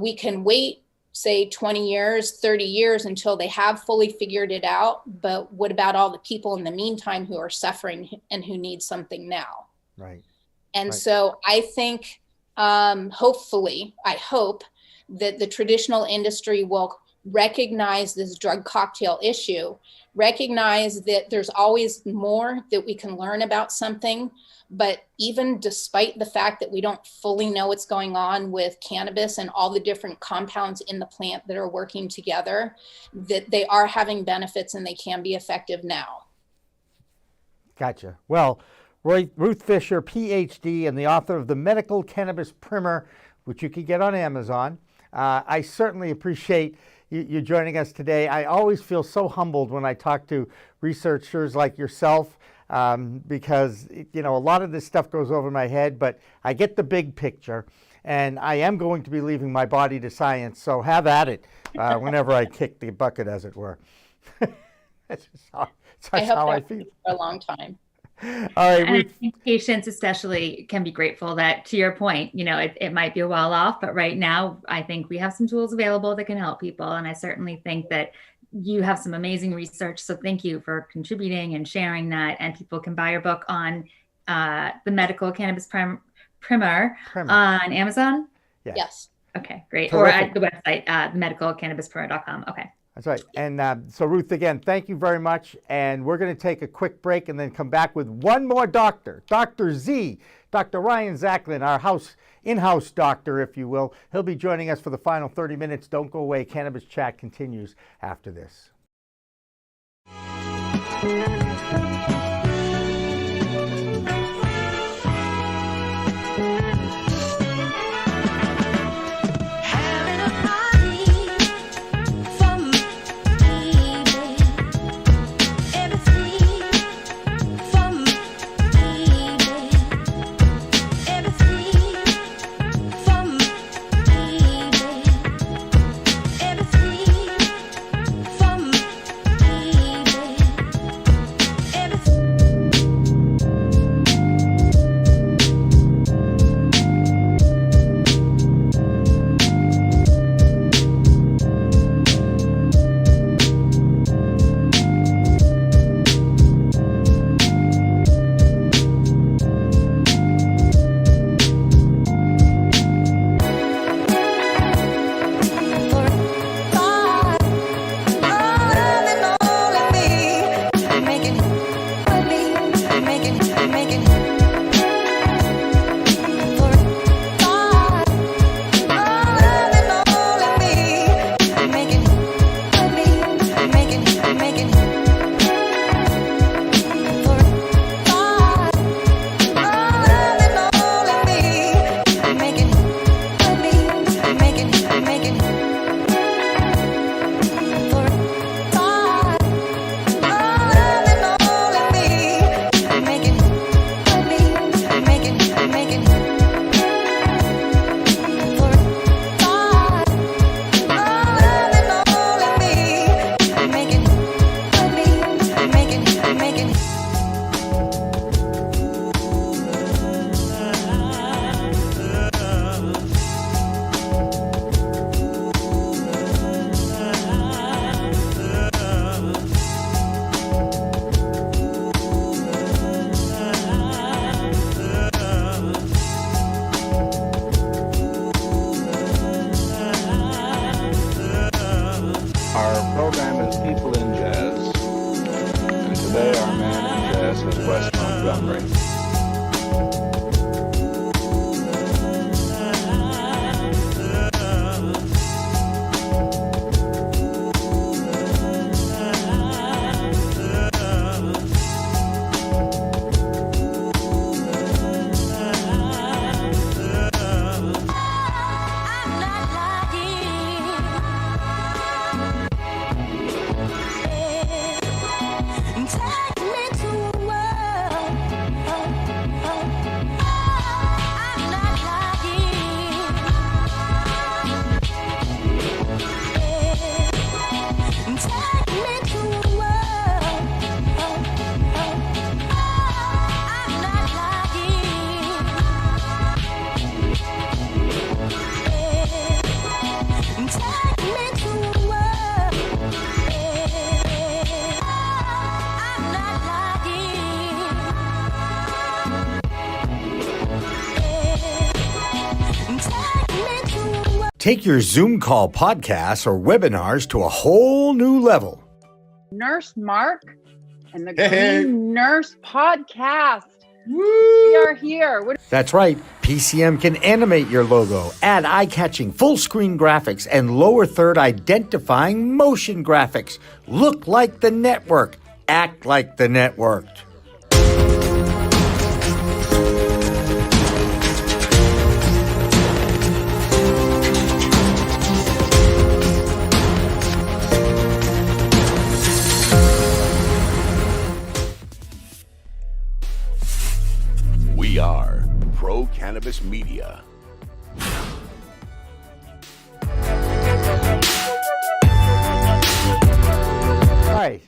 We can wait, say 20 years, 30 years until they have fully figured it out. But what about all the people in the meantime who are suffering and who need something now? Right. And so I think, hopefully, I hope that the traditional industry will recognize this drug cocktail issue, recognize that there's always more that we can learn about something. But even despite the fact that we don't fully know what's going on with cannabis and all the different compounds in the plant that are working together, that they are having benefits and they can be effective now. Gotcha. Well, Ruth Fisher, PhD, and the author of the Medical Cannabis Primer, which you can get on Amazon. I certainly appreciate you joining us today. I always feel so humbled when I talk to researchers like yourself, because a lot of this stuff goes over my head, but I get the big picture, and I am going to be leaving my body to science, so have at it whenever I kick the bucket, as it were. That's how I feel. For a long time. All right, and I think patients especially can be grateful that, to your point, it might be a while off, but right now I think we have some tools available that can help people. And I certainly think that you have some amazing research. So thank you for contributing and sharing that. And people can buy your book on the Medical Cannabis Primer on Amazon? Yes. Okay, great. Terrific. Or at the website, medicalcannabisprimer.com. Okay. That's right. And so, Ruth, again, thank you very much. And we're going to take a quick break and then come back with one more doctor, Dr. Z, Dr. Ryan Zaklin, our in-house doctor, if you will. He'll be joining us for the final 30 minutes. Don't go away. Cannabis Chat continues after this. Our program is People in Jazz, and today our man in jazz is Wes Montgomery. Take your Zoom call podcasts or webinars to a whole new level. Nurse Mark and the Hey. Green Nurse Podcast. We are here. That's right. PCM can animate your logo, add eye-catching full-screen graphics, and lower third identifying motion graphics. Look like the network. Act like the network. We are Pro Cannabis Media. All right.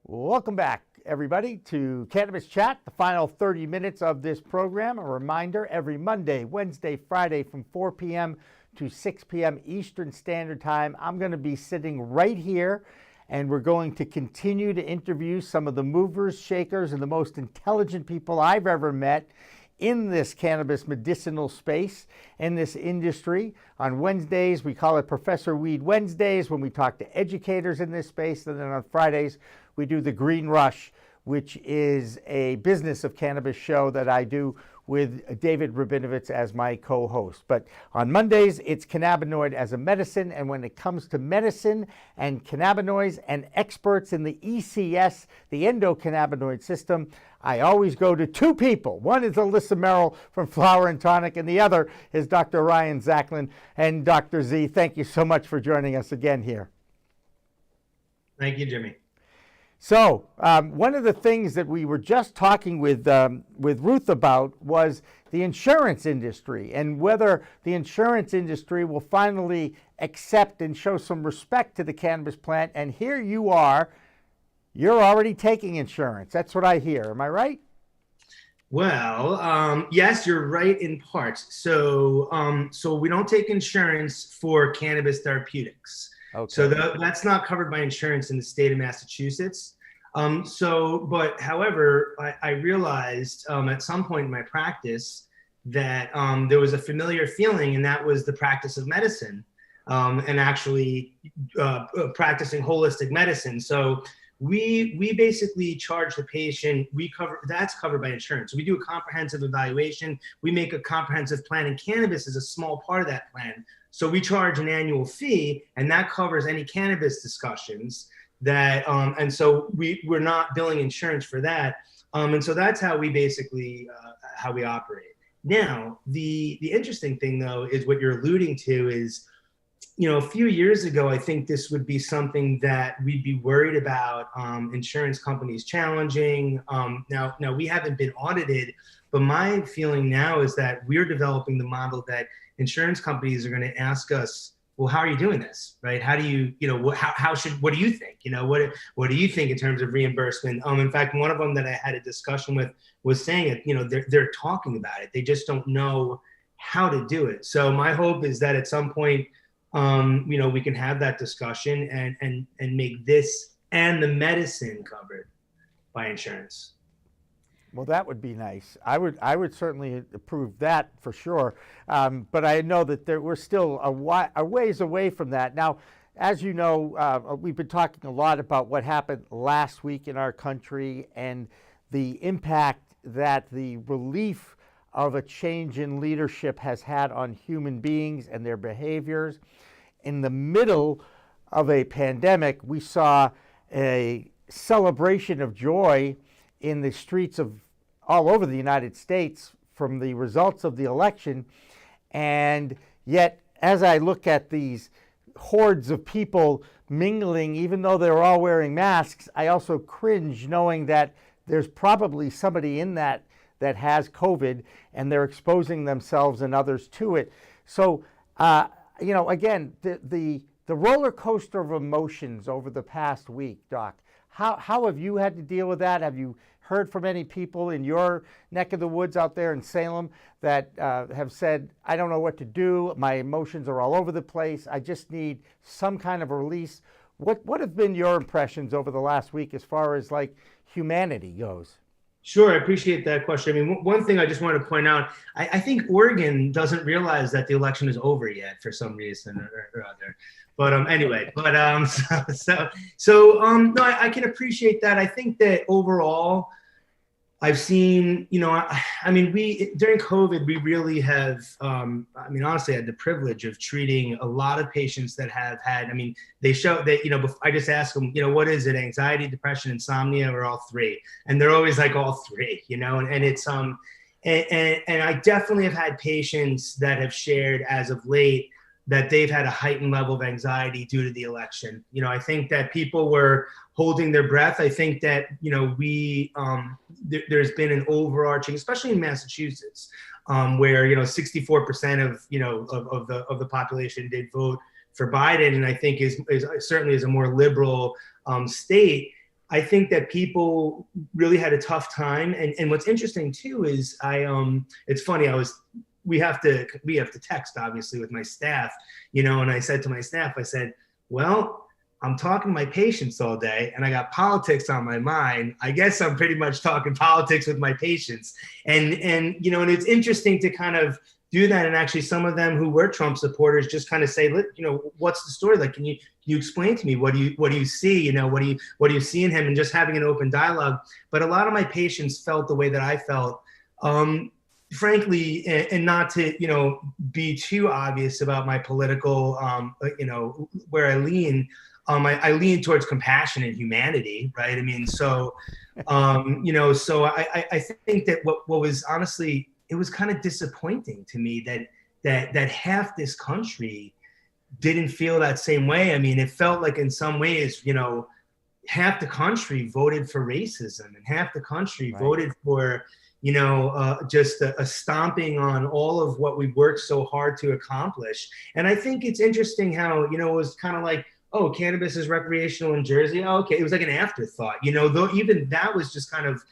Welcome back, everybody, to Cannabis Chat, the final 30 minutes of this program. A reminder, every Monday, Wednesday, Friday from 4 p.m. to 6 p.m. Eastern Standard Time, I'm going to be sitting right here, and we're going to continue to interview some of the movers, shakers, and the most intelligent people I've ever met in this cannabis medicinal space, in this industry. On Wednesdays, we call it Professor Weed Wednesdays, when we talk to educators in this space. And then on Fridays, we do the Green Rush, which is a business of cannabis show that I do with David Rabinovitz as my co-host. But on Mondays, it's cannabinoid as a medicine. And when it comes to medicine and cannabinoids and experts in the ECS, the endocannabinoid system, I always go to two people. One is Alissa Merrill from Flower and Tonic, and the other is Dr. Ryan Zaklin. And Dr. Z, thank you so much for joining us again here. Thank you, Jimmy. So one of the things that we were just talking with Ruth about was the insurance industry, and whether the insurance industry will finally accept and show some respect to the cannabis plant. And here you are, you're already taking insurance. That's what I hear. Am I right? Well, yes, you're right in part. So we don't take insurance for cannabis therapeutics. Okay. So that's not covered by insurance in the state of Massachusetts. But however, I realized at some point in my practice that there was a familiar feeling, and that was the practice of medicine and actually practicing holistic medicine. So we basically charge the patient. That's covered by insurance. We do a comprehensive evaluation. We make a comprehensive plan, and cannabis is a small part of that plan. So we charge an annual fee, and that covers any cannabis discussions that, and so we're not billing insurance for that. And so that's how we basically, how we operate. Now, the interesting thing though, is what you're alluding to is, a few years ago, I think this would be something that we'd be worried about insurance companies challenging. Now we haven't been audited, but my feeling now is that we're developing the model that insurance companies are going to ask us, well, how are you doing this, right? How do you, what do you think? What do you think in terms of reimbursement? In fact, one of them that I had a discussion with was saying it, they're talking about it. They just don't know how to do it. So my hope is that at some point, we can have that discussion and make this and the medicine covered by insurance. Well, that would be nice. I would certainly approve that for sure. But I know that we're still a ways away from that. Now, as you know, we've been talking a lot about what happened last week in our country and the impact that the relief of a change in leadership has had on human beings and their behaviors. In the middle of a pandemic, we saw a celebration of joy in the streets of all over the United States from the results of the election. And yet, as I look at these hordes of people mingling, even though they're all wearing masks, I also cringe knowing that there's probably somebody in that has COVID and they're exposing themselves and others to it. So, again, the roller coaster of emotions over the past week, Doc, how have you had to deal with that? Have you heard from any people in your neck of the woods out there in Salem that have said, I don't know what to do, my emotions are all over the place, I just need some kind of release? What have been your impressions over the last week as far as like humanity goes? Sure, I appreciate that question. I mean, one thing I just want to point out, I think Oregon doesn't realize that the election is over yet for some reason or other. But anyway, no, I can appreciate that. I think that overall, I've seen, I mean, during COVID, we really have, honestly had the privilege of treating a lot of patients that have had, they show that, I just ask them, what is it? Anxiety, depression, insomnia, or all three? And they're always like all three, and it's, and I definitely have had patients that have shared as of late that they've had a heightened level of anxiety due to the election. I think that people were holding their breath. I think that, there's been an overarching, especially in Massachusetts, where, 64% of the population did vote for Biden. And I think is certainly is a more liberal state. I think that people really had a tough time. And what's interesting too is it's funny, we have to text obviously with my staff, and I said to my staff, I said, well, I'm talking to my patients all day and I got politics on my mind. I guess I'm pretty much talking politics with my patients. And it's interesting to kind of do that. And actually some of them who were Trump supporters just kind of say, what's the story? Like, can you explain to me, what do you see? What do you see in him? And just having an open dialogue. But a lot of my patients felt the way that I felt. Frankly, and not to, be too obvious about my political, where I lean, I lean towards compassion and humanity, right? So I think that what was honestly, it was kind of disappointing to me that half this country didn't feel that same way. It felt like in some ways, half the country voted for racism and half the country voted for, just a stomping on all of what we've worked so hard to accomplish. And I think it's interesting how, it was kind of like, oh, cannabis is recreational in Jersey. Oh, okay. It was like an afterthought, though even that was just kind of,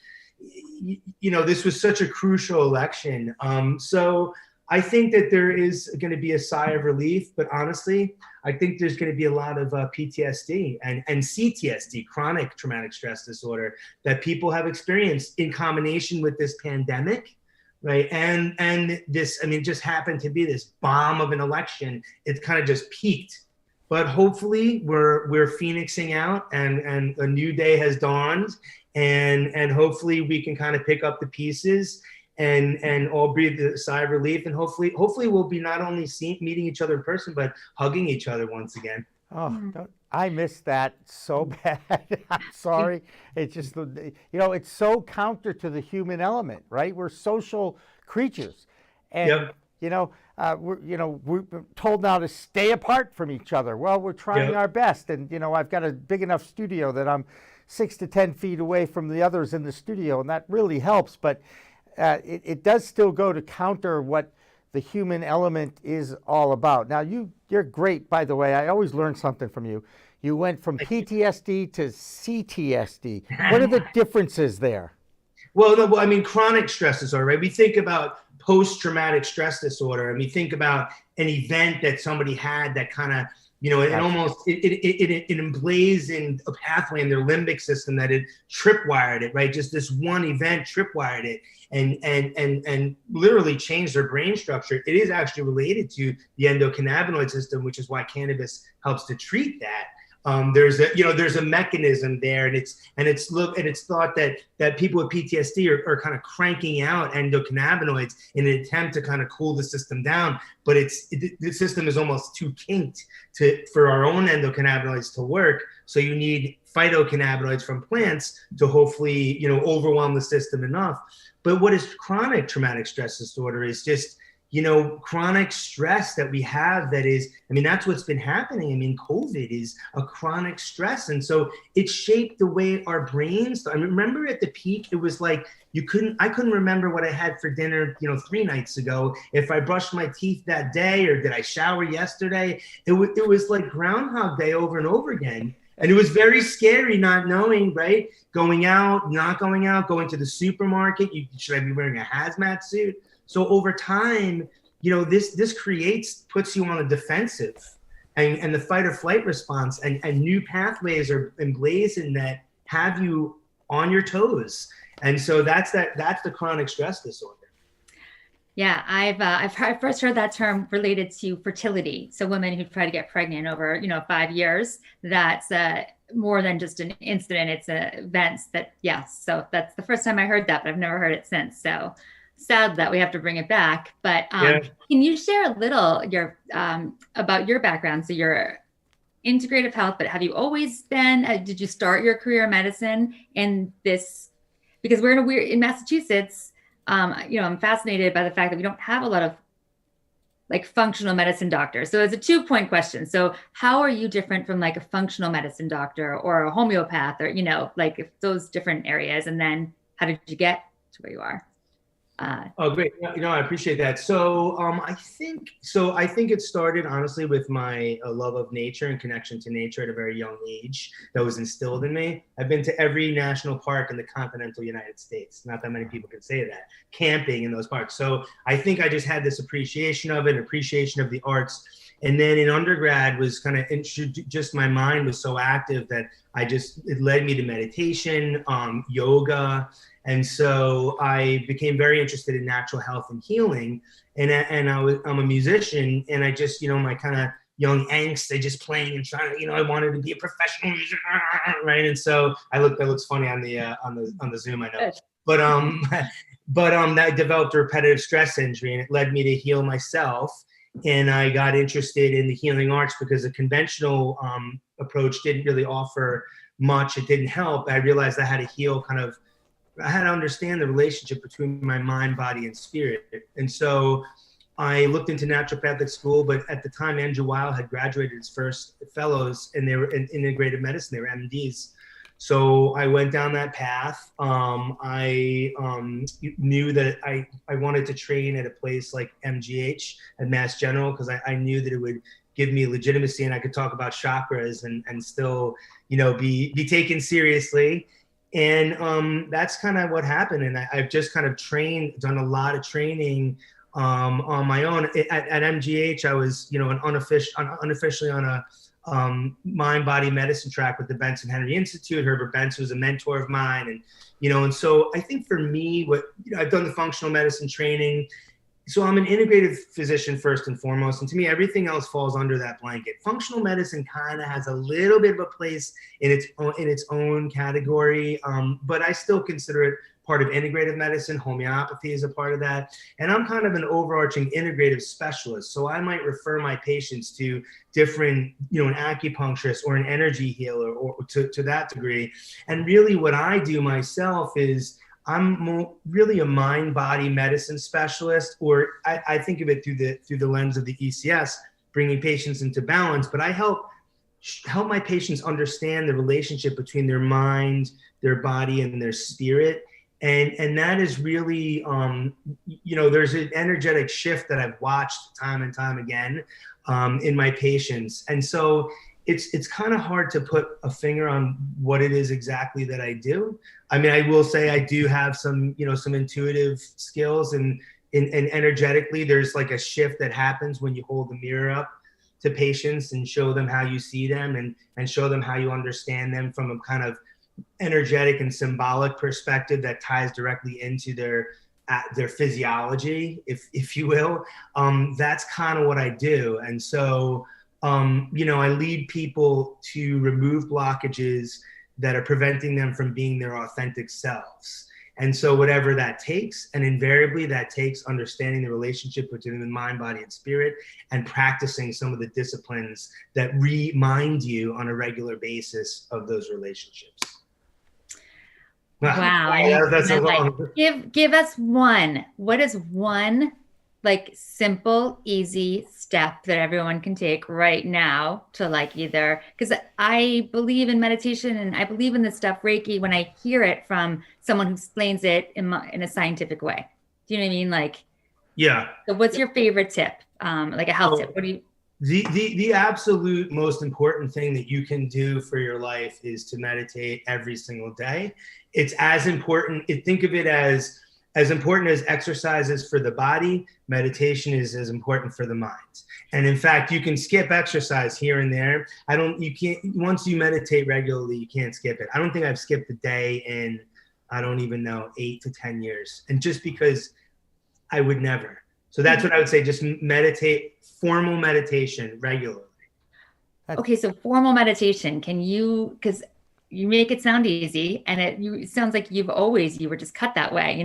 this was such a crucial election. So I think that there is going to be a sigh of relief, but honestly, I think there's going to be a lot of PTSD and CTSD, chronic traumatic stress disorder, that people have experienced in combination with this pandemic, right? And this, it just happened to be this bomb of an election. It kind of just peaked. But hopefully we're phoenixing out and a new day has dawned, and hopefully we can kind of pick up the pieces and all breathe a sigh of relief, and hopefully we'll be not only meeting each other in person, but hugging each other once again. Oh, I miss that so bad. I'm sorry. It's just, it's so counter to the human element, right? We're social creatures, and we're told now to stay apart from each other. Well, we're trying our best, and I've got a big enough studio that I'm 6 to 10 feet away from the others in the studio, and that really helps. But it does still go to counter what the human element is all about. Now, you're great, by the way. I always learn something from you. You went from PTSD to CTSD. What are the differences there? Well, no, chronic stress disorder, right? We think about post-traumatic stress disorder, and we think about an event that somebody had that kind of, You know, it almost it emblazoned a pathway in their limbic system that it tripwired it, right? Just this one event tripwired it and literally changed their brain structure. It is actually related to the endocannabinoid system, which is why cannabis helps to treat that. There's a mechanism there, and it's thought that people with PTSD are kind of cranking out endocannabinoids in an attempt to kind of cool the system down. But the system is almost too kinked for our own endocannabinoids to work. So you need phytocannabinoids from plants to hopefully overwhelm the system enough. But what is chronic traumatic stress disorder is just chronic stress that we have that's what's been happening. I mean, COVID is a chronic stress. And so it shaped the way our brains, I remember at the peak, it was like I couldn't remember what I had for dinner, 3 nights ago. If I brushed my teeth that day or did I shower yesterday, it was like Groundhog Day over and over again. And it was very scary not knowing, right? Going out, not going out, going to the supermarket. Should I be wearing a hazmat suit? So over time, this puts you on a defensive and the fight or flight response and new pathways are emblazoned that have you on your toes. And so that's the chronic stress disorder. Yeah, I've first heard that term related to fertility. So women who try to get pregnant over 5 years, that's more than just an incident. It's events that, yes. So that's the first time I heard that, but I've never heard it since. So sad that we have to bring it back. But can you share a little about your background? So you're integrative health, but have you always been? Did you start your career in medicine in this? Because we're in Massachusetts. I'm fascinated by the fact that we don't have a lot of like functional medicine doctors. So it's a 2-point question. So how are you different from like a functional medicine doctor or a homeopath or, like if those different areas? And then how did you get to where you are? Oh, great. I appreciate that. So I think it started honestly with my love of nature and connection to nature at a very young age that was instilled in me. I've been to every national park in the continental United States. Not that many people can say that. Camping in those parks. So I think I just had this appreciation of it, appreciation of the arts. And then in undergrad was kind of just my mind was so active that it led me to meditation, yoga. And so I became very interested in natural health and healing. And I'm a musician, and I just, my kind of young angst, I just playing and trying to, I wanted to be a professional musician, right? And so that looks funny on the Zoom, I know. But that developed a repetitive stress injury, and it led me to heal myself. And I got interested in the healing arts because the conventional approach didn't really offer much. It didn't help. I realized I had to heal I had to understand the relationship between my mind, body, and spirit. And so I looked into naturopathic school, but at the time, Andrew Weil had graduated his first fellows, and they were in integrative medicine. They were MDs. So I went down that path. I knew that I wanted to train at a place like MGH at Mass General because I knew that it would give me legitimacy and I could talk about chakras and still, be taken seriously. And that's kind of what happened. And I've just kind of done a lot of training on my own. At MGH, I was, unofficially on a mind-body medicine track with the Benson Henry Institute. Herbert Benson was a mentor of mine. And so I think for me, I've done the functional medicine training. So I'm an integrative physician first and foremost, and to me, everything else falls under that blanket. Functional medicine kind of has a little bit of a place in its own category, but I still consider it part of integrative medicine. Homeopathy is a part of that, and I'm kind of an overarching integrative specialist. So I might refer my patients to different, an acupuncturist or an energy healer, or to that degree. And really, what I do myself is I'm really a mind-body medicine specialist, or I think of it through the lens of the ECS, bringing patients into balance. But I help my patients understand the relationship between their mind, their body, and their spirit. And that is really, there's an energetic shift that I've watched time and time again in my patients. And so it's kind of hard to put a finger on what it is exactly that I do. I mean, I will say I do have some intuitive skills, and energetically there's like a shift that happens when you hold the mirror up to patients and show them how you see them and show them how you understand them from a kind of energetic and symbolic perspective that ties directly into their physiology, if you will. That's kind of what I do. And so, I lead people to remove blockages that are preventing them from being their authentic selves. And so whatever that takes, and invariably that takes understanding the relationship between the mind, body, and spirit, and practicing some of the disciplines that remind you on a regular basis of those relationships. Wow. That's a long... Give us one. What is one simple, easy step that everyone can take right now to either, because I believe in meditation and I believe in this stuff, Reiki, when I hear it from someone who explains it in a scientific way. Do you know what I mean? Yeah. So what's your favorite tip? A health tip? What do you? The absolute most important thing that you can do for your life is to meditate every single day. It's as important. Think of it as important as exercise is for the body, meditation is as important for the mind. And in fact, you can skip exercise here and there. Once you meditate regularly, you can't skip it. I don't think I've skipped a day in, I don't even know, 8 to 10 years. And just because I would never. So that's what I would say, just meditate, formal meditation regularly. Okay, so formal meditation, because you make it sound easy, and it sounds like you were just cut that way,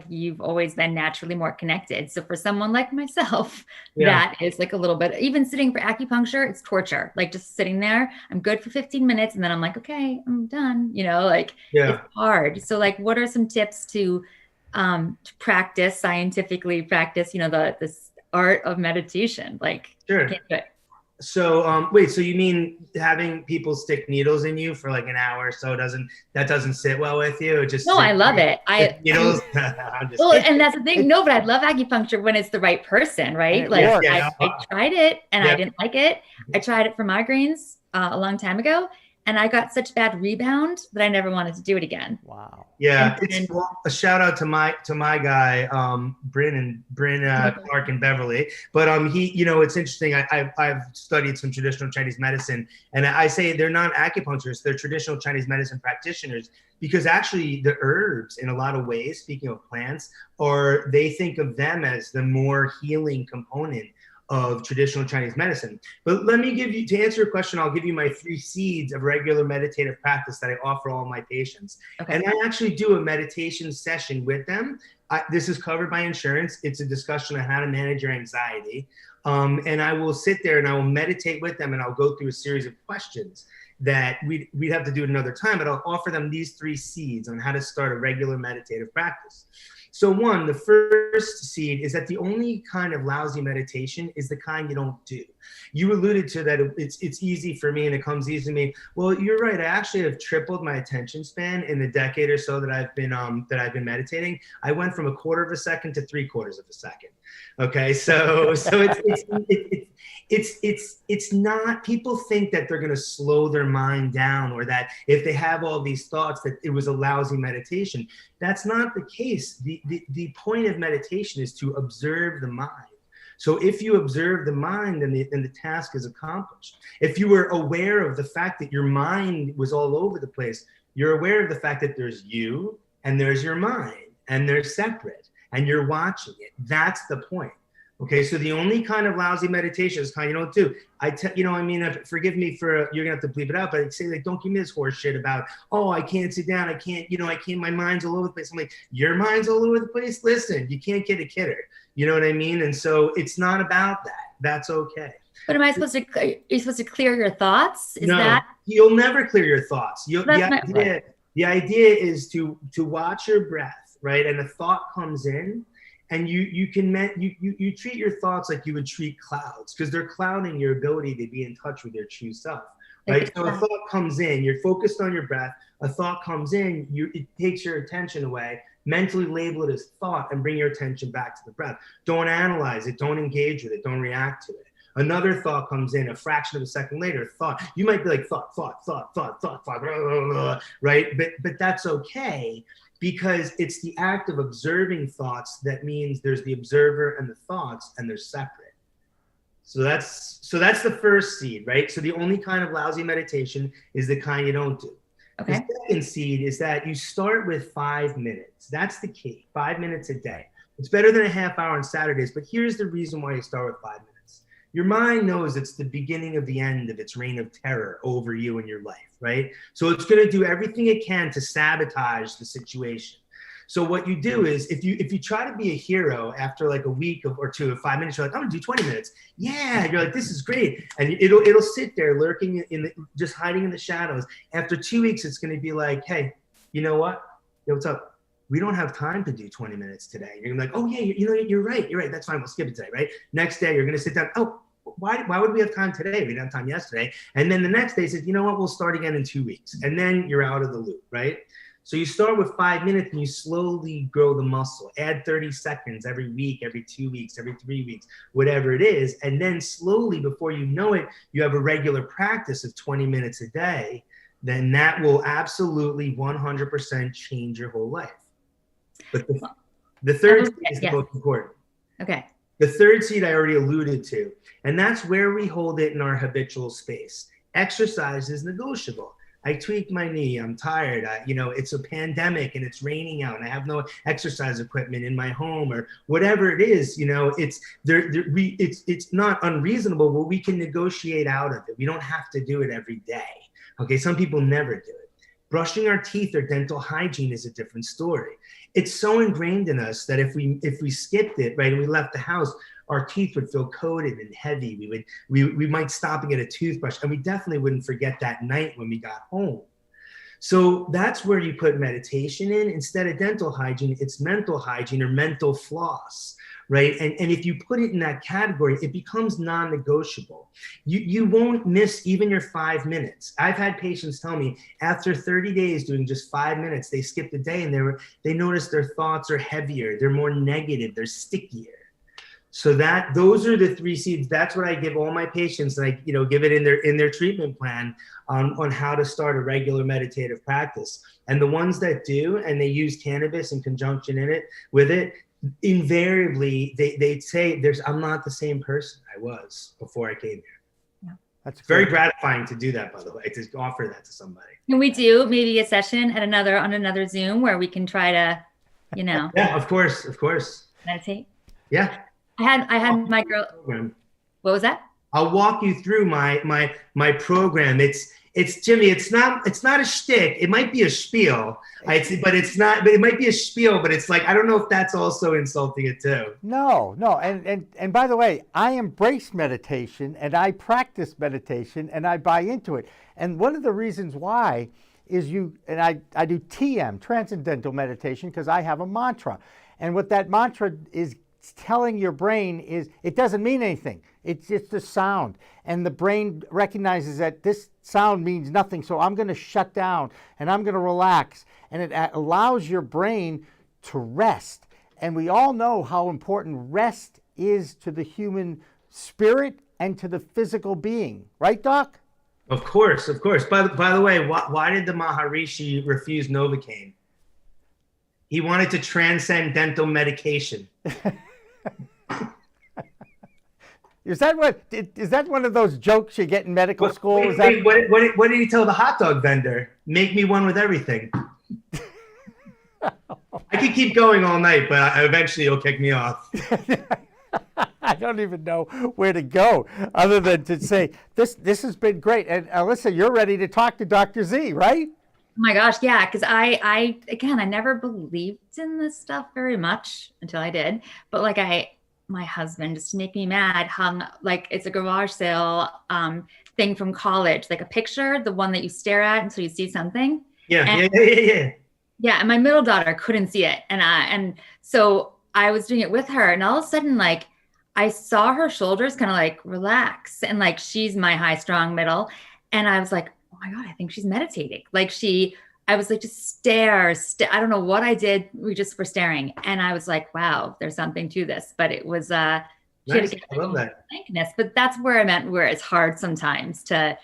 you've always been naturally more connected. So for someone like myself, that is a little bit, even sitting for acupuncture, it's torture. Just sitting there, I'm good for 15 minutes and then I'm okay, I'm done, it's hard. So what are some tips to practice, scientifically practice, this art of meditation? Sure. Can't do it. So wait, so you mean having people stick needles in you for an hour or so that doesn't sit well with you? No, I love it. Needles. And that's the thing. No, but I love acupuncture when it's the right person, right? I tried it and I didn't like it. I tried it for migraines a long time ago, and I got such bad rebound that I never wanted to do it again. Wow. Yeah, it's a shout out to my guy, Bryn Clark in Beverly. But he, it's interesting. I've studied some traditional Chinese medicine, and I say they're not acupuncturists; they're traditional Chinese medicine practitioners, because actually the herbs, in a lot of ways, speaking of plants, they think of them as the more healing component of traditional Chinese medicine. But let me to answer your question, I'll give you my 3 seeds of regular meditative practice that I offer all my patients. Okay. And I actually do a meditation session with them. This is covered by insurance. It's a discussion on how to manage your anxiety. And I will sit there and I will meditate with them, and I'll go through a series of questions that we'd have to do it another time, but I'll offer them these 3 seeds on how to start a regular meditative practice. So the first seed is that the only kind of lousy meditation is the kind you don't do. You alluded to that it's easy for me and it comes easy to me. Well, you're right. I actually have tripled my attention span in the decade or so that I've been meditating. I went from 1/4 of a second to 3/4 of a second. Okay, so it's not, people think that they're going to slow their mind down, or that if they have all these thoughts that it was a lousy meditation. That's not the case. The point of meditation is to observe the mind. So if you observe the mind, then the task is accomplished. If you were aware of the fact that your mind was all over the place, you're aware of the fact that there's you and there's your mind and they're separate and you're watching it. That's the point. Okay, so the only kind of lousy meditation is kind you don't do. Forgive me for, you're gonna have to bleep it out, but I'd say don't give me this horse shit about, I can't sit down, I can't, my mind's all over the place. I'm like, your mind's all over the place? Listen, you can't get a kidder. You know what I mean? And so it's not about that. That's okay. But you're supposed to clear your thoughts? You'll never clear your thoughts. The idea is to watch your breath, right? And a thought comes in, and you treat your thoughts like you would treat clouds, because they're clouding your ability to be in touch with your true self, right? So a thought comes in, you're focused on your breath. A thought comes in, it takes your attention away. Mentally label it as thought and bring your attention back to the breath. Don't analyze it. Don't engage with it. Don't react to it. Another thought comes in a fraction of a second later. Thought. You might be like thought, right? But that's okay, because it's the act of observing thoughts that means there's the observer and the thoughts, and they're separate. So that's the first seed, right? So the only kind of lousy meditation is the kind you don't do. Okay. The second seed is that you start with 5 minutes. That's the key, 5 minutes a day. It's better than a half hour on Saturdays, but here's the reason why you start with 5 minutes. Your mind knows it's the beginning of the end of its reign of terror over you and your life, right? So it's going to do everything it can to sabotage the situation. So what you do is if you try to be a hero after like a week or two of 5 minutes, you're like, I'm gonna do 20 minutes. Yeah, you're like, this is great. And it'll sit there lurking just hiding in the shadows. After 2 weeks, it's gonna be like, hey, you know what? Yo, what's up? We don't have time to do 20 minutes today. You're gonna be like, oh yeah, you're right. That's fine, we'll skip it today, right? Next day, you're gonna sit down, oh, why would we have time today? We didn't have time yesterday. And then the next day says, you know what, we'll start again in 2 weeks. And then you're out of the loop, right? So you start with 5 minutes and you slowly grow the muscle. Add 30 seconds every week, every 2 weeks, every 3 weeks, whatever it is. And then slowly, before you know it, you have a regular practice of 20 minutes a day. Then that will absolutely 100% change your whole life. But the third seed is the most important. Okay. The third seed I already alluded to, and that's where we hold it in our habitual space. Exercise is negotiable. I tweaked my knee. I'm tired. It's a pandemic and it's raining out and I have no exercise equipment in my home or whatever it is. It's not unreasonable, but we can negotiate out of it. We don't have to do it every day. Okay, some people never do it. Brushing our teeth or dental hygiene is a different story. It's so ingrained in us that if we skipped it, right, and we left the house, our teeth would feel coated and heavy. We might stop and get a toothbrush, and we definitely wouldn't forget that night when we got home. So that's where you put meditation in. Instead of dental hygiene, it's mental hygiene or mental floss, right? And if you put it in that category, it becomes non-negotiable. You won't miss even your 5 minutes. I've had patients tell me after 30 days doing just 5 minutes, they skipped a day and they notice their thoughts are heavier, they're more negative, they're stickier. So those are the three seeds. That's what I give all my patients, and I give it in their treatment plan on how to start a regular meditative practice. And the ones that do, and they use cannabis in conjunction with it, invariably they say I'm not the same person I was before I came here. Yeah. That's very gratifying to do that, by the way, to offer that to somebody. Can we do maybe a session on another Zoom where we can try to, Yeah, of course. meditate? Yeah. I had my girl. What was that? I'll walk you through my program. It's Jimmy. It's not a shtick. It might be a spiel. But it's not. But it might be a spiel. But it's like I don't know if that's also insulting it too. No. And by the way, I embrace meditation and I practice meditation and I buy into it. And one of the reasons why is I do TM, Transcendental Meditation, because I have a mantra, and what that mantra is telling your brain is it doesn't mean anything. It's just a sound. And the brain recognizes that this sound means nothing. So I'm going to shut down and I'm going to relax. And it allows your brain to rest. And we all know how important rest is to the human spirit and to the physical being. Right, Doc? Of course. By the way, why did the Maharishi refuse Novocaine? He wanted to transcend dental medication. Is that one of those jokes you get in medical school? What did he tell the hot dog vendor? Make me one with everything. I could keep going all night, but eventually he'll kick me off. I don't even know where to go other than to say this has been great. And Alissa, you're ready to talk to Dr. Z, right? Oh my gosh, yeah, because I never believed in this stuff very much until I did. But my husband, just to make me mad, hung it's a garage sale thing from college, like a picture, the one that you stare at until you see something. Yeah. Yeah, and my middle daughter couldn't see it, and so I was doing it with her, and all of a sudden, I saw her shoulders kind of relax, and she's my high strong middle, and I was like, oh my God, I think she's meditating. I was just stare. I don't know what I did. We just were staring. And I was like, wow, there's something to this. But it was, nice. I love that. Blankness. But that's where I meant where it's hard sometimes to,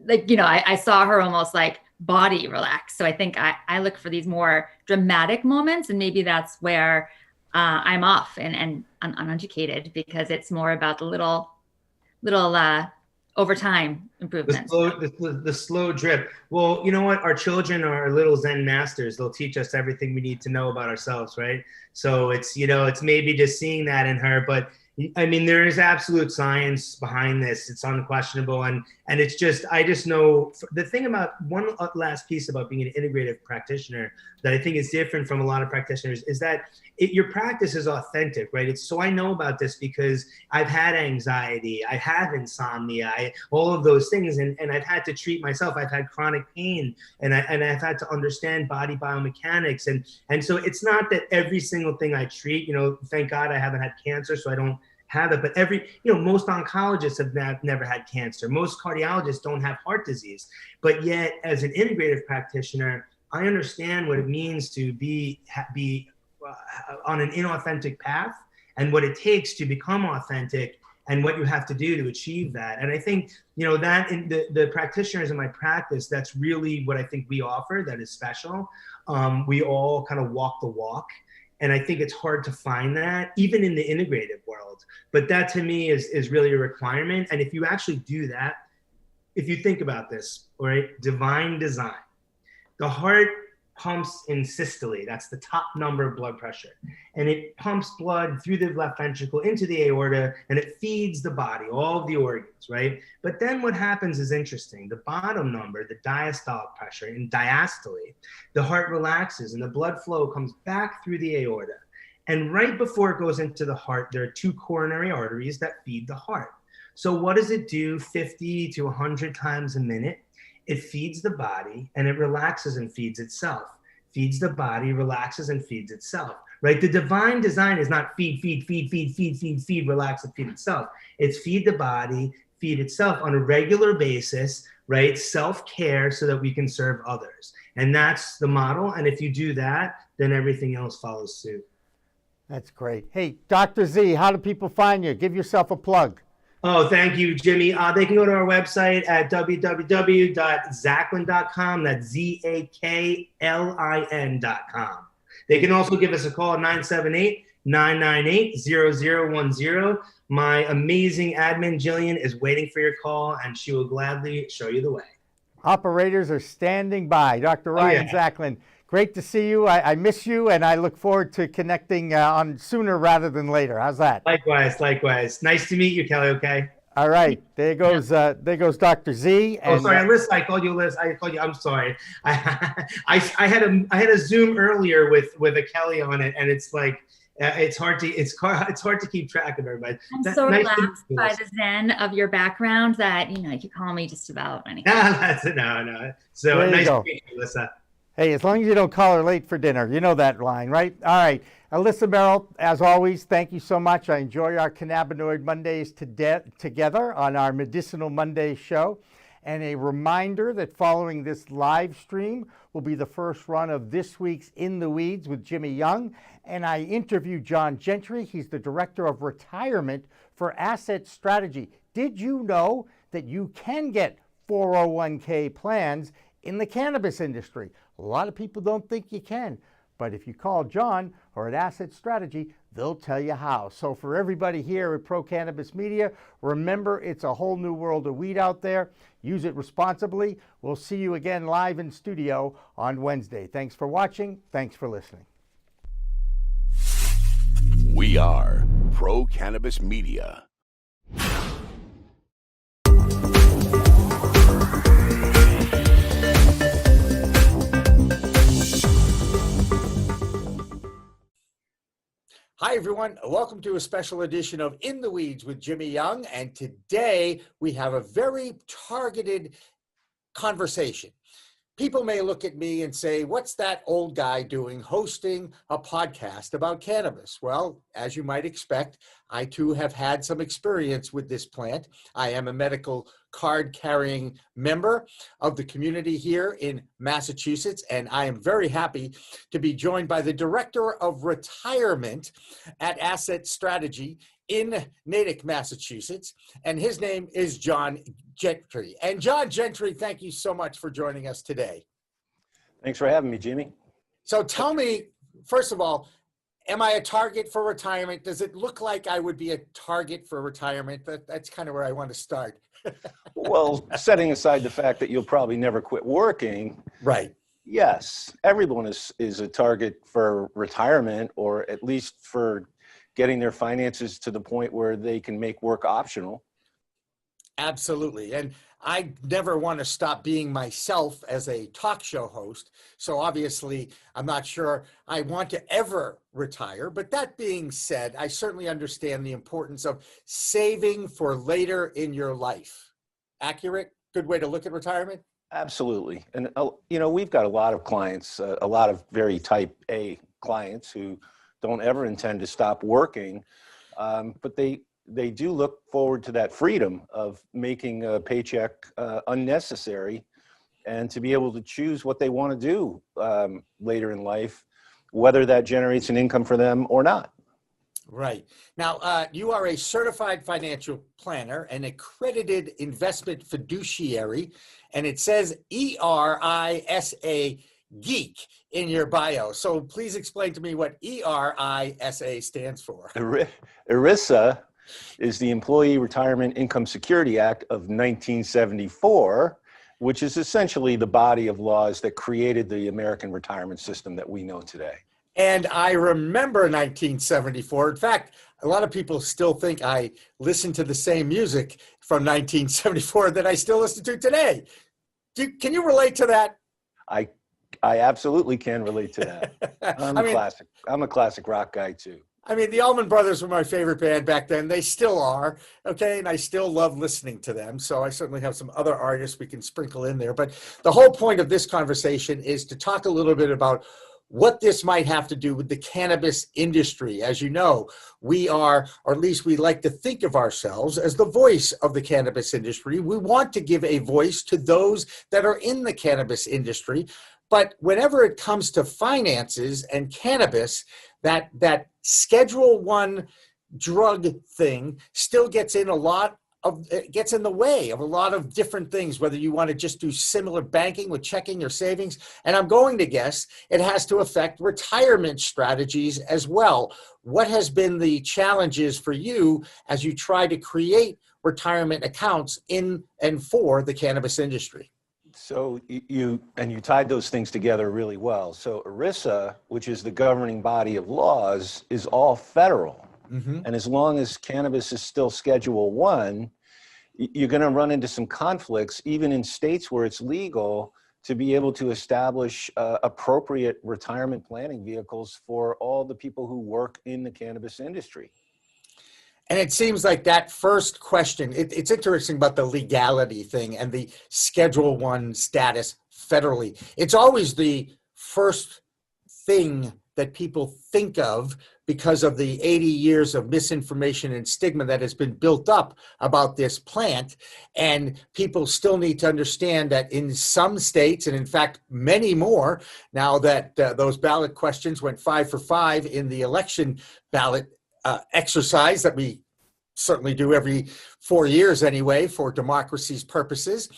I saw her almost body relax. So I think I look for these more dramatic moments. And maybe that's where I'm off and uneducated, because it's more about the little over time improvements. The slow drip. Well, you know what? Our children are little Zen masters. They'll teach us everything we need to know about ourselves, right? So it's, it's maybe just seeing that in her, but I mean, there is absolute science behind this. It's unquestionable. And it's just, I just know the thing about one last piece about being an integrative practitioner that I think is different from a lot of practitioners is that your practice is authentic, right? So I know about this because I've had anxiety, I have insomnia, all of those things. And I've had to treat myself. I've had chronic pain and I've had to understand body biomechanics. And so it's not that every single thing I treat, thank God I haven't had cancer, so I don't have it, but most oncologists have never had cancer. Most cardiologists don't have heart disease, but yet as an integrative practitioner, I understand what it means to be on an inauthentic path and what it takes to become authentic and what you have to do to achieve that. And I think, that in the practitioners in my practice, that's really what I think we offer that is special. We all kind of walk the walk. And I think it's hard to find that even in the integrative world. But that to me is really a requirement. And if you actually do that, if you think about this, all right, divine design, the heart pumps in systole, that's the top number of blood pressure. And it pumps blood through the left ventricle into the aorta, and it feeds the body, all of the organs, right? But then what happens is interesting. The bottom number, the diastolic pressure, in diastole, the heart relaxes and the blood flow comes back through the aorta. And right before it goes into the heart, there are two coronary arteries that feed the heart. So what does it do 50 to 100 times a minute? It feeds the body and it relaxes and feeds itself. Feeds the body, relaxes and feeds itself, right? The divine design is not feed, relax and feed itself. It's feed the body, feed itself on a regular basis, right? Self-care so that we can serve others. And that's the model. And if you do that, then everything else follows suit. That's great. Hey, Dr. Z, how do people find you? Give yourself a plug. Oh, thank you, Jimmy. They can go to our website at www.zaklin.com. That's ZAKLIN.com. They can also give us a call at 978-998-0010. My amazing admin, Jillian, is waiting for your call, and she will gladly show you the way. Operators are standing by. Dr. Ryan Zaklin, great to see you. I miss you, and I look forward to connecting on sooner rather than later. How's that? Likewise. Nice to meet you, Kelly, okay? All right. There goes Dr. Z. And, sorry, Alissa. I called you Alissa. I'm sorry. I had a Zoom earlier with a Kelly on it, and it's like it's hard to keep track of everybody. I'm so relaxed by the zen of your background that you can call me just about anything. No. So nice to meet you, Alissa. Hey, as long as you don't call her late for dinner, you know that line, right? All right. Alissa Merrill, as always, thank you so much. I enjoy our Cannabinoid Mondays together on our Medicinal Monday show. And a reminder that following this live stream will be the first run of this week's In the Weeds with Jimmy Young. And I interviewed John Gentry. He's the Director of Retirement for Asset Strategy. Did you know that you can get 401k plans in the cannabis industry? A lot of people don't think you can, but if you call John or at Asset Strategy, they'll tell you how. So for everybody here at Pro Cannabis Media, remember it's a whole new world of weed out there. Use it responsibly. We'll see you again live in studio on Wednesday. Thanks for watching. Thanks for listening. We are Pro Cannabis Media. Hi, everyone. Welcome to a special edition of In the Weeds with Jimmy Young. And today we have a very targeted conversation. People may look at me and say, what's that old guy doing hosting a podcast about cannabis? Well, as you might expect, I too have had some experience with this plant. I am a medical card-carrying member of the community here in Massachusetts, and I am very happy to be joined by the Director of Retirement at Asset Strategy in Natick, Massachusetts, and his name is John Gentry. And John Gentry, thank you so much for joining us today. Thanks for having me, Jimmy. So tell me, first of all, am I a target for retirement? Does it look like I would be a target for retirement? That's kind of where I want to start. Well, setting aside the fact that you'll probably never quit working. Right. Yes, everyone is a target for retirement, or at least for getting their finances to the point where they can make work optional. Absolutely. And I never want to stop being myself as a talk show host. So obviously, I'm not sure I want to ever retire. But that being said, I certainly understand the importance of saving for later in your life. Accurate? Good way to look at retirement? Absolutely. And, we've got a lot of clients, a lot of very type A clients who don't ever intend to stop working, but they do look forward to that freedom of making a paycheck unnecessary, and to be able to choose what they want to do later in life, whether that generates an income for them or not. Right. Now, you are a certified financial planner, an accredited investment fiduciary, and it says ERISA geek in your bio. So please explain to me what ERISA stands for. ERISA is the Employee Retirement Income Security Act of 1974, which is essentially the body of laws that created the American retirement system that we know today. And I remember 1974. In fact, a lot of people still think I listen to the same music from 1974 that I still listen to today. Can you relate to that? I absolutely can relate to that. I'm a classic rock guy too. I mean, the Allman Brothers were my favorite band back then. They still are, okay? And I still love listening to them. So I certainly have some other artists we can sprinkle in there. But the whole point of this conversation is to talk a little bit about what this might have to do with the cannabis industry. As you know, we are, or at least we like to think of ourselves as the voice of the cannabis industry. We want to give a voice to those that are in the cannabis industry. But whenever it comes to finances and cannabis, that Schedule I drug thing still gets in gets in the way of a lot of different things, whether you want to just do similar banking with checking or savings. And I'm going to guess it has to affect retirement strategies as well. What has been the challenges for you as you try to create retirement accounts in and for the cannabis industry? So you tied those things together really well. So ERISA, which is the governing body of laws, is all federal. Mm-hmm. And as long as cannabis is still Schedule I, you're going to run into some conflicts, even in states where it's legal, to be able to establish appropriate retirement planning vehicles for all the people who work in the cannabis industry. And it seems like that first question, it's interesting about the legality thing and the Schedule I status federally. It's always the first thing that people think of because of the 80 years of misinformation and stigma that has been built up about this plant. And people still need to understand that in some states, and in fact, many more, now that those ballot questions went 5 for 5 in the election ballot exercise that we certainly do every 4 years anyway for democracy's purposes.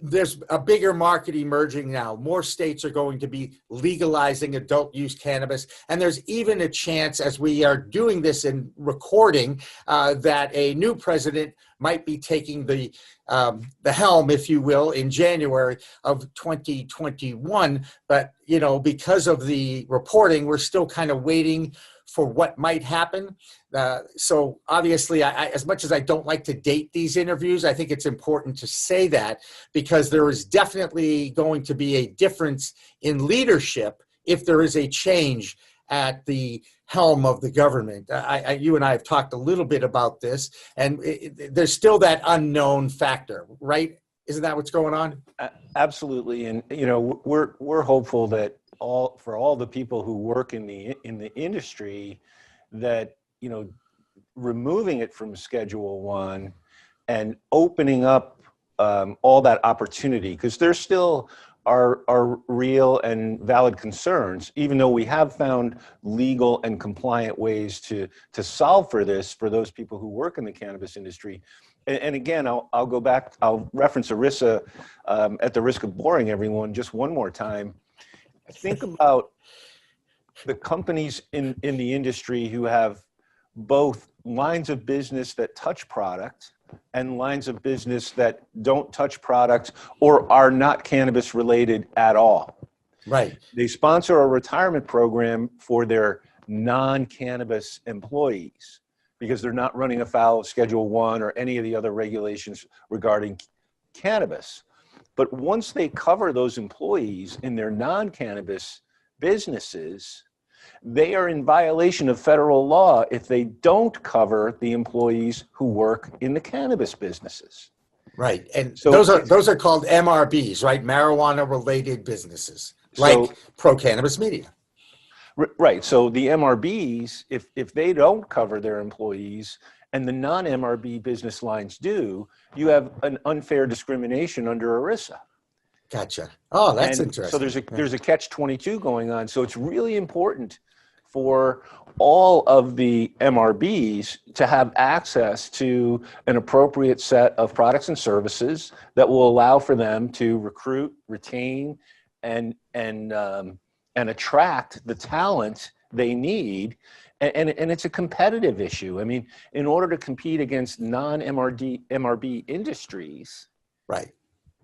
There's a bigger market emerging now. More states are going to be legalizing adult use cannabis. And there's even a chance, as we are doing this in recording, that a new president might be taking the helm, if you will, in January of 2021. But, because of the reporting, we're still kind of waiting for what might happen. So obviously, as much as I don't like to date these interviews, I think it's important to say that, because there is definitely going to be a difference in leadership if there is a change at the helm of the government. You and I have talked a little bit about this, and there's still that unknown factor, right? Isn't that what's going on? Absolutely. And, we're hopeful that for all the people who work in the industry, that removing it from Schedule I and opening up all that opportunity, because there still are real and valid concerns, even though we have found legal and compliant ways to solve for this for those people who work in the cannabis industry. And again, I'll go back, I'll reference ERISA at the risk of boring everyone just one more time. Think about the companies in the industry who have both lines of business that touch product and lines of business that don't touch product or are not cannabis related at all. Right. They sponsor a retirement program for their non-cannabis employees because they're not running afoul of Schedule 1 or any of the other regulations regarding cannabis. But once they cover those employees in their non-cannabis businesses, they are in violation of federal law if they don't cover the employees who work in the cannabis businesses. Right. And So those are called MRBs, right? Marijuana related businesses, like Pro Cannabis Media. Right. So the MRBs, if they don't cover their employees and the non-MRB business lines do, you have an unfair discrimination under ERISA. Gotcha. Oh, that's interesting. So there's a catch-22 going on. So it's really important for all of the MRBs to have access to an appropriate set of products and services that will allow for them to recruit, retain, and attract the talent they need. And it's a competitive issue. I mean, in order to compete against non-MRB industries, right,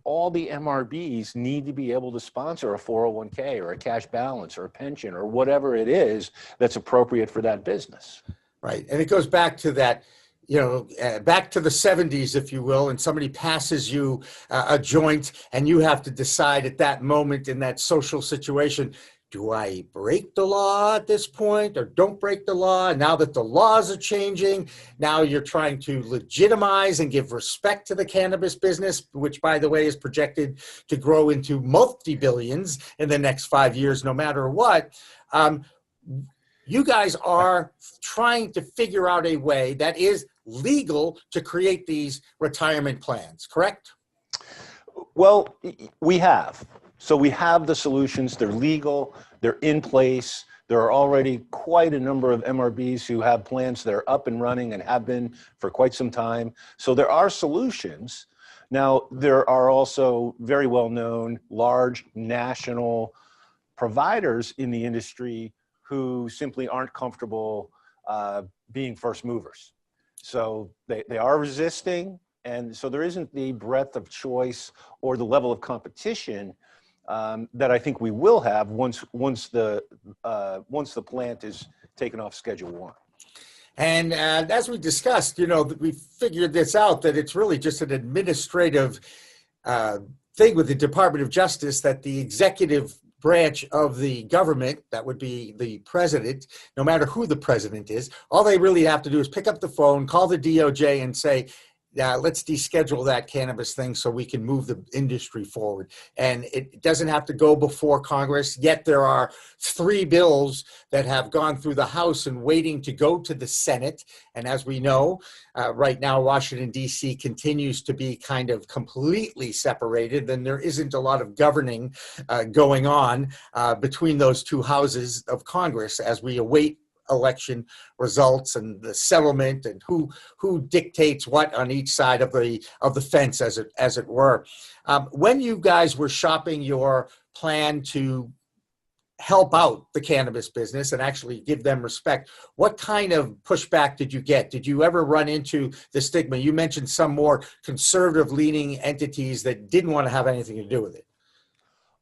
all the MRBs need to be able to sponsor a 401k or a cash balance or a pension or whatever it is that's appropriate for that business. Right. And it goes back to that, back to the 70s, if you will, and somebody passes you a joint and you have to decide at that moment in that social situation, do I break the law at this point or don't break the law? Now that the laws are changing, now you're trying to legitimize and give respect to the cannabis business, which, by the way, is projected to grow into multi-billions in the next 5 years, no matter what. You guys are trying to figure out a way that is legal to create these retirement plans, correct? Well, we have. So we have the solutions, they're legal, they're in place. There are already quite a number of MRBs who have plans that are up and running and have been for quite some time. So there are solutions. Now, there are also very well-known large national providers in the industry who simply aren't comfortable being first movers. So they are resisting, and so there isn't the breadth of choice or the level of competition that I think we will have once the plant is taken off Schedule 1. And as we discussed, we figured this out, that it's really just an administrative thing with the Department of Justice, that the executive branch of the government, that would be the president, no matter who the president is, all they really have to do is pick up the phone, call the DOJ and say, let's deschedule that cannabis thing so we can move the industry forward. And it doesn't have to go before Congress. Yet there are 3 bills that have gone through the House and waiting to go to the Senate. And as we know, right now, Washington, D.C. continues to be kind of completely separated. And there isn't a lot of governing going on between those 2 houses of Congress as we await election results and the settlement and who dictates what on each side of the fence, as it were. When you guys were shopping your plan to help out the cannabis business and actually give them respect, what kind of pushback did you get? Did you ever run into the stigma? You mentioned some more conservative leaning entities that didn't want to have anything to do with it.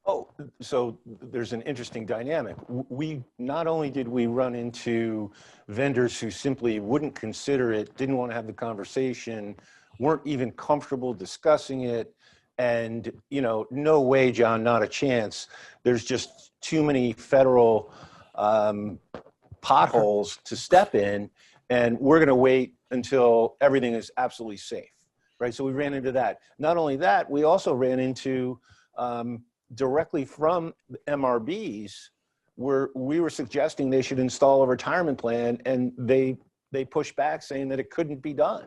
Oh, so there's an interesting dynamic. We not only did we run into vendors who simply wouldn't consider it, didn't want to have the conversation, weren't even comfortable discussing it, and no way, John, not a chance. There's just too many federal potholes to step in, and we're going to wait until everything is absolutely safe, right? So we ran into that. Not only that, we also ran into directly from MRBs, where we were suggesting they should install a retirement plan, and they pushed back saying that it couldn't be done.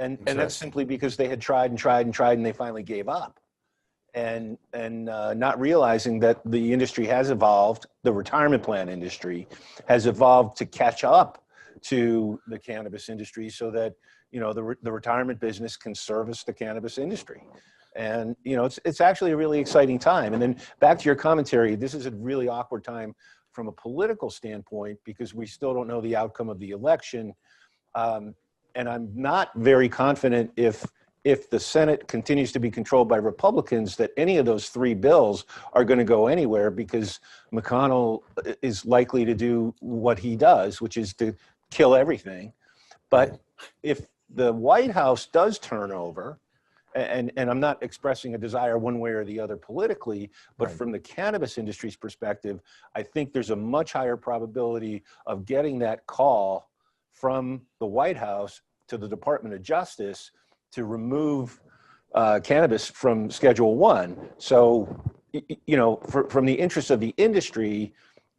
And that's simply because they had tried and they finally gave up. And not realizing that the industry has evolved, the retirement plan industry has evolved to catch up to the cannabis industry so that, the retirement business can service the cannabis industry. And, it's actually a really exciting time. And then back to your commentary, this is a really awkward time from a political standpoint, because we still don't know the outcome of the election, and I'm not very confident if the Senate continues to be controlled by Republicans, that any of those three bills are going to go anywhere, because McConnell is likely to do what he does, which is to kill everything. But if the White House does turn over, and I'm not expressing a desire one way or the other politically, but from the cannabis industry's perspective, I think there's a much higher probability of getting that call from the White House to the Department of Justice to remove cannabis from Schedule I. So, you know, from the interest of the industry,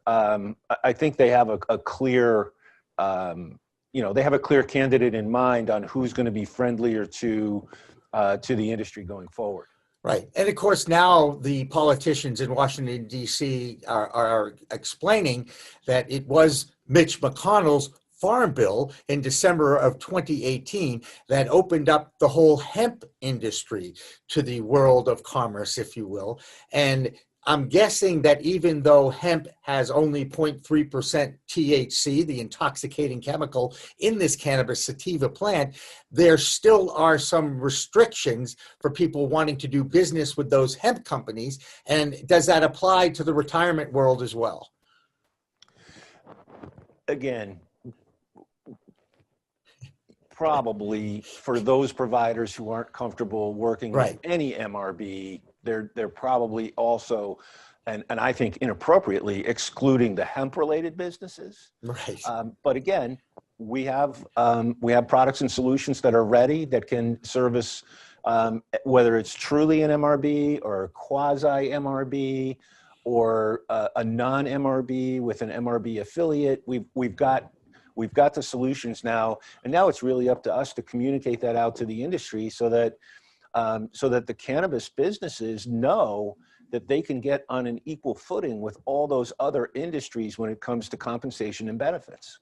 I think they have a clear, they have a clear candidate in mind on who's going to be friendlier to the industry going forward. Right. And of course, now the politicians in Washington, D.C. are explaining that it was Mitch McConnell's Farm Bill in December of 2018 that opened up the whole hemp industry to the world of commerce, if you will. And I'm guessing that even though hemp has only 0.3% THC, the intoxicating chemical in this cannabis sativa plant, there still are some restrictions for people wanting to do business with those hemp companies. And does that apply to the retirement world as well? Again, probably for those providers who aren't comfortable working with any MRB, they're probably also, and I think inappropriately, excluding the hemp-related businesses. Right. But again, we have products and solutions that are ready that can service, whether it's truly an MRB or a quasi-MRB or a non-MRB with an MRB affiliate. We've got the solutions now, and now it's really up to us to communicate that out to the industry so that the cannabis businesses know that they can get on an equal footing with all those other industries when it comes to compensation and benefits.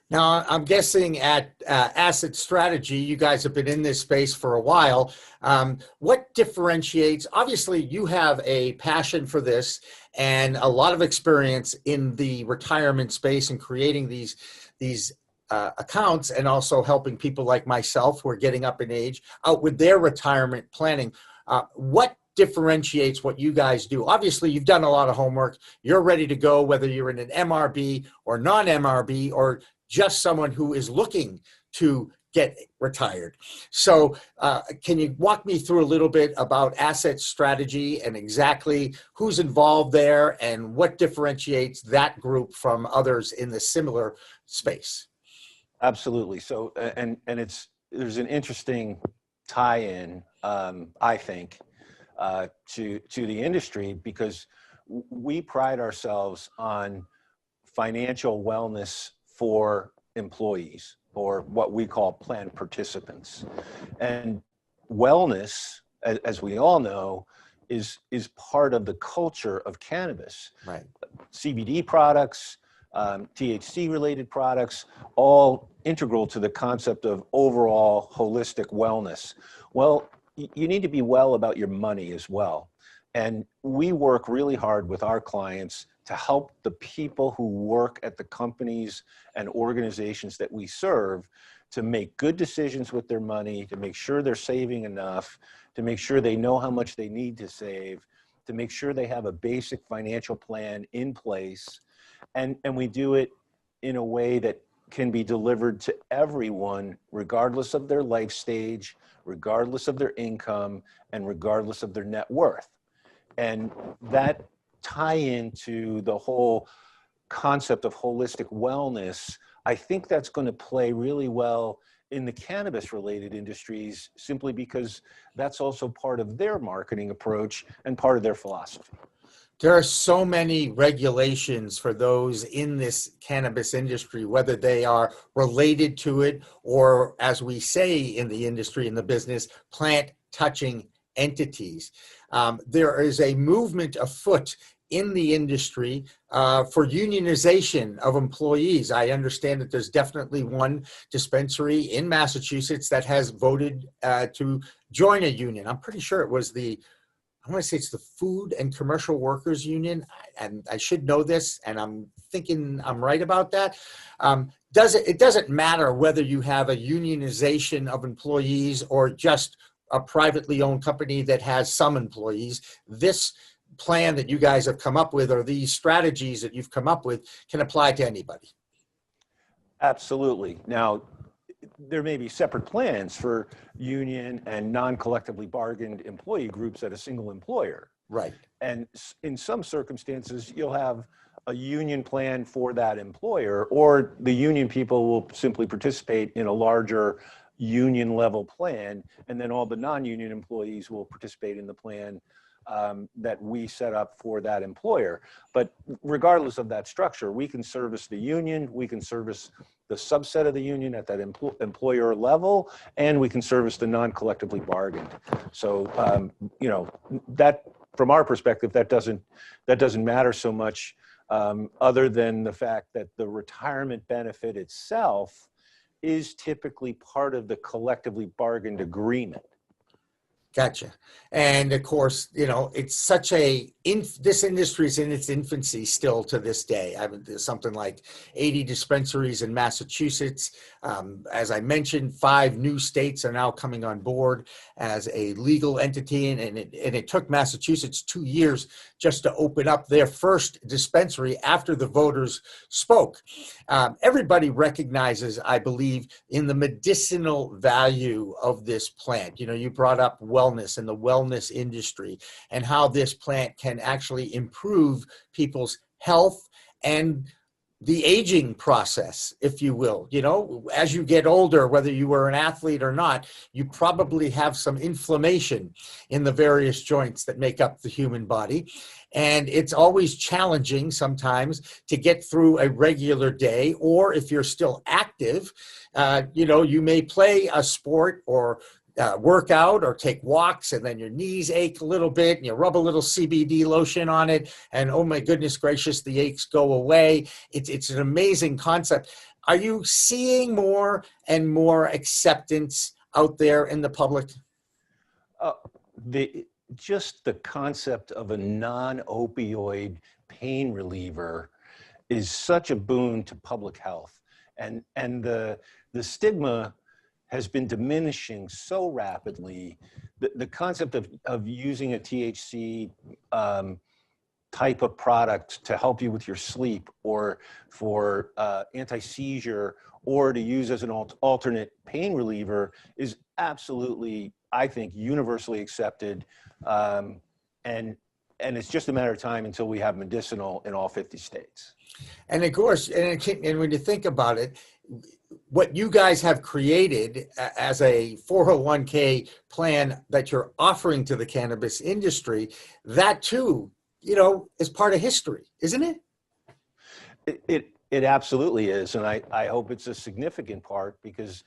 Now, I'm guessing at Asset Strategy, you guys have been in this space for a while. What differentiates, obviously you have a passion for this and a lot of experience in the retirement space and creating these accounts, and also helping people like myself who are getting up in age out with their retirement planning. What differentiates what you guys do? Obviously, you've done a lot of homework. You're ready to go, whether you're in an MRB or non-MRB or just someone who is looking to get retired. So can you walk me through a little bit about Asset Strategy and exactly who's involved there and what differentiates that group from others in the similar space? Absolutely. So, and there's an interesting tie-in, I think, to the industry, because we pride ourselves on financial wellness for employees, or what we call plan participants. And wellness, as we all know, is part of the culture of cannabis. Right. CBD products, THC-related products, all integral to the concept of overall holistic wellness. Well, you need to be well about your money as well. And we work really hard with our clients to help the people who work at the companies and organizations that we serve to make good decisions with their money, to make sure they're saving enough, to make sure they know how much they need to save, to make sure they have a basic financial plan in place. And we do it in a way that can be delivered to everyone, regardless of their life stage, regardless of their income, and regardless of their net worth. And that tie into the whole concept of holistic wellness, I think that's going to play really well in the cannabis-related industries, simply because that's also part of their marketing approach and part of their philosophy. There are so many regulations for those in this cannabis industry, whether they are related to it or, as we say in the industry, in the business, plant-touching entities. There is a movement afoot in the industry for unionization of employees. I understand that there's definitely one dispensary in Massachusetts that has voted to join a union. I'm pretty sure it was the I want to say it's the Food and Commercial Workers Union, and I should know this, and I'm thinking I'm right about that. It doesn't matter whether you have a unionization of employees or just a privately owned company that has some employees. This plan that you guys have come up with, or these strategies that you've come up with, can apply to anybody. Absolutely. Now, there may be separate plans for union and non-collectively bargained employee groups at a single employer. Right. And in some circumstances, you'll have a union plan for that employer, or the union people will simply participate in a larger union level plan, and then all the non-union employees will participate in the plan that we set up for that employer. But regardless of that structure, we can service the union, we can service the subset of the union at that employer level, and we can service the non-collectively bargained. So, that from our perspective, that doesn't matter so much, other than the fact that the retirement benefit itself is typically part of the collectively bargained agreement. Gotcha. And of course, it's such this industry is in its infancy still to this day. There's something like 80 dispensaries in Massachusetts. As I mentioned, 5 new states are now coming on board as a legal entity. And it took Massachusetts 2 years just to open up their first dispensary after the voters spoke. Everybody recognizes, I believe, in the medicinal value of this plant. You brought up wellness and the wellness industry and how this plant can actually improve people's health and the aging process, if you will. As you get older, whether you were an athlete or not, you probably have some inflammation in the various joints that make up the human body. And it's always challenging sometimes to get through a regular day, or if you're still active, you may play a sport or work out or take walks, and then your knees ache a little bit and you rub a little CBD lotion on it, and oh my goodness gracious, the aches go away. It's an amazing concept. Are you seeing more and more acceptance out there in the public? Just the concept of a non-opioid pain reliever is such a boon to public health, and the stigma has been diminishing so rapidly. The concept of using a THC type of product to help you with your sleep, or for anti-seizure, or to use as an alternate pain reliever is absolutely, I think, universally accepted. And it's just a matter of time until we have medicinal in all 50 states. And of course, and when you think about it, what you guys have created as a 401k plan that you're offering to the cannabis industry, that too, is part of history, isn't it? It absolutely is. And I hope it's a significant part, because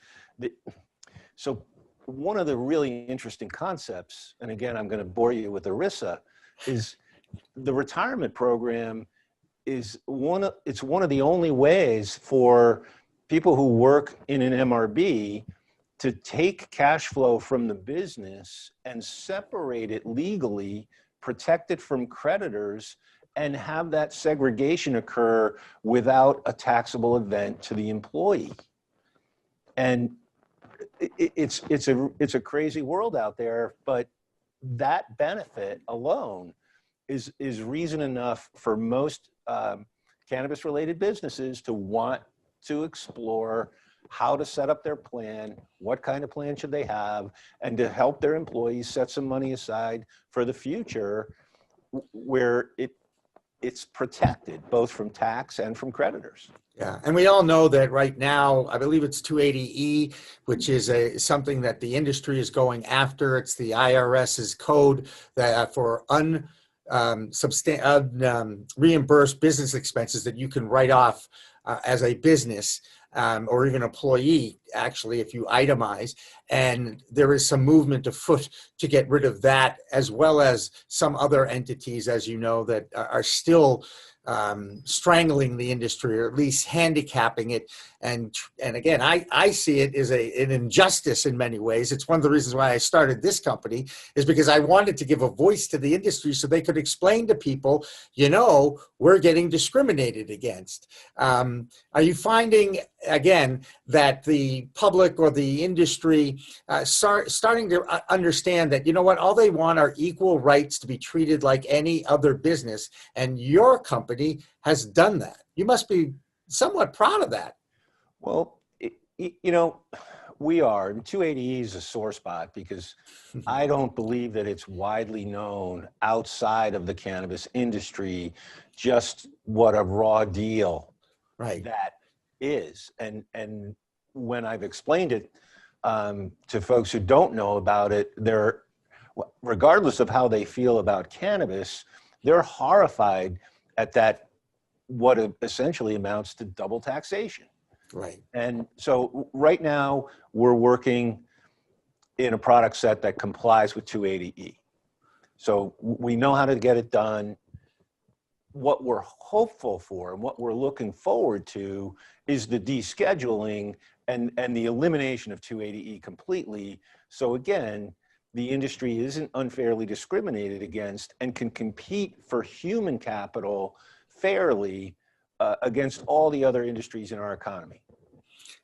so one of the really interesting concepts, and again, I'm going to bore you with ERISA, is the retirement program is one of the only ways for people who work in an MRB to take cash flow from the business and separate it legally, protect it from creditors, and have that segregation occur without a taxable event to the employee. And it's a crazy world out there, but that benefit alone is reason enough for most cannabis-related businesses to want to explore how to set up their plan, what kind of plan should they have, and to help their employees set some money aside for the future where it's protected both from tax and from creditors. Yeah, and we all know that right now, I believe it's 280E, which is something that the industry is going after. It's the IRS's code that for reimbursed business expenses that you can write off as a business or even employee. actually, if you itemize, and there is some movement afoot to get rid of that, as well as some other entities, as you know, that are still strangling the industry, or at least handicapping it. And again, I see it as an injustice in many ways. It's one of the reasons why I started this company, is because I wanted to give a voice to the industry so they could explain to people, we're getting discriminated against. Are you finding, again, that the public or the industry starting to understand that, all they want are equal rights to be treated like any other business, and your company has done that? You must be somewhat proud of that. Well, we are. 280E is a sore spot because I don't believe that it's widely known outside of the cannabis industry just what a raw deal that is. And when I've explained it to folks who don't know about it, they're, regardless of how they feel about cannabis, they're horrified at that, what essentially amounts to double taxation. Right. And so right now we're working in a product set that complies with 280E. So we know how to get it done. What we're hopeful for and what we're looking forward to is the descheduling and the elimination of 280E completely. So again, the industry isn't unfairly discriminated against and can compete for human capital fairly against all the other industries in our economy.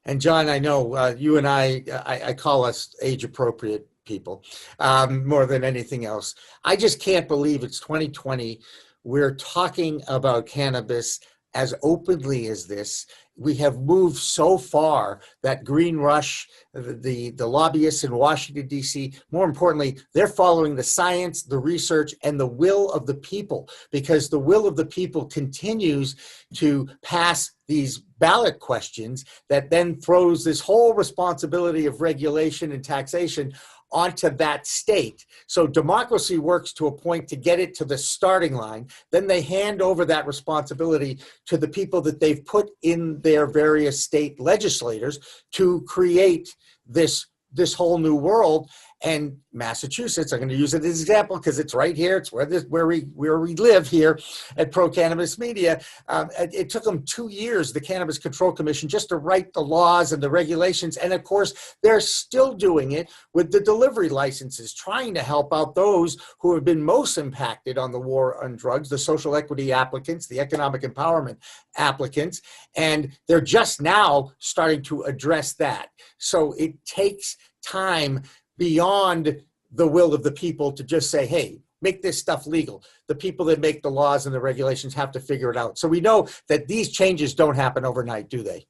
And John, I know you and I call us age-appropriate people more than anything else. I just can't believe it's 2020. We're talking about cannabis as openly as this. We have moved so far that Green Rush, the lobbyists in Washington, D.C., more importantly, they're following the science, the research, and the will of the people, because the will of the people continues to pass these ballot questions that then throws this whole responsibility of regulation and taxation onto that state. So democracy works to a point to get it to the starting line. Then they hand over that responsibility to the people that they've put in their various state legislators to create this whole new world. And Massachusetts, I'm going to use it as an example because it's right here. It's where we live here at Pro Cannabis Media. It took them 2 years, the Cannabis Control Commission, just to write the laws and the regulations. And of course, they're still doing it with the delivery licenses, trying to help out those who have been most impacted on the war on drugs, the social equity applicants, the economic empowerment applicants. And they're just now starting to address that. So it takes time beyond the will of the people to just say, hey, make this stuff legal. The people that make the laws and the regulations have to figure it out. So we know that these changes don't happen overnight, do they?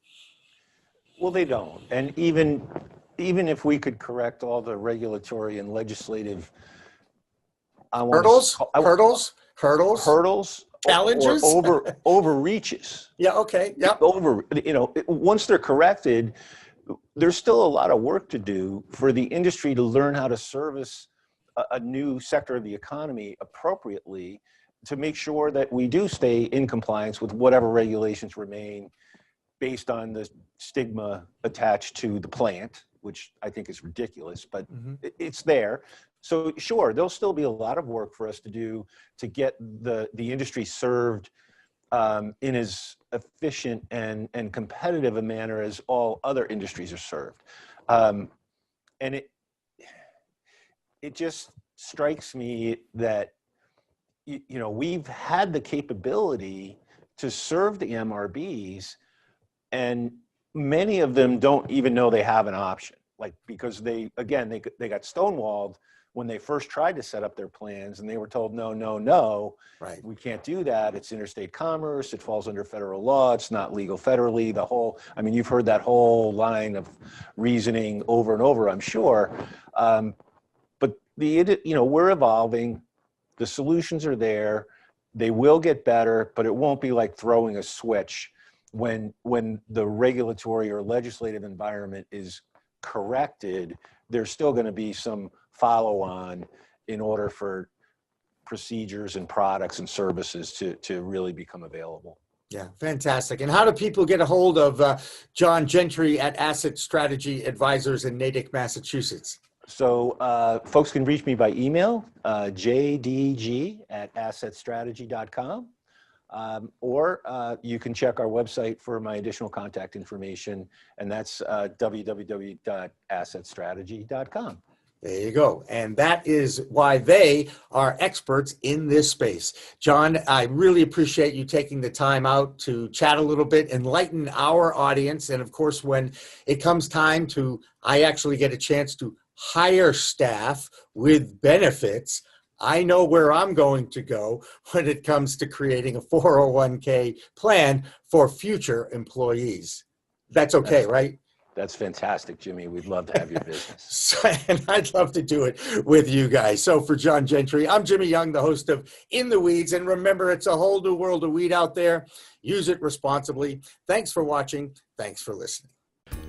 Well, they don't. And even if we could correct all the regulatory and legislative hurdles, challenges, or overreaches. Yeah. Okay. Yeah. Once they're corrected, there's still a lot of work to do for the industry to learn how to service a new sector of the economy appropriately to make sure that we do stay in compliance with whatever regulations remain based on the stigma attached to the plant, which I think is ridiculous, but it's there. So sure, there'll still be a lot of work for us to do to get the industry served in as efficient and competitive a manner as all other industries are served. And it just strikes me that, we've had the capability to serve the MRBs, and many of them don't even know they have an option, because they got stonewalled when they first tried to set up their plans, and they were told, no, right, we can't do that. It's interstate commerce. It falls under federal law. It's not legal federally. You've heard that whole line of reasoning over and over, I'm sure. But we're evolving. The solutions are there. They will get better, but it won't be like throwing a switch when the regulatory or legislative environment is corrected. There's still going to be some follow-on in order for procedures and products and services to really become available. Yeah, fantastic. And how do people get a hold of John Gentry at Asset Strategy Advisors in Natick, Massachusetts? So folks can reach me by email, jdg@assetstrategy.com, or you can check our website for my additional contact information, and that's www.assetstrategy.com. There you go. And that is why they are experts in this space. John, I really appreciate you taking the time out to chat a little bit, enlighten our audience. And of course, when it comes time I actually get a chance to hire staff with benefits, I know where I'm going to go when it comes to creating a 401k plan for future employees. That's okay, right? That's fantastic, Jimmy. We'd love to have your business. And I'd love to do it with you guys. So for John Gentry, I'm Jimmy Young, the host of In the Weeds. And remember, it's a whole new world of weed out there. Use it responsibly. Thanks for watching. Thanks for listening.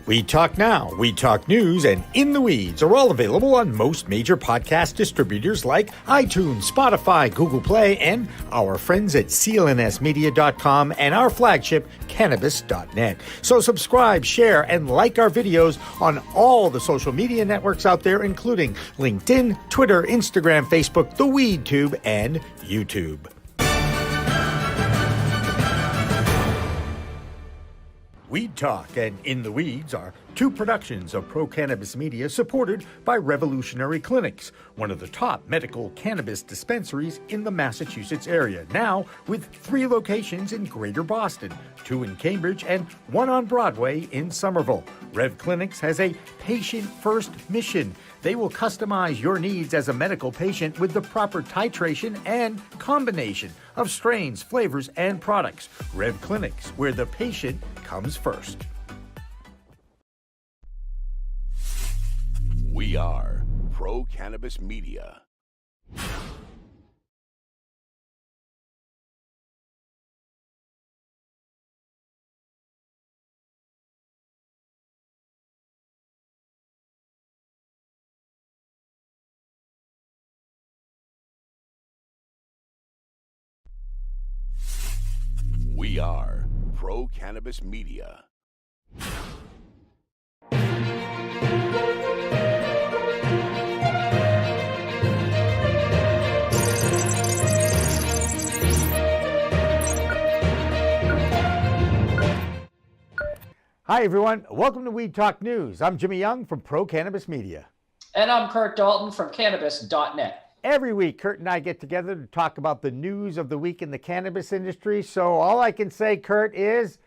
We Talk Now, We Talk News, and In the Weeds are all available on most major podcast distributors like iTunes, Spotify, Google Play, and our friends at clnsmedia.com and our flagship, Cannabis.net. So subscribe, share, and like our videos on all the social media networks out there, including LinkedIn, Twitter, Instagram, Facebook, the WeedTube, and YouTube. Weed Talk and In the Weeds are two productions of Pro Cannabis Media supported by Revolutionary Clinics, one of the top medical cannabis dispensaries in the Massachusetts area, now with 3 locations in Greater Boston, 2 in Cambridge and 1 on Broadway in Somerville. Rev Clinics has a patient-first mission. They will customize your needs as a medical patient with the proper titration and combination of strains, flavors, and products. Rev Clinics, where the patient comes first. We are Pro Cannabis Media. We are Pro Cannabis Media. Hi, everyone. Welcome to Weed Talk News. I'm Jimmy Young from Pro Cannabis Media. And I'm Kurt Dalton from Cannabis.net. Every week, Kurt and I get together to talk about the news of the week in the cannabis industry. So all I can say, Kurt, is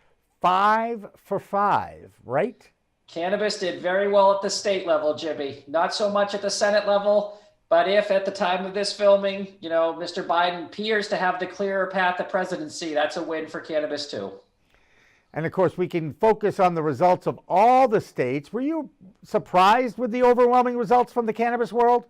5 for 5, right? Cannabis did very well at the state level, Jimmy. Not so much at the Senate level, but if at the time of this filming, Mr. Biden appears to have the clearer path to presidency, that's a win for cannabis too. And of course, we can focus on the results of all the states. Were you surprised with the overwhelming results from the cannabis world?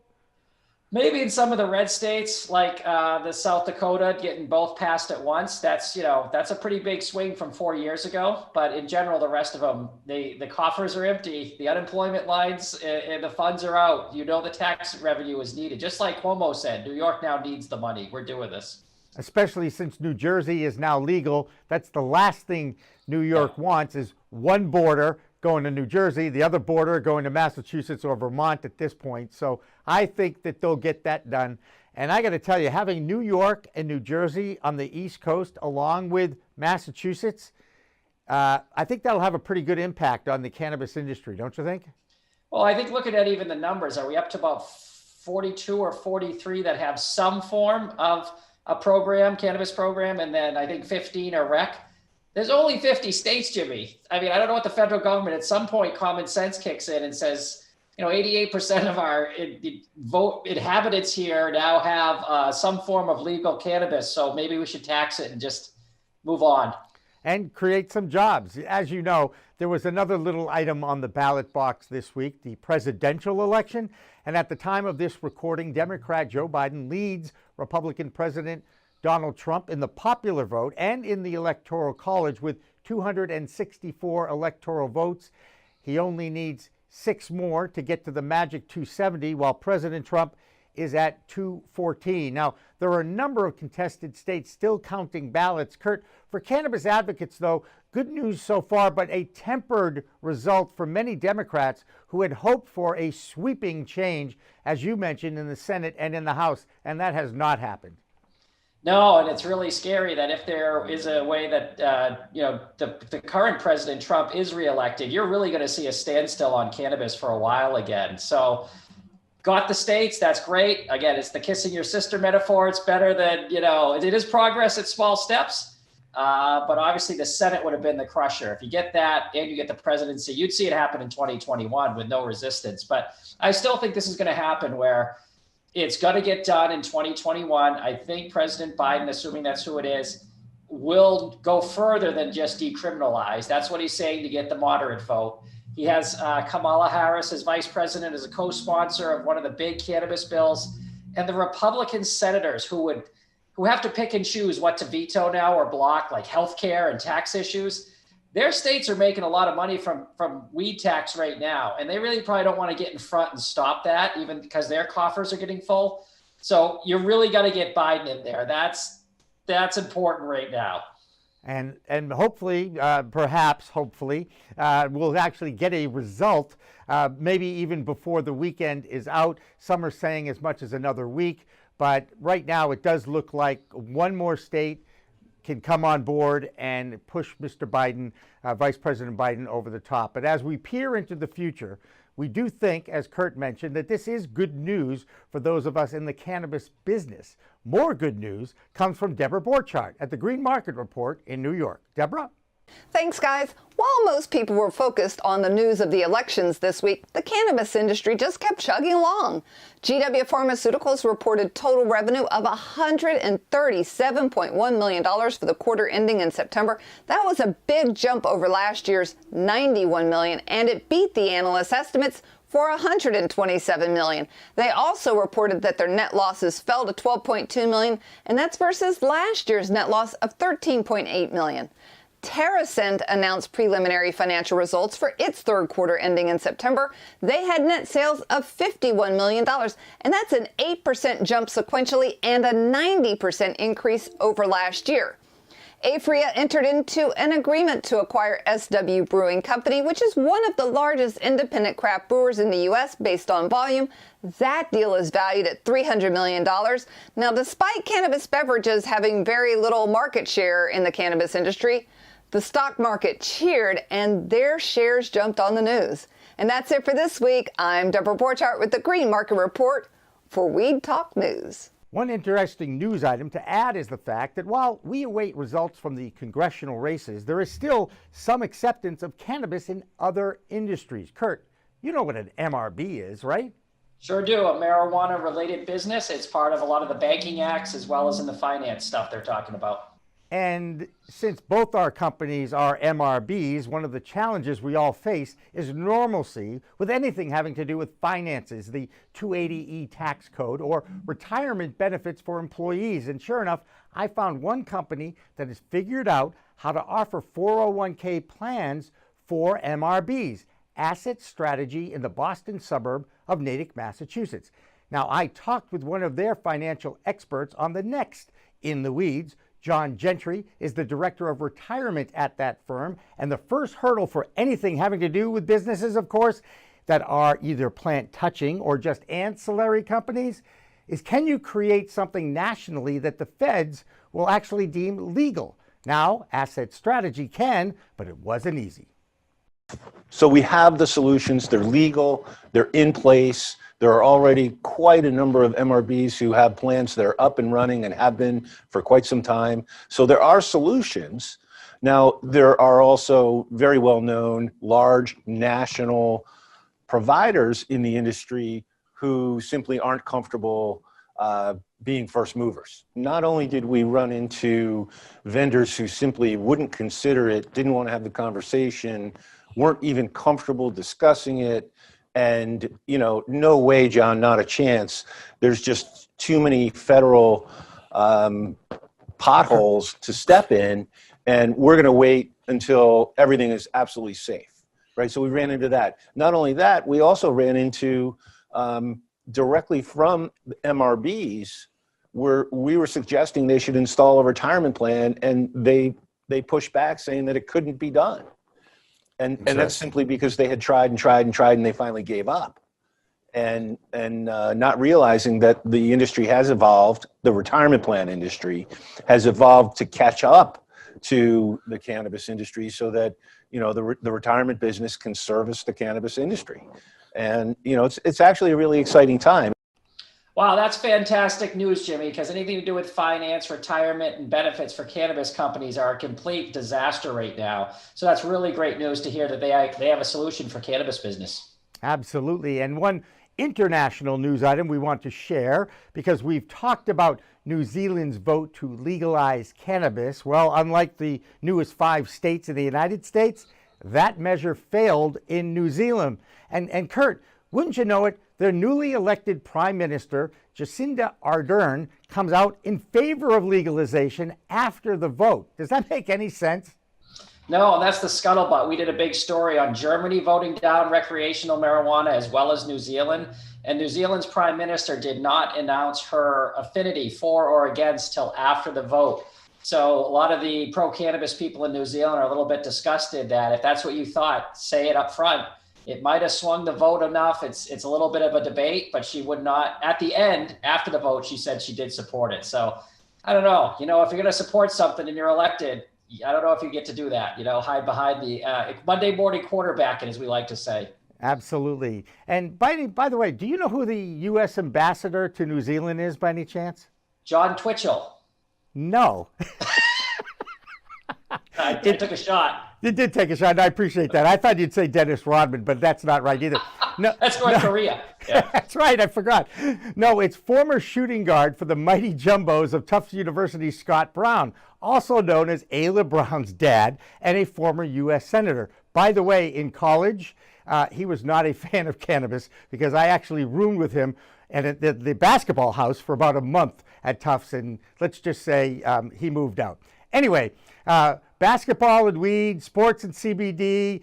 Maybe in some of the red states, like the South Dakota, getting both passed at once. That's a pretty big swing from 4 years ago. But in general, the rest of them, the coffers are empty, the unemployment lines and the funds are out. The tax revenue is needed. Just like Cuomo said, New York now needs the money. We're doing this. Especially since New Jersey is now legal. That's the last thing New York wants, is one border going to New Jersey, the other border going to Massachusetts or Vermont at this point. So I think that they'll get that done. And I got to tell you, having New York and New Jersey on the East Coast along with Massachusetts, I think that'll have a pretty good impact on the cannabis industry, don't you think? Well, I think looking at even the numbers, are we up to about 42 or 43 that have some form of a cannabis program, and then I think 15 are rec? There's only 50 states, Jimmy. I mean, I don't know what the federal government, at some point, common sense kicks in and says, 88% of our inhabitants here now have some form of legal cannabis. So maybe we should tax it and just move on. And create some jobs. As you know, there was another little item on the ballot box this week, the presidential election. And at the time of this recording, Democrat Joe Biden leads Republican President Donald Trump in the popular vote and in the Electoral College with 264 electoral votes. He only needs 6 more to get to the magic 270, while President Trump is at 214. Now, there are a number of contested states still counting ballots. Kurt, for cannabis advocates, though, good news so far, but a tempered result for many Democrats who had hoped for a sweeping change, as you mentioned, in the Senate and in the House, and that has not happened. No, and it's really scary that if there is a way that the current President Trump is reelected, you're really going to see a standstill on cannabis for a while again. So, got the states, that's great. Again, it's the kissing your sister metaphor. It's better than it is progress at small steps. But obviously, the Senate would have been the crusher. If you get that and you get the presidency, you'd see it happen in 2021 with no resistance. But I still think this is going to happen where it's going to get done in 2021. I think President Biden, assuming that's who it is, will go further than just decriminalize. That's what he's saying to get the moderate vote. He has Kamala Harris as vice president, as a co-sponsor of one of the big cannabis bills. And the Republican senators who have to pick and choose what to veto now or block, like healthcare and tax issues, their states are making a lot of money from weed tax right now. And they really probably don't want to get in front and stop that, even because their coffers are getting full. So you really got to get Biden in there. That's important right now. And hopefully, hopefully, we'll actually get a result, maybe even before the weekend is out. Some are saying as much as another week. But right now, it does look like one more state can come on board and push Mr. Biden, Vice President Biden, over the top. But as we peer into the future, we do think, as Kurt mentioned, that this is good news for those of us in the cannabis business. More good news comes from Deborah Borchardt at the Green Market Report in New York. Deborah? Thanks, guys. While most people were focused on the news of the elections this week, the cannabis industry just kept chugging along. GW Pharmaceuticals reported total revenue of $137.1 million for the quarter ending in September. That was a big jump over last year's $91 million, and it beat the analyst estimates for $127 million. They also reported that their net losses fell to $12.2 million, and that's versus last year's net loss of $13.8 million. TerrAscend announced preliminary financial results for its third quarter ending in September. They had net sales of $51 million, and that's an 8% jump sequentially and a 90% increase over last year. Aphria entered into an agreement to acquire SW Brewing Company, which is one of the largest independent craft brewers in the U.S. based on volume. That deal is valued at $300 million. Now, despite cannabis beverages having very little market share in the cannabis industry, the stock market cheered and their shares jumped on the news. And that's it for this week. I'm Deborah Borchardt with the Green Market Report for Weed Talk News. One interesting news item to add is the fact that while we await results from the congressional races, there is still some acceptance of cannabis in other industries. Kurt, you know what an MRB is, right? Sure do. A marijuana-related business. It's part of a lot of the banking acts as well as in the finance stuff they're talking about. And since both our companies are MRBs, one of the challenges we all face is normalcy with anything having to do with finances, the 280E tax code, or retirement benefits for employees. And sure enough, I found one company that has figured out how to offer 401k plans for MRBs, Asset Strategy in the Boston suburb of Natick, Massachusetts. Now, I talked with one of their financial experts on the next In the Weeds. John Gentry is the director of retirement at that firm. And the first hurdle for anything having to do with businesses, of course, that are either plant touching or just ancillary companies is, can you create something nationally that the feds will actually deem legal? Now, Asset Strategy can, but it wasn't easy. So we have the solutions. They're legal. They're in place. There are already quite a number of MRBs who have plans that are up and running and have been for quite some time. So there are solutions. Now, there are also very well-known large national providers in the industry who simply aren't comfortable being first movers. Not only did we run into vendors who simply wouldn't consider it, didn't want to have the conversation, weren't even comfortable discussing it, and, you know, no way, John, not a chance. There's just too many federal potholes to step in, and we're going to wait until everything is absolutely safe, right? So we ran into that. Not only that, we also ran into directly from MRBs, we were suggesting they should install a retirement plan, and they pushed back saying that it couldn't be done. And that's simply because they had tried and tried and tried, and they finally gave up. And not realizing that the industry has evolved, the retirement plan industry has evolved to catch up to the cannabis industry, so that, you know, the retirement business can service the cannabis industry. And, you know, it's actually a really exciting time. Wow, that's fantastic news, Jimmy, because anything to do with finance, retirement, and benefits for cannabis companies are a complete disaster right now. So that's really great news to hear that they have a solution for cannabis business. Absolutely. And one international news item we want to share, because we've talked about New Zealand's vote to legalize cannabis. Well, unlike the newest 5 states in the United States, that measure failed in New Zealand. And Kurt, wouldn't you know it, their newly elected Prime Minister, Jacinda Ardern, comes out in favor of legalization after the vote. Does that make any sense? No, that's the scuttlebutt. We did a big story on Germany voting down recreational marijuana, as well as New Zealand. And New Zealand's prime minister did not announce her affinity for or against till after the vote. So a lot of the pro-cannabis people in New Zealand are a little bit disgusted that if that's what you thought, say it up front. It might have swung the vote enough. It's a little bit of a debate, but she would not, at the end, after the vote, she said she did support it. So I don't know, you know, if you're going to support something and you're elected, I don't know if you get to do that, you know, hide behind the Monday morning quarterbacking, as we like to say. Absolutely. And by the way, do you know who the U.S. ambassador to New Zealand is by any chance? John Twitchell. No. I took a shot. You did take a shot, and I appreciate that. I thought you'd say Dennis Rodman, but that's not right either. No, that's North Korea. Yeah. That's right, I forgot. No, it's former shooting guard for the Mighty Jumbos of Tufts University, Scott Brown, also known as Ayla Brown's dad and a former U.S. Senator. By the way, in college, he was not a fan of cannabis, because I actually roomed with him at the basketball house for about a month at Tufts, and let's just say he moved out. Anyway, basketball and weed, sports and CBD,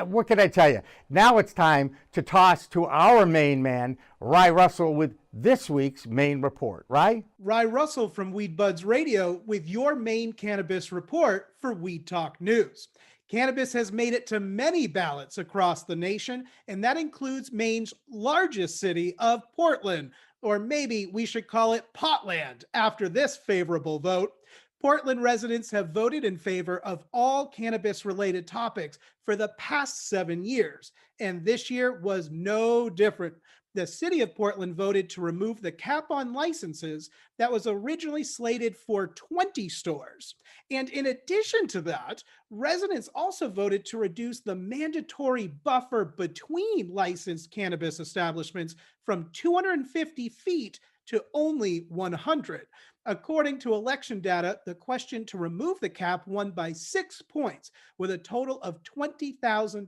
what can I tell you? Now it's time to toss to our main man, Rye Russell, with this week's main report. Rye? Rye Russell from Weed Buds Radio with your main cannabis report for Weed Talk News. Cannabis has made it to many ballots across the nation, and that includes Maine's largest city of Portland, or maybe we should call it Potland after this favorable vote. Portland residents have voted in favor of all cannabis-related topics for the past 7 years, and this year was no different. The city of Portland voted to remove the cap on licenses that was originally slated for 20 stores. And in addition to that, residents also voted to reduce the mandatory buffer between licensed cannabis establishments from 250 feet to only 100. According to election data, the question to remove the cap won by 6 points, with a total of 20,000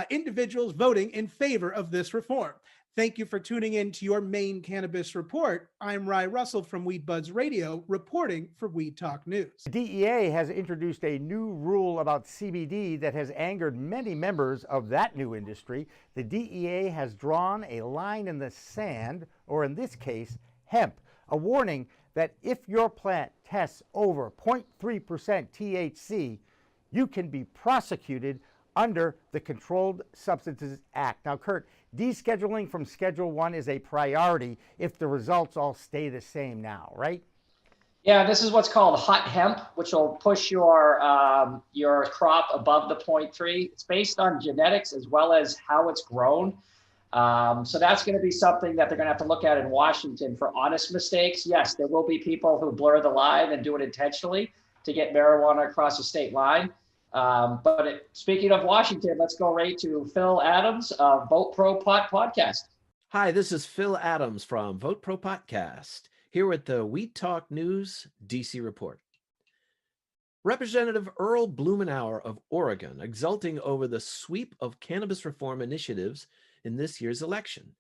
individuals voting in favor of this reform. Thank you for tuning in to your main cannabis report. I'm Rye Russell from Weed Buds Radio, reporting for Weed Talk News. The DEA has introduced a new rule about CBD that has angered many members of that new industry. The DEA has drawn a line in the sand, or in this case, hemp, a warning that if your plant tests over 0.3% THC, you can be prosecuted under the Controlled Substances Act. Now, Kurt, descheduling from Schedule 1 is a priority if the results all stay the same now, right? Yeah, this is what's called hot hemp, which will push your crop above the 0.3. It's based on genetics as well as how it's grown. So that's going to be something that they're going to have to look at in Washington for honest mistakes. Yes, there will be people who blur the line and do it intentionally to get marijuana across the state line. Speaking of Washington, let's go right to Phil Adams of Vote Pro Pot Podcast. Hi, this is Phil Adams from Vote Pro Podcast, here with the Weed Talk News DC Report. Representative Earl Blumenauer of Oregon exulting over the sweep of cannabis reform initiatives in this year's election.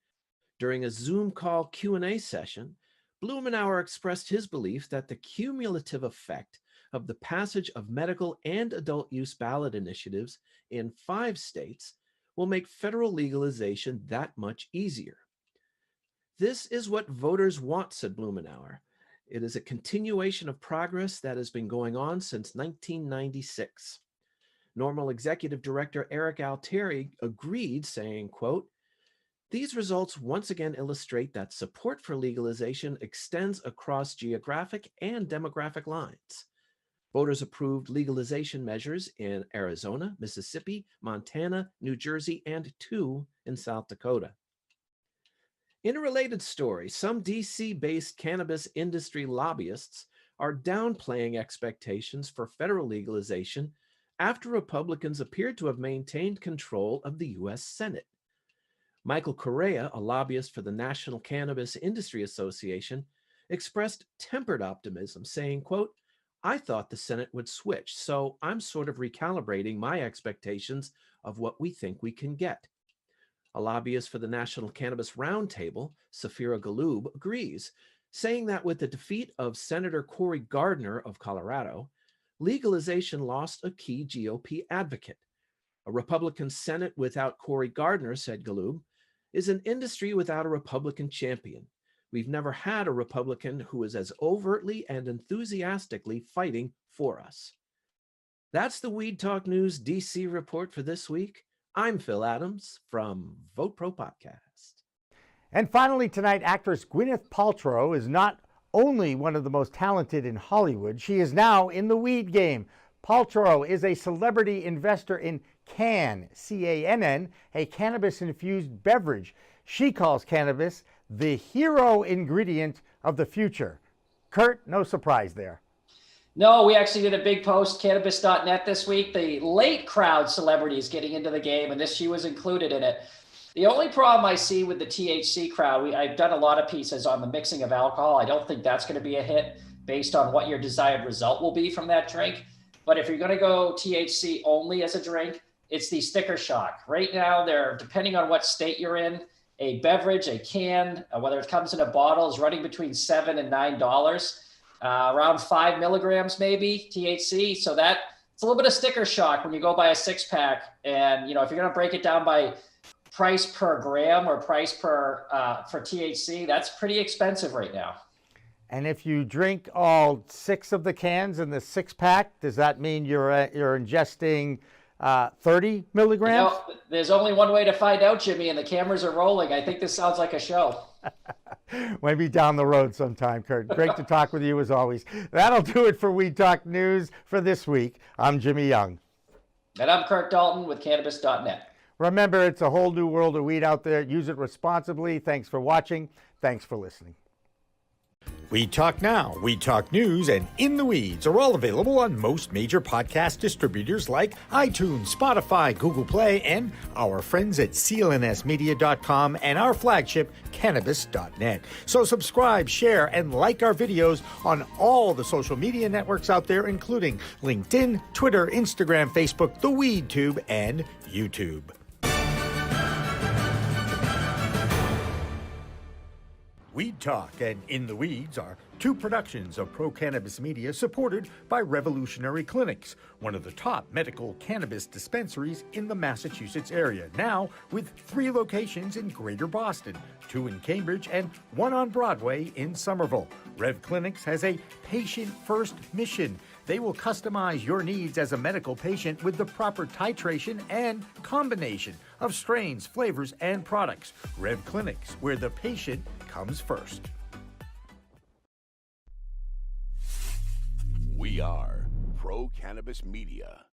During a Zoom call Q&A session, Blumenauer expressed his belief that the cumulative effect of the passage of medical and adult use ballot initiatives in 5 states will make federal legalization that much easier. This is what voters want, said Blumenauer. It is a continuation of progress that has been going on since 1996. Normal Executive Director Eric Altieri agreed, saying, quote, "These results once again illustrate that support for legalization extends across geographic and demographic lines. Voters approved legalization measures in Arizona, Mississippi, Montana, New Jersey, and 2 in South Dakota." In a related story, some DC-based cannabis industry lobbyists are downplaying expectations for federal legalization after Republicans appear to have maintained control of the U.S. Senate. Michael Correa, a lobbyist for the National Cannabis Industry Association, expressed tempered optimism, saying, quote, "I thought the Senate would switch, so I'm sort of recalibrating my expectations of what we think we can get." A lobbyist for the National Cannabis Roundtable, Safira Galoob, agrees, saying that with the defeat of Senator Cory Gardner of Colorado, legalization lost a key GOP advocate. A Republican Senate without Cory Gardner, said Galoob, is an industry without a Republican champion. We've never had a Republican who is as overtly and enthusiastically fighting for us. That's the Weed Talk News DC report for this week. I'm Phil Adams from Vote Pro Podcast. And finally tonight, actress Gwyneth Paltrow is not only one of the most talented in Hollywood, she is now in the weed game. Paltrow is a celebrity investor in Cann, C-A-N-N, a cannabis-infused beverage. She calls cannabis the hero ingredient of the future. Kurt, no surprise there. No, we actually did a big post, Cannabis.net this week. The late crowd celebrities getting into the game, and she was included in it. The only problem I see with the THC crowd, I've done a lot of pieces on the mixing of alcohol. I don't think that's going to be a hit based on what your desired result will be from that drink. But if you're going to go THC only as a drink, it's the sticker shock. Right now, they're, depending on what state you're in, a beverage, a can, whether it comes in a bottle, is running between $7 and $9. Around 5 milligrams, maybe THC. So that it's a little bit of sticker shock when you go buy a 6-pack. And, you know, if you're going to break it down by price per gram or price per for THC, that's pretty expensive right now. And if you drink all 6 of the cans in the 6-pack, does that mean you're ingesting 30 milligrams? You know, there's only one way to find out, Jimmy, and the cameras are rolling. I think this sounds like a show. Maybe down the road sometime, Kurt. Great to talk with you as always. That'll do it for Weed Talk News for this week. I'm Jimmy Young. And I'm Kurt Dalton with Cannabis.net. Remember, it's a whole new world of weed out there. Use it responsibly. Thanks for watching. Thanks for listening. Weed Talk Now, Weed Talk News, and In the Weeds are all available on most major podcast distributors like iTunes, Spotify, Google Play, and our friends at clnsmedia.com and our flagship, Cannabis.net. So subscribe, share, and like our videos on all the social media networks out there, including LinkedIn, Twitter, Instagram, Facebook, the WeedTube, and YouTube. Weed Talk and In the Weeds are 2 productions of Pro Cannabis Media supported by Revolutionary Clinics, one of the top medical cannabis dispensaries in the Massachusetts area, now with 3 locations in Greater Boston, 2 in Cambridge and 1 on Broadway in Somerville. Rev Clinics has a patient-first mission. They will customize your needs as a medical patient with the proper titration and combination of strains, flavors, and products. Rev Clinics, where the patient comes first. We are Pro Cannabis Media.